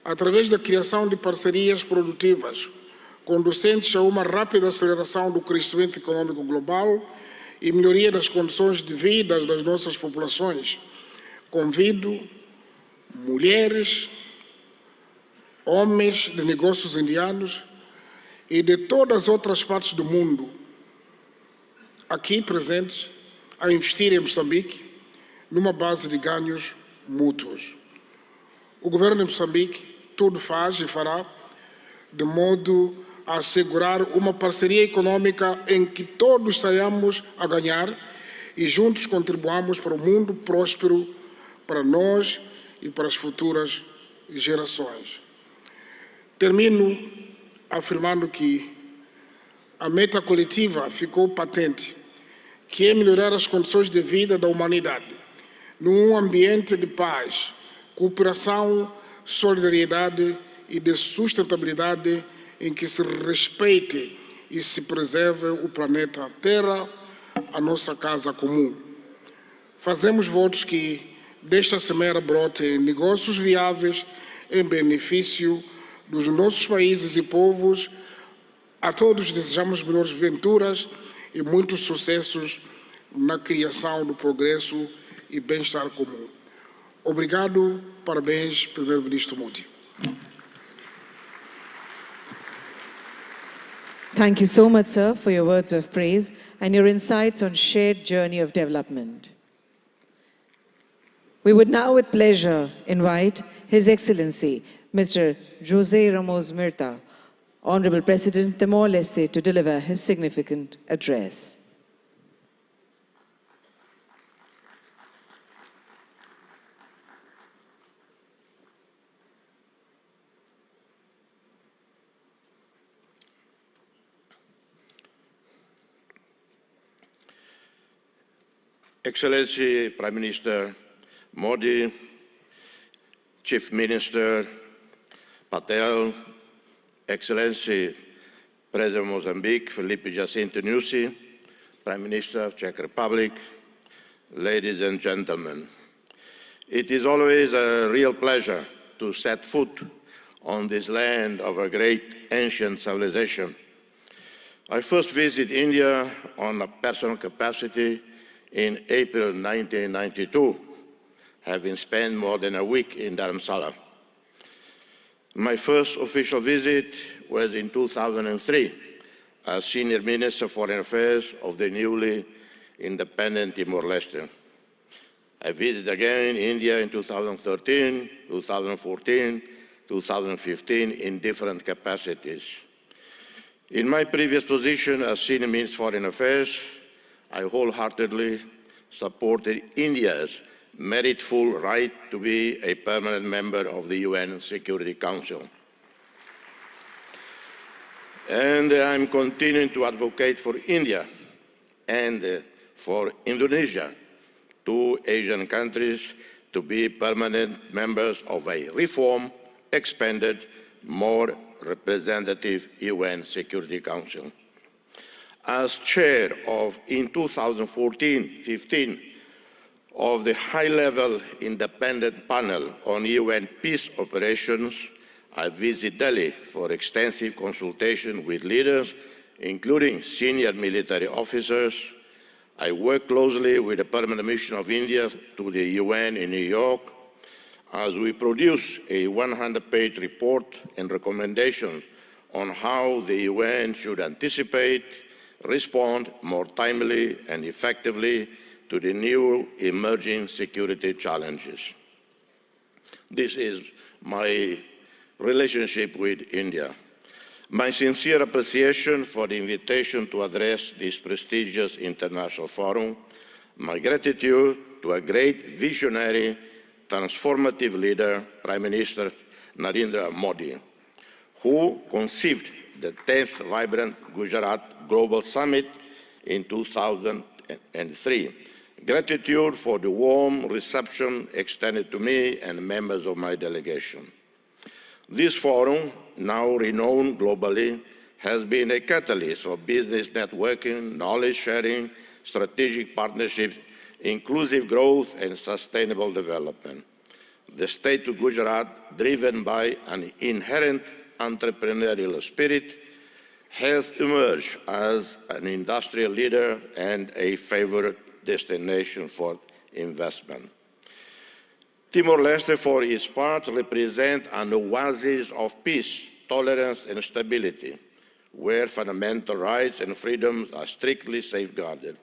através da criação de parcerias produtivas, conducentes a uma rápida aceleração do crescimento econômico global e melhoria das condições de vida das nossas populações, convido mulheres, homens de negócios indianos e de todas as outras partes do mundo aqui presentes a investir em Moçambique numa base de ganhos mútuos. O governo de Moçambique tudo faz e fará de modo a assegurar uma parceria econômica em que todos saiamos a ganhar e juntos contribuamos para um mundo próspero para nós e para as futuras gerações. Termino afirmando que a meta coletiva ficou patente, que é melhorar as condições de vida da humanidade, num ambiente de paz, cooperação, solidariedade e de sustentabilidade em que se respeite e se preserve o planeta Terra, a nossa casa comum. Fazemos votos que desta cimeira brotem negócios viáveis em benefício dos nossos países e povos, A todos desejamos melhores venturas e muitos sucessos na criação do progresso e bem-estar comum. Obrigado, parabéns, Primeiro-Ministro Modi. Thank you so much, sir, for your words of praise and your insights on shared journey of development. We would now with pleasure invite His Excellency, Mr. José Ramos Mirta, Honorable President Timor-Leste, to deliver his significant address. Excellency Prime Minister Modi, Chief Minister Patel, Excellency President of Mozambique, Felipe Jacinto Nyusi, Prime Minister of Czech Republic, ladies and gentlemen. It is always a real pleasure to set foot on this land of a great ancient civilization. I first visited India on a personal capacity in April 1992, having spent more than a week in Dharamsala. My first official visit was in 2003 as Senior Minister of Foreign Affairs of the newly independent Timor-Leste. I visited again India in 2013, 2014, 2015 in different capacities. In my previous position as Senior Minister of Foreign Affairs, I wholeheartedly supported India's meritful right to be a permanent member of the UN Security Council. And I'm continuing to advocate for India and for Indonesia, two Asian countries, to be permanent members of a reformed, expanded, more representative UN Security Council. As chair of, in 2014-15, of the high-level independent panel on UN peace operations, I visited Delhi for extensive consultation with leaders, including senior military officers. I worked closely with the Permanent Mission of India to the UN in New York as we produce a 100-page report and recommendations on how the UN should anticipate, respond more timely and effectively to the new emerging security challenges. This is my relationship with India. My sincere appreciation for the invitation to address this prestigious international forum, my gratitude to a great visionary, transformative leader, Prime Minister Narendra Modi, who conceived the 10th Vibrant Gujarat Global Summit in 2003. Gratitude for the warm reception extended to me and members of my delegation. This forum, now renowned globally, has been a catalyst for business networking, knowledge sharing, strategic partnerships, inclusive growth, and sustainable development. The state of Gujarat, driven by an inherent entrepreneurial spirit, has emerged as an industrial leader and a favored destination for investment. Timor-Leste, for its part, represents an oasis of peace, tolerance, and stability, where fundamental rights and freedoms are strictly safeguarded.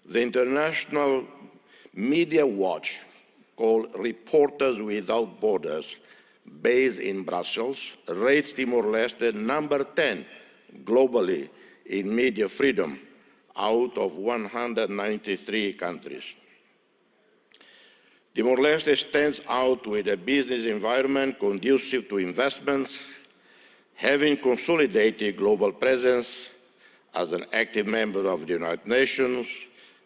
The International Media Watch, called Reporters Without Borders, based in Brussels, rates Timor-Leste number 10 globally in media freedom out of 193 countries. Timor-Leste stands out with a business environment conducive to investments, having consolidated global presence as an active member of the United Nations,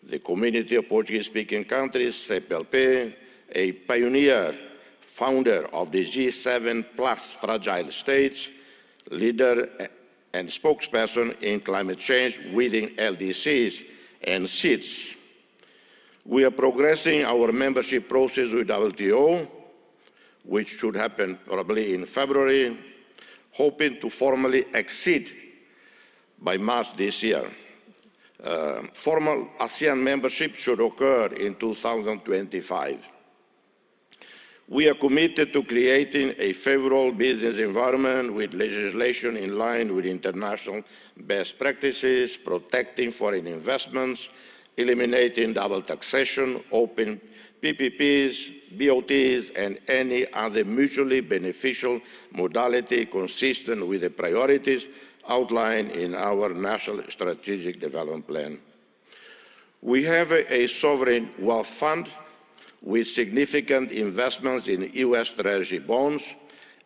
the Community of Portuguese-speaking countries, CPLP, a pioneer, founder of the G7 Plus Fragile States, leader and spokesperson in climate change within LDCs and SEEDS. We are progressing our membership process with WTO, which should happen probably in February, hoping to formally accede by March this year. Formal ASEAN membership should occur in 2025. We are committed to creating a favorable business environment with legislation in line with international best practices, protecting foreign investments, eliminating double taxation, open PPPs, BOTs, and any other mutually beneficial modality consistent with the priorities outlined in our National Strategic Development Plan. We have a sovereign wealth fund with significant investments in US Treasury bonds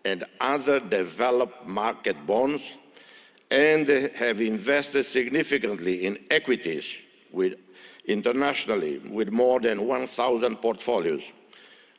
and other developed market bonds, and have invested significantly in equities internationally with more than 1,000 portfolios.